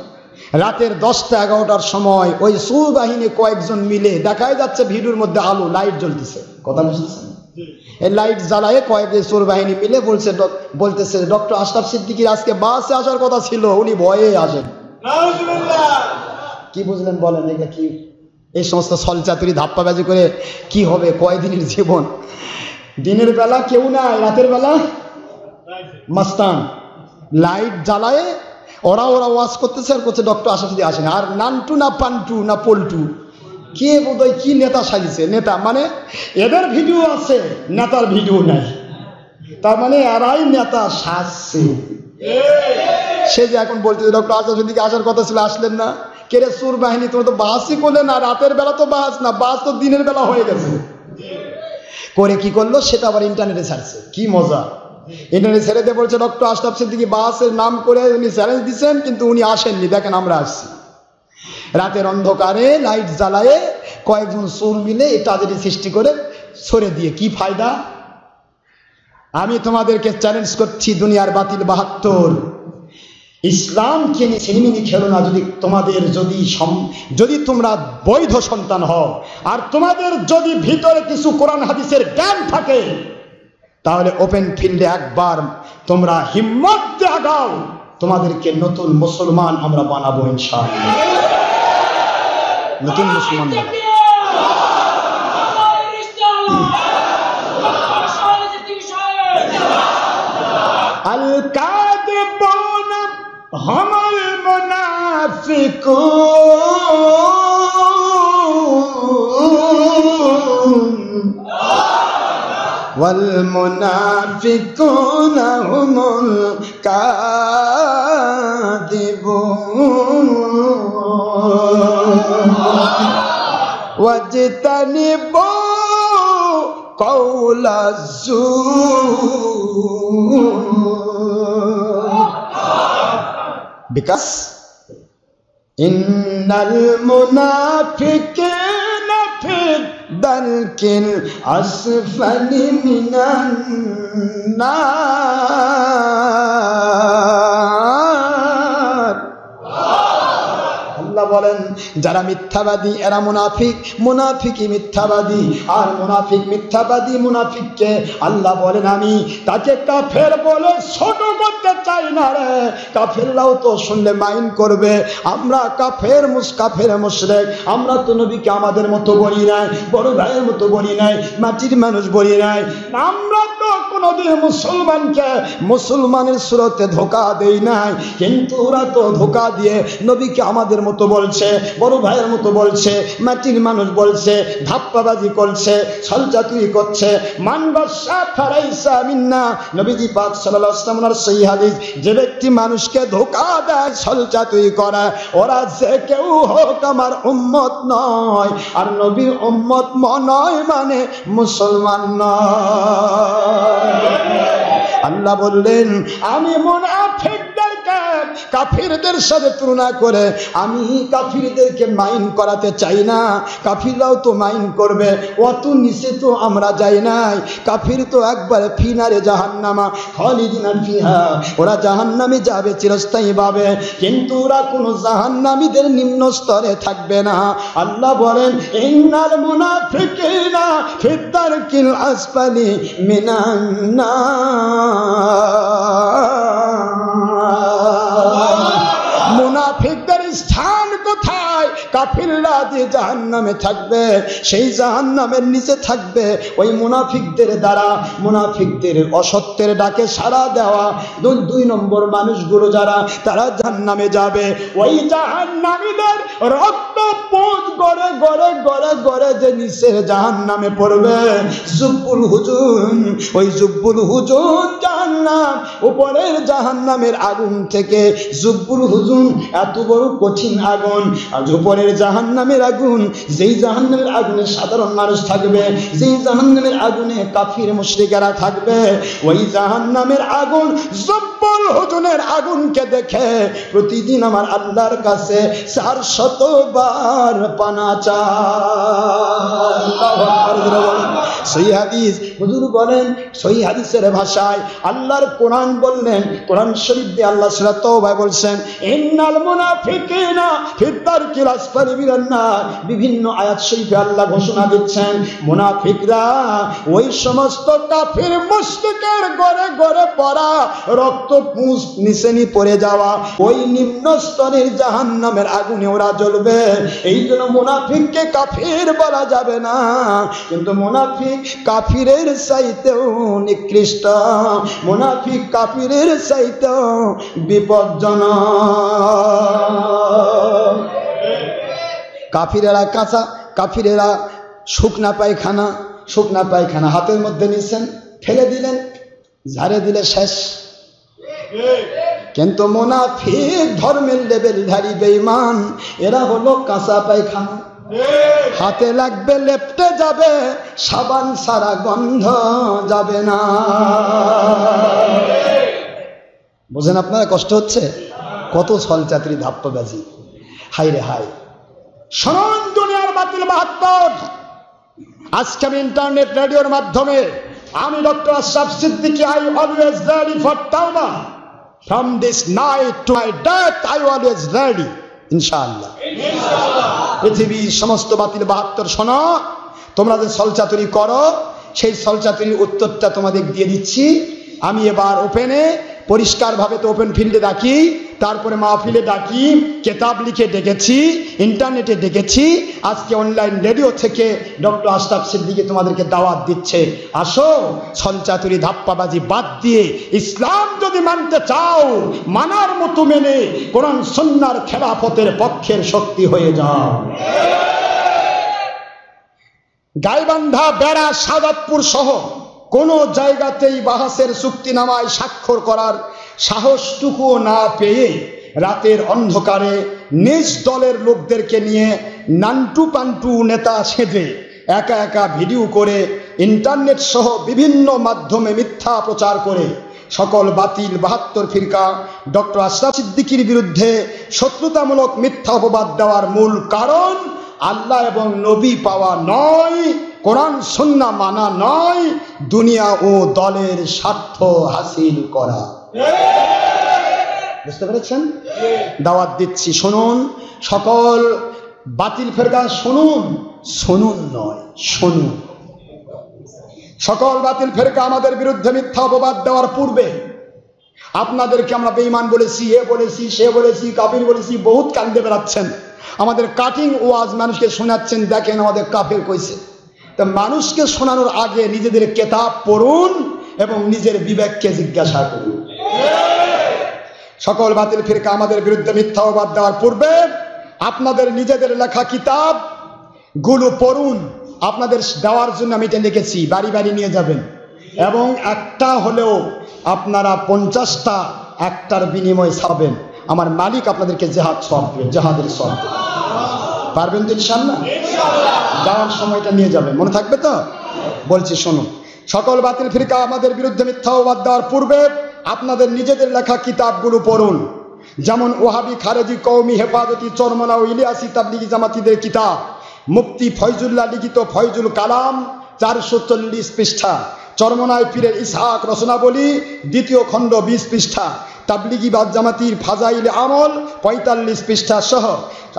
[SPEAKER 1] রাতের 10টা-11টার সময় ওই সুর বাহিনী কয়েকজন মিলে, দেখাই যাচ্ছে ভিডিওর মধ্যে আলো লাইট জ্বলতেছে, কথা বুঝতেছেন? এই লাইট জ্বালায় কয়েক সুর বাহিনী মিলে বলতেছে ডক্টর আশরাফ সিদ্দিকীর আজকে বাসে আসার কথা ছিল, উনি ভয়ে আসেন। কি বুঝলেন বলেন? এটা কি? এই সমস্ত ছলচাতুরি ধাপ্পাবাজি করে কি হবে? কয়দিনের জীবন? দিনের বেলা কেউ নাই, রাতের বেলা মাস্তান লাইট জ্বালায় ওরা ওয়াজ করতেছে আর করছে ডক্টর আশা যদি আসেন। আর নান্টু না পান্টু না পল্টু কে বোধহয় কি নেতা সাজিছে। নেতা মানে এদের ভিডিও আছে, নেতার ভিডিও নাই। তার মানে এরাই নেতা সাজছে। সে যে এখন বলছে ডক্টর আশা যদি আসার কথা ছিল, আসলেন না। কেরে সুর বাহিনী, তোমার তো বাসই করলে না। রাতের বেলা তো বাস না, বাস তো দিনের বেলা হয়ে গেছে। করে কি করলো সেটা আবার ইন্টারনেটে ছাড়ছে। কি মজা! ইন্টারনেটে ছেড়ে দিয়ে বলছে ডক্টর আশরাফ সিদ্দিকী বাসের নাম করে উনি চ্যালেঞ্জ দিচ্ছেন, কিন্তু উনি আসেননি। দেখেন আমরা আসছি। রাতের অন্ধকারে লাইট জ্বালায়ে কয়েকজন সুর মিলে ট্রাজেডি সৃষ্টি করে সরে দিয়ে কি ফায়দা? আমি তোমাদেরকে চ্যালেঞ্জ করছি, দুনিয়ার বাতিল ৭২ ইসলামকে নিয়ে ছিনিমিনি খেলো না। যদি তোমরা বৈধ সন্তান হও আর তোমাদের যদি ভিতরে কিছু কোরআন হাদিসের জ্ঞান থাকে, তাহলে ওপেন ফিল্ডে একবার তোমরা হিম্মত দিয়ে আগাও। তোমাদেরকে নতুন মুসলমান আমরা বানাবো ইনশাআল্লাহ। নতুন মুসলমান আল কাযিবুন হুমুল মুনাফিকুন ওয়াল মুনাফিকুনা হুমুল কাযিবুন ওয়াজতানিবু কাওলাজ যুর because innal munafiqina fi darkil asfali minan nar আল্লাহ বলেন যারা মিথ্যাবাদী এরা মুনাফিক, মুনাফিকই মিথ্যাবাদী। আর মুনাফিক মিথ্যাবাদী মুনাফিককে আল্লাহ বলেন আমি তাকে কাফের বলে ছোট করতে চাই না রে। কাফেররাও তো শুনলে মাইন্ড করবে, আমরা কাফের মুশরিক। আমরা তো নবীকে আমাদের মতো বলি নাই, বড় ভাইয়ের মতো বলি নাই, মাটির মানুষ বলি নাই। আমরা তো কোনোদিন মুসলমানকে মুসলমানের সুরতে ধোঁকা দেই নাই, কিন্তু ওরা তো ধোঁকা দিয়ে নবীকে আমাদের মতো বলছে, বড় ভাইয়ের মতো বলছে, মাটির মানুষ বলছে, ধাপ্পাবাজি করছে, ছলচাতুরি করছে। মান বাশা ফালাইসা মিন্না, নবীজি পাক সাল্লাল্লাহু আলাইহি ওয়াসাল্লামের সহিহ হাদিস, যে ব্যক্তি মানুষকে ধোঁকা দেয়, ছলচাতুরি করে, ওরা যে কেউ হোক আমার উম্মত নয়। আর নবীর উম্মত নয় মানে মুসলমান নয়। আল্লাহ বললেন আমি মুনাফিকদেরকে কাফিরদের সাথে তুলনা করে আমি কাফিরদেরকে মাইন করাতে চাই না। কাফিররাও তো মাইন করবে, অত নিচে তো আমরা যাই নাই। কাফির তো একবারে ফিনারে জাহান্নামা খালিদিনা ফিহা, ওরা জাহান্নামে যাবে চিরস্থায়ীভাবে, কিন্তু ওরা কোনো জাহান্নামীদের নিম্ন স্তরে থাকবে না। আল্লাহ বলেন ইন্নাল মুনাফিকিনা ফিদ দারকিল আসফালি মিনান নার। মুনাফিকদের স্থান কোথায়? কাফিররা যে জাহান্নামে থাকবে, সেই জাহান্নামের নিচে থাকবে ওই মুনাফিকদের দ্বারা, মুনাফিকদের অসত্যের ডাকে সাড়া দেওয়া ২ নম্বর মানুষগুলো যারা, তারা জাহান্নামে যাবে। ওই জাহান্নামীদের রক্ত পোঁত গড়ে গড়ে গড়ে গড়ে যে নিচে জাহান্নামে পড়বে জুব্বুল হুজুন, ওই জুব্বুল হুজুন জাহান্নাম, উপরের জাহান্নামের আগুন থেকে জুব্বুল হুজুন এত বড় কঠিন আগুন। আর উপরের জাহান্নামের আগুন, যেই জাহান্নামের আগুনে সাধারণ মানুষ থাকবে, যেই জাহান্নামের আগুনে কাফির মুশরিকেরা থাকবে, ওই জাহান্নামের আগুন জুব্বুল হুজুনের আগুনকে দেখে প্রতিদিন আমার আল্লাহর কাছে ৪০০ বার পানা চায়। সহিহ হাদিস, হুজুর বলেন সহিহ হাদিসের ভাষায়, আল্লাহর কোরআন বললেন, কোরআন শরীফ দিয়ে আল্লাহ সূরা তাওবায় বলছেন ইন্নাল মুনাফিকিনা ফিদ দারকিল আসফালি মিনান নার। বিভিন্ন আয়াত শরীফে আল্লাহ ঘোষণা দিচ্ছেন মুনাফিকরা ওই সমস্ত কাফির মুশরিকের গড়ে গড়ে পড়া রক্ত রক্ত পুঁজ নিচেনি পড়ে যাওয়া, ওই নিম্ন স্তরের জাহান্নামের আগুনে ওরা জ্বলবে। এই জন্য মুনাফিককে কাফির বলা যাবে না, কিন্তু মুনাফিক কাফিরের চাইতেও নিকৃষ্ট, মুনাফিক কাফিরের চাইতেও বিপজ্জনক। কাফিরেরা কাঁচা, কাফিরেরা শুকনা পায়খানা হাতের মধ্যে নিছেন, ফেলে দিলেন, ঝাড়ে দিলে শেষ। কিন্তু মুনাফিক ধর্মের লেবেলধারী বেঈমান, এরা হলো কাঁচা পায়খানা, হাতে লাগবে লেপটে যাবে, সাবান সারা গন্ধ যাবে না। বুঝেন আপনারা? কষ্ট হচ্ছে? কত ছলচাতুরি ধাপ্পাবাজি, হাই রে হাই। শুনুন দুনিয়ার বাতিল 72, আজকে আমি ইন্টারনেট রেডিওর মাধ্যমে আমি doctor Ashraf Siddiqui, I always ready for tawbah. From this night to my death I always ready, ইনশাআল্লাহ। পৃথিবীর সমস্ত বাতিল 72 শোনো, তোমরা যে ছলচাতুরি করো সেই ছলচাতুরির উত্তরটা তোমাদের দিয়ে দিচ্ছি আমি। এবার ওপেনে পরিষ্কারভাবে তো ওপেন ফিল্ডে ডাকি, তারপরে মাহফিলে ডাকি, কেতাব লিখে ডেকেছি, ইন্টারনেটে ডেকেছি, আজকে অনলাইন রেডিও থেকে ডক্টর আশরাফ সিদ্দিকী তোমাদেরকে দাওয়াত দিচ্ছে, আসো ছলচাতুরি ধাপ্পাবাজি বাদ দিয়ে ইসলাম যদি মানতে চাও, মানার মতো মেনে কোরআন সুন্নাহর খেলাফতের পক্ষের শক্তি হয়ে যাও। গাইবান্ধা, বেড়া, সাদাতপুর সহ কোন জায়গাতেই বাহাসের চুক্তিনামায় স্বাক্ষর করার সাহসটুকু না পেয়ে রাতের অন্ধকারে নিজ দলের লোকদেরকে নিয়ে নান্টু পান্টু নেতা সেজে একা একা ভিডিও করে ইন্টারনেট সহ বিভিন্ন মাধ্যমে মিথ্যা প্রচার করে সকল বাতিল 72 ফিরকা ডক্টর আশরাফ সিদ্দিকীর বিরুদ্ধে শত্রুতামূলক মিথ্যা অপবাদ দেওয়ার মূল কারণ আল্লাহ এবং নবী পাওয়া নয়, কোরআন সুন্নাহ মানা নয়, দুনিয়া ও দলের স্বার্থ হাসিল করা। বুঝতে পেরেছেন? দাওয়াত দিচ্ছি, শুনুন সকল বাতিল ফেরকা, শুনুন, শুনুন নয় শুনুন। সকল বাতিল ফেরকা আমাদের বিরুদ্ধে মিথ্যা অপবাদ দেওয়ার পূর্বে আপনাদেরকে আমরা বেঈমান বলেছি, এ বলেছি, সে বলেছি, কাফির বলেছি, বহুত কান্দে বেড়াচ্ছেন, আমাদের কাটিং ওয়াজ মানুষকে শোনাচ্ছেন, দেখেন আমাদের কাফের কইছে। তা মানুষকে শোনানোর আগে নিজেদের কেতাব পড়ুন এবং নিজের বিবেককে জিজ্ঞাসা করুন। সকল বাতিল ফিরকা আমাদের বিরুদ্ধে মিথ্যা অপবাদ দেওয়ার পূর্বে আপনাদের নিজেদের লেখা কিতাব গুলো পড়ুন। আপনাদের দেওয়ার জন্য আমি এটা লিখেছি, বাড়ি বাড়ি নিয়ে যাবেন এবং একটা হলেও আপনারা 50টা একটার বিনিময়ে ছাড়বেন। আমার মালিক আপনাদেরকে জেহাদ সওয়াব দেবে, জেহাদের সওয়াব দেবে। পারবেন তো ইনশাআল্লাহ? যাওয়ার সময়টা নিয়ে যাবেন, মনে থাকবে তো? বলছি শুনুন, সকল বাতিল ফিরকা আমাদের বিরুদ্ধে মিথ্যা অপবাদ দেওয়ার পূর্বে আপনাদের নিজেদের লেখা কিতাবগুলো পড়ুন। যেমন ওহাবি, খারেজি, কওমি, হেফাজতি, চরমনা ও ইলিয়াসি তাবলিগি জামাতিদের কিতাব, মুফতি ফয়জুল্লাহ লিখিত ফয়জুল কালাম 440 পৃষ্ঠা, চরমনায় পীরের ইসহাক রচনাবলী 2য় খণ্ড 20 পৃষ্ঠা, তাবলিগি জামাতির ফাজাইল আমল 45 পৃষ্ঠা সহ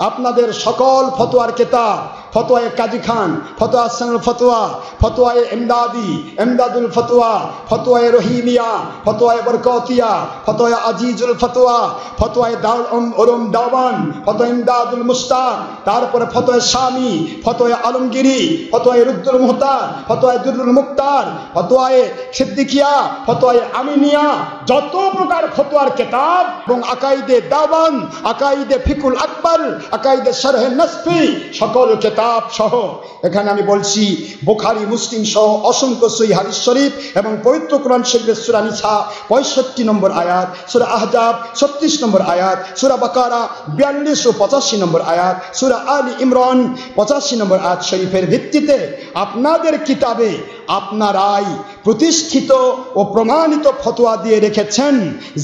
[SPEAKER 1] আপনাদের সকল ফতোয়ার কিতাব, ফতোয়ায়ে কাজী খান, ফতোয়া হাসানুল ফতোয়া, ফতোয়ায়ে ইমদাদি, ইমদাদুল ফতোয়া, ফতোয়ায়ে রহিমিয়া, ফতোয়ায়ে বরকতিয়া, ফতোয়ায়ে আজিজুল ফতোয়া, ফতোয়ায়ে দারুল উলুম দাওবান, ফতোয়া ইমদাদুল মুস্তাক, তারপরে ফতোয়ায়ে শামি, ফতোয়ায়ে আলমগিরি, ফতোয়ায়ে রুদ্দুল মুহতার, ফতোয়ায়ে দুররুল মুক্তার, ফতোয়ায়ে সিদ্দিকিয়া, ফতোয়ায়ে আমিনিয়া, যত প্রকার ফতোয়ার কিতাব এবং আকাইদে দাওবান, আকাইদে ফিকুল আকবর, আকাইদে শরহে নসফি, সকল কিতাব সহ এখানে আমি বলছি বুখারী, মুসলিম সহ অসংখ্য সহিহ হাদিস শরীফ এবং পবিত্র কোরআন শরীফের সূরা নিসা 65 নম্বর আয়াত, সূরা আহজাব 36 নম্বর আয়াত, সূরা বাকারা 42 ও 85 নম্বর আয়াত, সূরা আলী ইমরান 85 নম্বর আয়াত শরীফের ভিত্তিতে আপনাদের কিতাবে আপনারাই প্রতিষ্ঠিত ও প্রমাণিত ফতোয়া দিয়ে রেখেছেন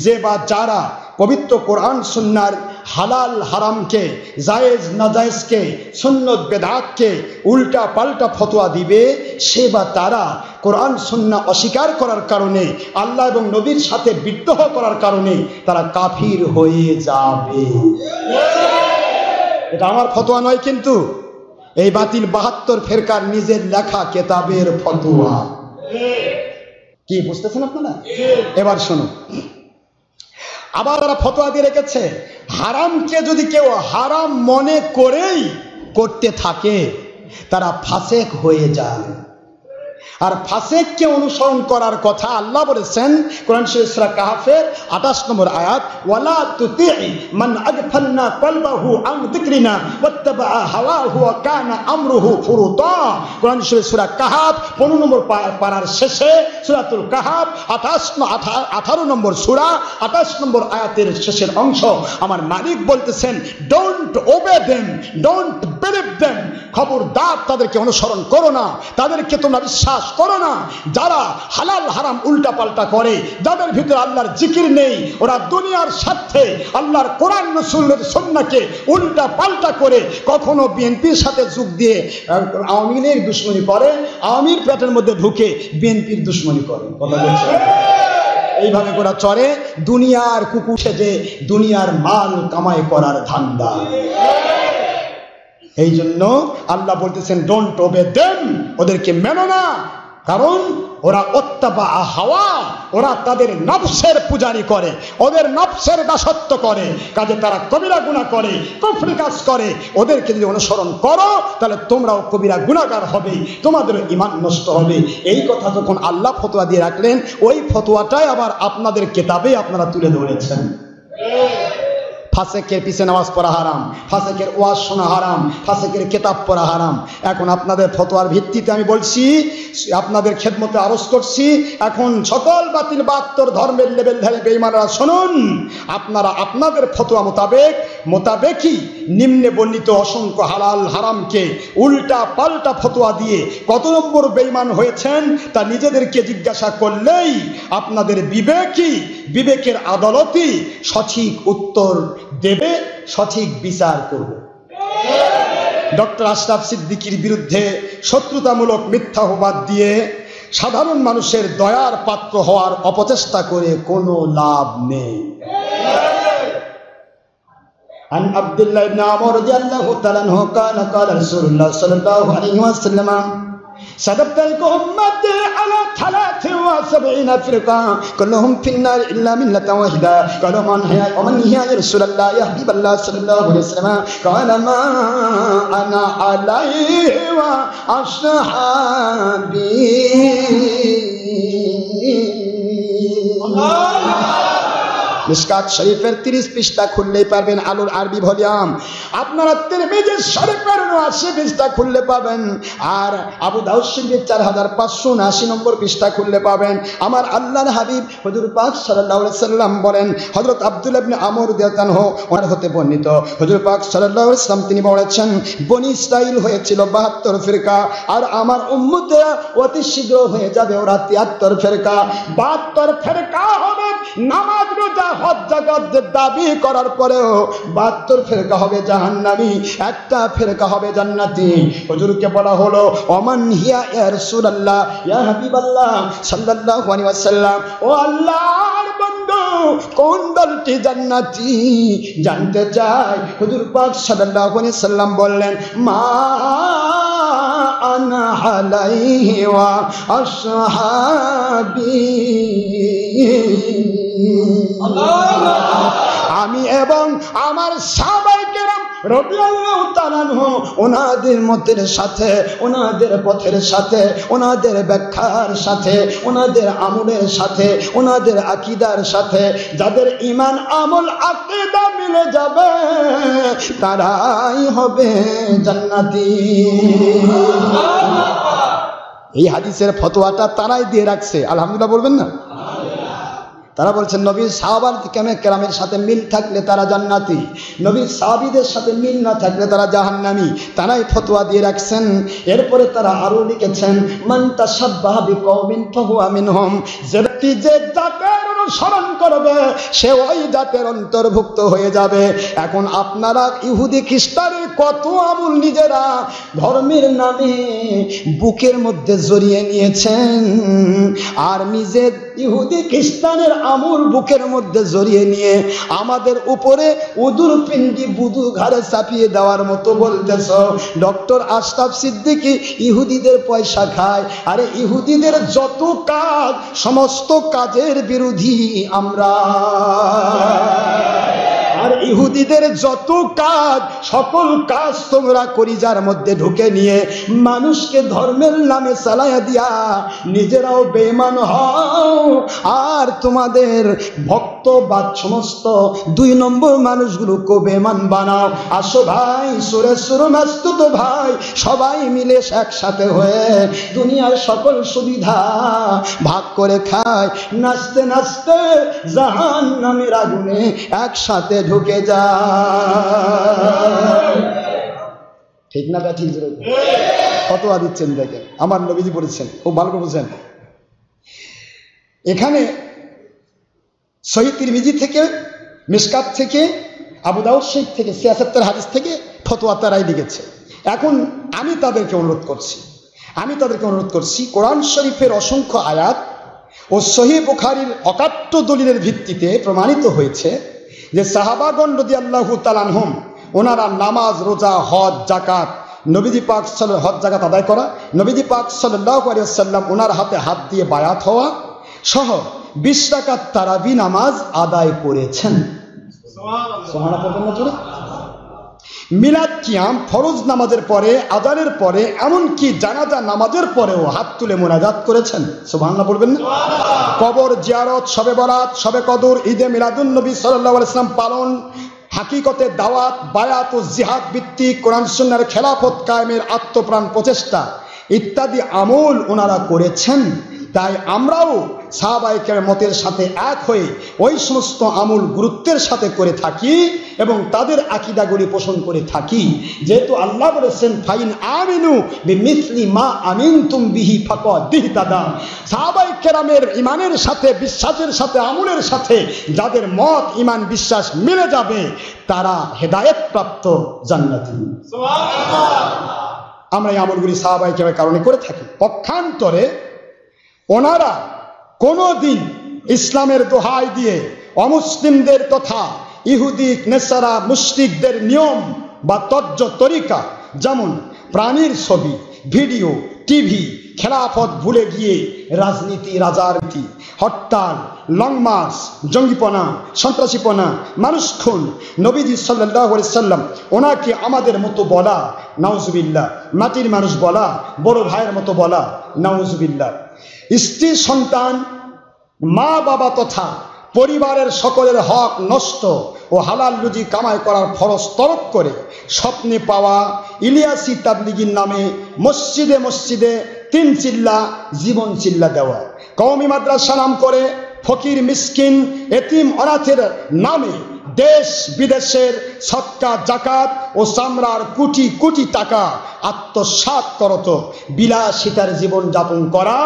[SPEAKER 1] যে বা যারা পবিত্র কোরআন সুন্নাহর হালাল হারামকে, জায়েজ নাজায়েজকে, সুন্নত বেদাতকে উল্টা পাল্টা ফতোয়া দিবে, সে বা তারা কোরআন সুন্নাহ অস্বীকার করার কারণে, আল্লাহ এবং নবীর সাথে বিদ্রোহ করার কারণে তারা কাফির হয়ে যাবে। এটা আমার ফতোয়া নয়, কিন্তু এই বাতিল 72 ফেরকার নিজের লেখা কেতাবের ফতোয়া। কি বুঝতেছেন আপনারা? এবার শুনুন, আবার তারা ফতোয়া দিয়ে রেখেছে হারামকে যদি কেউ হারাম মনে করেই করতে থাকে তারা ফাসেক হয়ে যায়। আর ফাসেককে অনুসরণ করার কথা আল্লাহ বলেছেন কোরআন শরীফ সূরা কাহফের 28 নম্বর আয়াত, ওয়ালা তুতিই মান আগফালনা কলবাহু আন যিকরিনা ওয়াত্তাবা হাওয়াহু ওয়া কানা আমরুহু ফুরুতা। কোরআন শরীফ সূরা কাহফ 15 নম্বর পারার শেষে, সূরাতুল কাহফ 18 নম্বর সূরা 28 নম্বর আয়াতের শেষের অংশ আমার মালিক বলতেছেন, don't obey them, don't believe them, খবরদার তাদেরকে অনুসরণ করো না, তাদেরকে তোমরা বিশ্বাস করো না। যারা হালাল হারাম উল্টা পাল্টা করে, যাদের ভিতরে আল্লাহর জিকির নেই, ওরা দুনিয়ার স্বার্থে আল্লাহর কোরআন রাসূলের সুন্নাহকে উল্টা পাল্টা করে কখনো বিএনপির সাথে যোগ দিয়ে আওয়ামী লীগের দুশমনি করে, আওয়ামীর পেটের মধ্যে ঢুকে বিএনপির দুশমনি করে। কথা বলছে এইভাবে ওরা চড়ে দুনিয়ার কুকুর সেজে দুনিয়ার মাল কামাই করার ধান্দা। এই জন্য আল্লাহ বলতেছেন ডোন্ট ওবে দেম, ওদেরকে মেনো না, কারণ ওরা ওত্তাবা হাওয়া, ওরা তাদের নফসের পূজারি করে, ওদের নফসের দাসত্ব করে, কাজে তারা কবিরা গুনাহ করে, কুফরি কাজ করে। ওদেরকে যদি অনুসরণ করো তাহলে তোমরাও কবিরা গুনাহগার হবে, তোমাদের ঈমান নষ্ট হবে। এই কথা যখন আল্লাহ ফতোয়া দিয়ে রাখলেন, ওই ফতোয়াটাই আবার আপনাদের কিতাবে আপনারা তুলে ধরেছেন। ফাসেকের পিছে নামাজ পড়া হারাম, ফাসেকের ওয়াজ শোনা হারাম, ফাসেকের কিতাব পড়া হারাম। এখন আপনাদের ফতোয়ার ভিত্তিতে আমি বলছি, আপনাদের খেদমতে আরজ করছি, এখন সকল বাতিল 72 ধর্মের লেভেলধারী বেঈমানরা শুনুন, আপনারা আপনাদের ফতোয়া মোতাবেকই নিম্নে বর্ণিত অসংখ্য হালাল হারামকে উল্টা পাল্টা ফতোয়া দিয়ে কত নম্বর বেঈমান হয়েছেন তা নিজেদেরকে জিজ্ঞাসা করলেই আপনাদের বিবেকের আদালতই সঠিক উত্তর দেবে, সঠিক বিচার করবে। ডক্টর আশরাফ সিদ্দিকীর বিরুদ্ধে শত্রুতামূলক মিথ্যা অপবাদ দিয়ে সাধারণ মানুষের দয়ার পাত্র হওয়ার অপচেষ্টা করে কোনো লাভ নেই। عن عبد الله بن عمر رضي الله تعالى عنه قال رسول الله صلى الله عليه وسلم صدقت الأمة على 73 فرقة كلهم في النار إلا ملة واحدة قالوا ومن هي يا رسول الله يا حبيب الله صلى الله عليه وسلم قال ما أنا عليه وأصحابي মিশকাত শরীফের 30 পৃষ্ঠা খুললেই পারবেন, আলুর আরবি ভলিউম। আপনারা তিরমিজি শরীফের 80 পৃষ্ঠা খুললে পাবেন, আর আবু দাউদ শরীফের 4579 নম্বর পৃষ্ঠা খুললে পাবেন। আমার আল্লাহর হাবিব হুজুর পাক সাল্লাল্লাহু আলাইহি সাল্লাম বলেন, হযরত আব্দুল্লাহ ইবনে আমর রাদিয়াল্লাহু আনহু ওনার হতে বর্ণিত, হুজুর পাক সাল্লাল্লাহু আলাইহি সাল্লাম তিনি বলেছেন, বনি ইসরাইল হয়েছিল 72 ফিরকা, আর আমার উম্মতেরা অতি শীঘ্র হয়ে যাবে ওরা 73 ফিরকা। 72 ফিরকা হবে নামাজ রোজা হজ যাকাতের দাবি করার পরেও 72 ফিরকা হবে জাহান্নামী, একটা ফিরকা হবে জান্নাতি। হুজুরকে বলা হলো, ওমান হিয়া ইয়া রাসূলুল্লাহ ইয়া হাবিবাল্লাহ সাল্লাল্লাহু আলাইহি ওয়াসাল্লাম, ও আল্লাহর বন্ধু কোন দলটি জান্নাতি জানতে চাই। হুজুর পাক সাল্লাল্লাহু আলাইহি ওয়াসাল্লাম বললেন, মা আনা আলাইহি ওয়া আসহাবি, আমি এবং আমার সাহাবায়ে কেরাম রাদিয়াল্লাহু তাআলা আনহু ওনাদের মতের সাথে, ওনাদের পথের সাথে, ওনাদের ব্যাখ্যার সাথে, ওনাদের আমলের সাথে, ওনাদের আকীদার সাথে, যাদের ঈমান আমল আকীদা মিলে যাবে তারাই হবে জান্নাতি। এই হাদিসের ফতোয়াটা তারাই দিয়ে রাখছে, আলহামদুলিল্লাহ বলবেন না? তারা বলছেন নবীর সাহাবার কেরামের সাথে মিল থাকলে তারা জান্নাতি, নবীর সাহাবীদের সাথে মিল না থাকলে তারা জাহান্নামী। তারাই ফতোয়া দিয়ে রাখছেন। এরপরে তারা আরো লিখেছেন, মান তাশাব্বাহা বিকওমিন ফাহুয়া মিনহুম, যে ব্যক্তি যে জাতের অনুসরণ করবে সে ওই জাতের অন্তর্ভুক্ত হয়ে যাবে। এখন আপনারা ইহুদি খ্রিস্টানের কত আমল নিজেরা ধর্মের নামে বুকের মধ্যে জড়িয়ে নিয়েছেন, আর ইহুদি খ্রিস্টানের আমূল বুকের মধ্যে জড়িয়ে নিয়ে আমাদের উপরে উদুর পিণ্ডি বুদু ঘাড়ে চাপিয়ে দেওয়ার মতো বলতেছ ডক্টর আশরাফ সিদ্দিকী ইহুদিদের পয়সা খায়। আরে ইহুদিদের যত কাজ সমস্ত কাজের বিরোধী আমরা, আর ইহুদিদের যত কাজ সকল কাজ তোমরা কলিজার মধ্যে ঢুকে নিয়ে মানুষকে ধর্মের নামে চালাইয়া দিয়া নিজেরাও বেঈমান হও আর তোমাদের ভক্ত বা সমস্ত 2 নম্বর মানুষগুলোকে বেঈমান বানাও। আসো ভাই, সুরে সুর মাস্তুত ভাই, সবাই মিলে একসাথে হয়ে দুনিয়ার সকল সুবিধা ভাগ করে খায়, নাচতে নাচতে জাহান্নামের আগুনে একসাথে ঢুকে যায়। ঠিক না? ঠিক ফতোয়া দিচ্ছেন দেখেন, আমার নবীজি বলেছেন, খুব ভালো করে বুঝেন। এখানে সহিহ তিরমিজি থেকে, মিশকাত থেকে, আবু দাউদ শরীফ থেকে ৭৬ হাদিস থেকে ফতোয়া তারাই লিখেছে। এখন আমি তাদেরকে অনুরোধ করছি কোরআন শরীফের অসংখ্য আয়াত ও সহিহ বুখারীর অকাট্য দলিলের ভিত্তিতে প্রমাণিত হয়েছে যে সাহাবাগণ রাদিয়াল্লাহু তাআলা আনহুম ওনারা নামাজ, রোজা, হজ, যাকাত, নবীজি পাক সাল্লাল্লাহু হজ যাকাত আদায় করা, নবীজি পাক সাল্লাল্লাহু আলাইহি ওয়াসাল্লাম ওনার হাতে হাত দিয়ে বায়াত হওয়া সহ 20 রাকাত তারাবি নামাজ আদায় করেছেন। সুবহানাল্লাহ। মিলাদ কিয়াম, ফরজ নামাজের পরে, আযানের পরে, এমনকি জানাজা নামাজের পরেও হাত তুলে মুনাজাত করেছেন। সুবহানাল্লাহ বলবেন না? কবর জিয়ারত, শবে বরাত, শবে কদর, ঈদে মিলাদুন নবী সাল্লাল্লাহু আলাইহি ওয়াসাল্লাম পালন, হাকিকতে দাওয়াত, বায়াত ও জিহাদ ভিত্তিক কোরআন সুন্নাহর খেলাফত কায়েমের আত্মপ্রাণ প্রচেষ্টা ইত্যাদি আমল ওনারা করেছেন। তাই আমরাও সাহাবায়ে কেরামের মতের সাথে এক হয়ে ওই সমস্ত আমল গুরুত্বের সাথে করে থাকি এবং তাদের আকীদাগুলি পোষণ করে থাকি। যেহেতু আল্লাহ বলেছেন ফাইন আমিনু বিমিসলি মা আমিনতুম বিহি ফাকাদ ইহতাদা, সাহাবায়ে কেরামের ঈমানের সাথে, বিশ্বাসের সাথে, আমলের সাথে যাদের মত, ঈমান, বিশ্বাস মিলে যাবে তারা হেদায়েত প্রাপ্ত জান্নাতি। সুবহানাল্লাহ। আমরা এই আমলগুলি সাহাবায়ে কেরামের কারণে করে থাকি। পক্ষান্তরে ওনারা কোনোদিন ইসলামের দোহাই দিয়ে অমুসলিমদের তথা ইহুদি, নেসারা, মুশরিকদের নিয়ম বা তজ্জ তরিকা, যেমন প্রাণীর ছবি, ভিডিও, টিভি, খেলাফত ভুলে গিয়ে রাজনীতি, রাজনীতি, হরতাল, লং মার্চ, জঙ্গিপনা, সন্ত্রাসীপনা, মানুষ খুন, নবীজি সাল্লাল্লাহু আলাইহি সাল্লাম ওনাকে আমাদের মতো বলা, নাউজুবিল্লাহ, মাটির মানুষ বলা, বড় ভাইয়ের মতো বলা, নাউজুবিল্লাহ, স্ত্রী, সন্তান, মা বাবা তথা পরিবারের সকলের হক নষ্ট ও হালাল রুজি কামাই করার ফরজ তরক করে স্বপ্নে পাওয়া ইলিয়াসি তাবলিগীর নামে মসজিদে মসজিদে 3 চিল্লা, জীবন চিল্লা দেওয়া, কওমি মাদ্রাসা নাম করে ফকির, মিসকিন, এতিম, অনাথের নামে দেশ বিদেশের সদকা, জাকাত ও চামড়ার কোটি কোটি টাকা আত্মসাৎ করত, বিলাসিতার জীবন যাপন করা,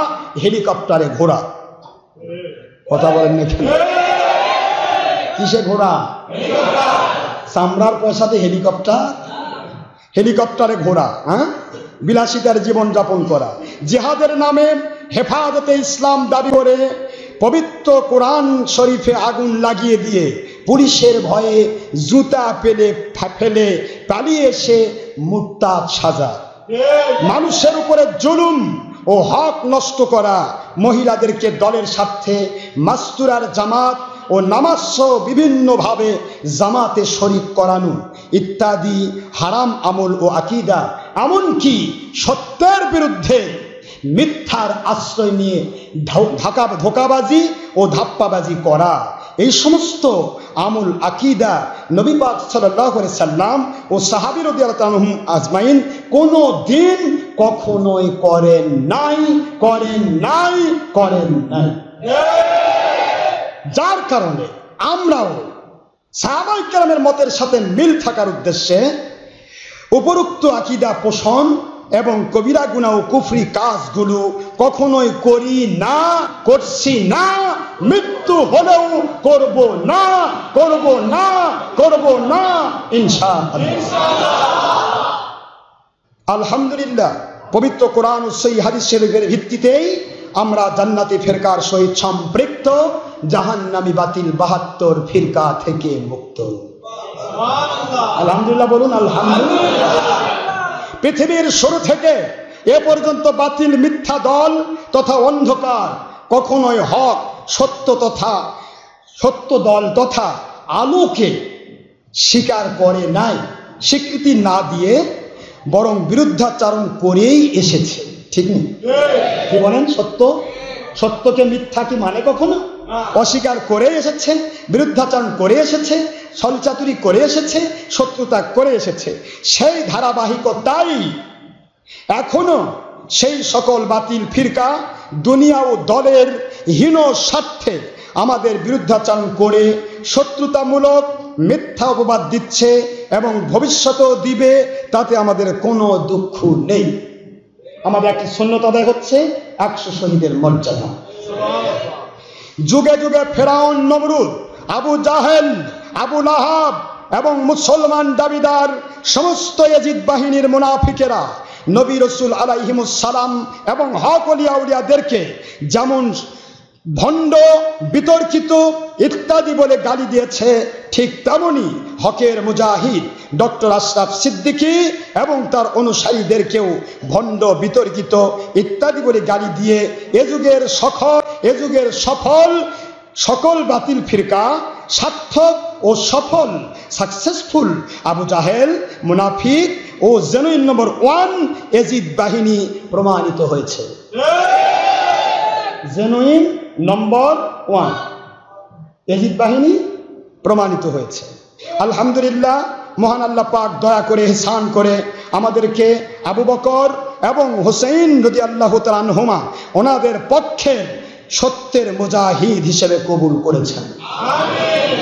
[SPEAKER 1] হেলিকপ্টারে ঘোরা। কথা বলেন না কেন? কিসে ঘোরা? চামড়ার পয়সাতে হেলিকপ্টারে ঘোরা, হ্যাঁ, বিলাসিতার জীবন যাপন করা, জিহাদের নামে হেফাজতে ইসলাম দাবি করে পবিত্র কোরআন শরীফে আগুন লাগিয়ে দিয়ে পুলিশের ভয়ে জুতা ফেলে পালিয়ে এসে মুরতাদ সাজা, মানুষের উপরে জুলুম ও হক নষ্ট করা, মহিলাদেরকে দলের স্বার্থে মাস্তুরার জামাত ও নামাজ সহ বিভিন্নভাবে জামাতে শরীক করানো ইত্যাদি হারাম আমল ও আকীদা, এমনকি সত্যের বিরুদ্ধে মিথ্যার আশ্রয় নিয়ে ধোঁকাবাজি ও ধাপ্পাবাজি করা, এই সমস্ত আমল আকীদা নবী পাক সাল্লাল্লাহু আলাইহি সাল্লাম ও সাহাবী রাদিয়াল্লাহু আনহুম আজমাইন কোনো দিন কখনোই করেন নাই। যার কারণে আমরাও সাহাবায়ে কেরামের মতের সাথে মিল থাকার উদ্দেশ্যে উপরোক্ত আকীদা পোষণ এবং কবিরা গুনাহ ও কুফরি কাজগুলো কখনোই করি না, করছি না, মৃত্যু হলেও করব না ইনশাআল্লাহ। আলহামদুলিল্লাহ, পবিত্র কোরআন ও সহিহ হাদিস শরীফের ভিত্তিতেই আমরা জান্নাতি ফিরকার সহিত সম্পৃক্ত, জাহান্নামী বাতিল 72 ফিরকা থেকে মুক্ত। আলহামদুলিল্লাহ বলুন আলহামদুলিল্লাহ। পৃথিবীর শুরু থেকে এ পর্যন্ত বাতিল মিথ্যা দল তথা অন্ধকার কখনোই হক সত্য দল তথা আলোকে স্বীকার করে নাই, স্বীকৃতি না দিয়ে বরং বিরুদ্ধাচারণ করেই এসেছে। ঠিক নেই? কি বলেন? সত্যকে মিথ্যা কি মানে কখনো? অস্বীকার করে এসেছে, বিরুদ্ধাচরণ করে এসেছে, ছলচাতুরি করে এসেছে, শত্রুতা করে এসেছে। সেই ধারাবাহিকতাই এখনো সেই সকল বাতিল ফিরকা দুনিয়া ও দলের হীন স্বার্থে আমাদের বিরুদ্ধাচরণ করে শত্রুতামূলক মিথ্যা অপবাদ দিচ্ছে এবং ভবিষ্যতেও দিবে, তাতে আমাদের কোনো দুঃখ নেই। আমাদের একটি সুন্নত আদায় হচ্ছে 100 শহীদের মর্যাদা। যুগে যুগে ফেরাউন, নমরুদ, আবু জাহেল, আবু লাহাব এবং মুসলমান দাবিদার সমস্ত ইয়াজিদ বাহিনীর মুনাফিকেরা নবী রাসূল আলাইহিমুস সালাম এবং হক ওলিয়া উলিয়াদেরকে যেমন ভণ্ড, বিতর্কিত ইত্যাদি বলে গালি দিয়েছে, ঠিক তেমনি হকের মুজাহিদ ডক্টর আশরাফ সিদ্দিকী এবং তার অনুসারীদেরকেও ভণ্ড, বিতর্কিত ইত্যাদি বলে গালি দিয়ে এ যুগের সফল সকল বাতিল ফিরকা সার্থক ও সফল সাকসেসফুল আবু জাহেল, মুনাফিক ও জেনুইন নম্বর 1 ইয়াজিদ বাহিনী প্রমাণিত হয়েছে। জেনুইন নম্বর 1 ইয়াজিদ বাহিনী প্রমাণিত হয়েছে। আলহামদুলিল্লাহ, মহান আল্লাহ পাক দয়া করে, ইহসান করে আমাদেরকে আবু বকর এবং হুসাইন রাদিয়াল্লাহু তাআলা আনহুমা ওনাদের পক্ষে সত্যের মুজাহিদ হিসেবে কবুল করেছেন। আমিন।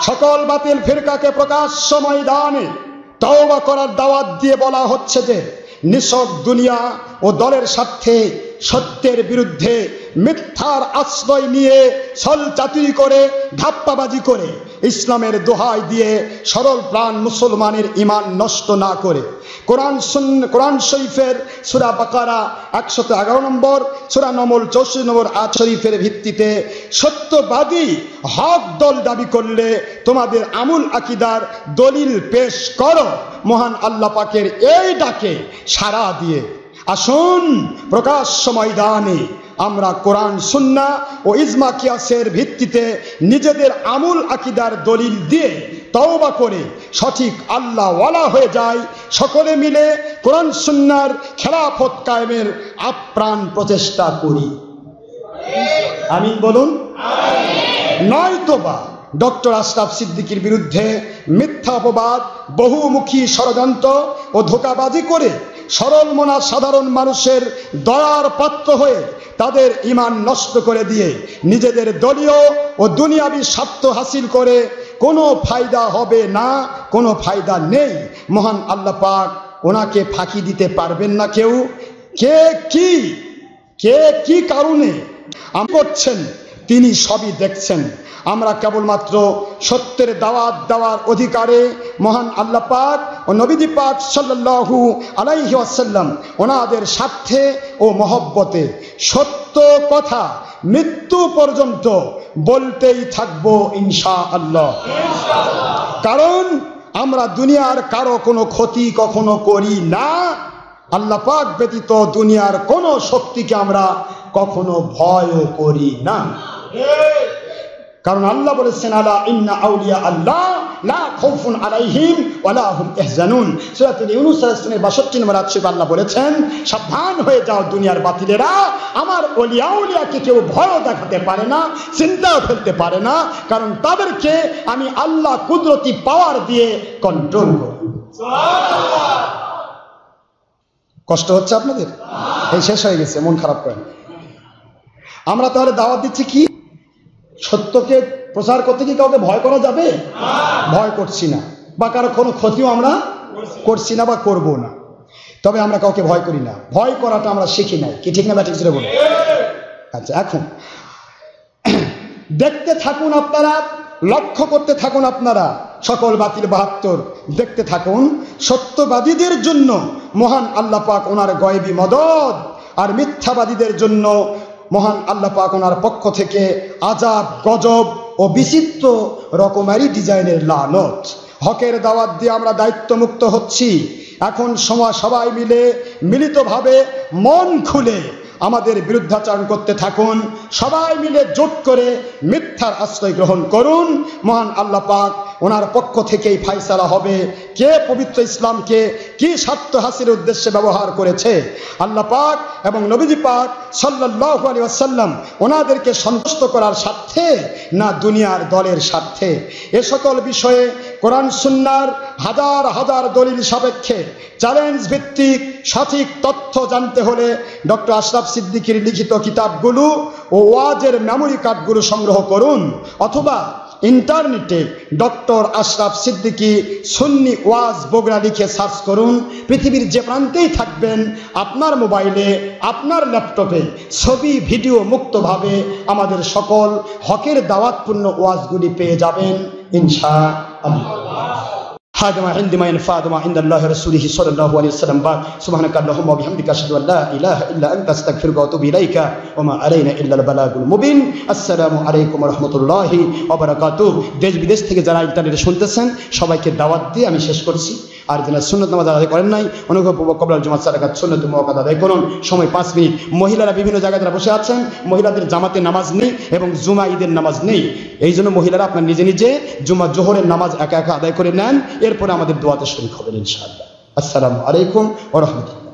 [SPEAKER 1] সকল বাতিল ফিরকাকে প্রকাশ্য ময়দানে তওবা করার দাওয়াত দিয়ে বলা হচ্ছে যে নিছক দুনিয়া ও দলের স্বার্থে সত্যের বিরুদ্ধে মিথ্যার আশ্রয় নিয়ে ছলচাতুরি করে, ধাপ্পাবাজি করে, ইসলামের দোহাই দিয়ে সরল প্রাণ মুসলমানের ঈমান নষ্ট না করে কোরআন শরীফের সূরা বাকারা 111 নম্বর, সূরা নমল 64 নম্বর আয়াত শরীফের ভিত্তিতে সত্যবাদী হক দল দাবি করলে তোমাদের আমুল আকীদার দলিল পেশ করো। মহান আল্লাহ পাকের এই ডাকে সাড়া দিয়ে আসুন প্রকাশ্য ময়দানে আমরা কোরআন, সুন্নাহ ও ইজমা কিয়াসের ভিত্তিতে নিজেদের আমুল আকীদার দলিল দিয়ে তওবা করে সঠিক আল্লাহ ওয়ালা হয়ে যায়। সকলে মিলে কোরআন সুন্নাহর খেলাফত কায়েমের আপ্রাণ প্রচেষ্টা করি। আমিন বলুন। নয়তোবা ডক্টর আশরাফ সিদ্দিকীর বিরুদ্ধে মিথ্যা অপবাদ, বহুমুখী ষড়যন্ত্র ও ধোঁকাবাজি করে সরল মনা সাধারণ মানুষের দয়ার পাত্র হয়ে তাদের ঈমান নষ্ট করে দিয়ে নিজেদের দলীয় ও দুনিয়াবি স্বার্থ হাসিল করে কোনো ফায়দা হবে না, কোনো ফায়দা নেই। মহান আল্লাহ পাক ওনাকে ফাঁকি দিতে পারবেন না কেউ। কে কি কারণে করছেন তিনি সবই দেখছেন। আমরা কেবলমাত্র সত্যের দাওয়াত দেওয়ার অধিকারে মহান আল্লাহ পাক ও নবীজি পাক সাল্লাল্লাহু আলাইহি ওয়াসাল্লাম ওনাদের স্বার্থে ও মহব্বতে সত্য কথা মৃত্যু পর্যন্ত বলতেই থাকবো ইনশাআল্লাহ। কারণ আমরা দুনিয়ার কারো কোনো ক্ষতি কখনো করি না। আল্লাহ পাক ব্যতীত দুনিয়ার কোনো শক্তিকে আমরা কখনো ভয়ও করি না। কারণ আল্লাহ বলেছেন, আলা ইন্না আউলিয়া আল্লাহ লা খাউফুন আলাইহিম ওয়ালা হুম ইয়াহজানুন। সূরাতুল ইউনূস 62 নম্বর আয়াতে আল্লাহ বলেছেন, সাবধান হয়ে যাও দুনিয়ার বাতিলেরা, আমার ওলিয়া উলিয়াকে কেউ ভয় দেখাতে পারে না, চিন্তাও ফেলতে পারে না, কারণ তাদেরকে আমি আল্লাহ কুদরতি পাওয়ার দিয়ে কন্ট্রোল করি। সুবহানাল্লাহ। কষ্ট হচ্ছে আপনাদের? এই শেষ হয়ে গেছে, মন খারাপ করেন। আমরা তাহলে দাওয়াত দিচ্ছি কি? সত্যকে প্রচার করতে কি কাউকে ভয় করা যাবে? ভয় করছি না, বা কারো কোনো ক্ষতিও আমরা করছি না বা করবো না। তবে আমরা কাউকে ভয় করি না, ভয় করাটা আমরা শিখি নাই। কি ঠিক না ব্যাটিক ছিল বলে? আচ্ছা, এখন দেখতে থাকুন আপনারা, লক্ষ্য করতে থাকুন আপনারা সকল বাতিল 72 দেখতে থাকুন। সত্যবাদীদের জন্য মহান আল্লাহ পাক ওনার গয়বী মদদ, আর মিথ্যাবাদীদের জন্য মহান আল্লাহ পাক ওনার পক্ষ থেকে আজাব, গজব ও বিচিত্র রকমারি ডিজাইনের লানত। হকের দাওয়াত দিয়ে আমরা দায়িত্বমুক্ত হচ্ছি। এখন সবাই মিলে মিলিতভাবে মন খুলে আমাদের বিরুদ্ধাচরণ করতে থাকুন। সবাই মিলে জোট করে মিথ্যার আশ্রয় গ্রহণ করুন। মহান আল্লাহ পাক ওনার পক্ষ থেকেই ফায়সালা হবে কে পবিত্র ইসলামকে কি স্বার্থ হাসিলের উদ্দেশ্যে ব্যবহার করেছে। আল্লাহ পাক এবং নবীজি পাক সাল্লাল্লাহু আলাইহি ওয়াসাল্লাম ওনাদেরকে সন্তুষ্ট করার স্বার্থে না দুনিয়ার দলের স্বার্থে। এ সকল বিষয়ে কোরআন সুন্নাহর হাজার হাজার দলিল সাপেক্ষে চ্যালেঞ্জ ভিত্তিক সঠিক তথ্য জানতে হলে ডক্টর আশরাফ সিদ্দিকীর লিখিত কিতাবগুলো ও ওয়াজের মেমোরি কার্ডগুলো সংগ্রহ করুন, অথবা ইন্টারনেটে ডক্টর আশরাফ সিদ্দিকী সুন্নি ওয়াজ বগুড়া লিখে সার্চ করুন। পৃথিবীর যে প্রান্তেই থাকবেন আপনার মোবাইলে, আপনার ল্যাপটপে ছবি ভিডিও মুক্তভাবে আমাদের সকল হকের দাওয়াতপূর্ণ ওয়াজগুলি পেয়ে যাবেন ইনশাআল্লাহ। هذا ما عندي ما ينفع ما عند الله رسوله صلى الله عليه وسلم. بعد سبحانك اللهم وبحمدك أشهد أن لا إله إلا أنت أستغفرك وأتوب إليك وما علينا إلا البلاغ المبين. السلام عليكم ورحمة الله وبركاته. দেশ বিদেশ থেকে যারা ইন্টারনেটে শুনতেছেন সবাইকে দাওয়াত দিয়ে আমি শেষ করছি। আর যারা সুন্নত নামাজ আদায় করেন নাই অনুগ্রহপূর্বক ক্বাবলাল জুমআত সালাত সুন্নত মুআক্কাদা আদায় করুন। সময় 5 মিনিট। মহিলারা বিভিন্ন জায়গায় যারা বসে আছেন মহিলাদের জামাতে নামাজ নেই এবং জুমা ঈদের নামাজ নেই। এই জন্য মহিলারা আপনার নিজে নিজে জুমা জোহরের নামাজ একা একা আদায় করে নেন, এরপরে আমাদের দোয়াতে শরীক হবেন ইনশাআল্লাহ। আসসালামু আলাইকুম ওয়া রাহমাতুল্লাহ।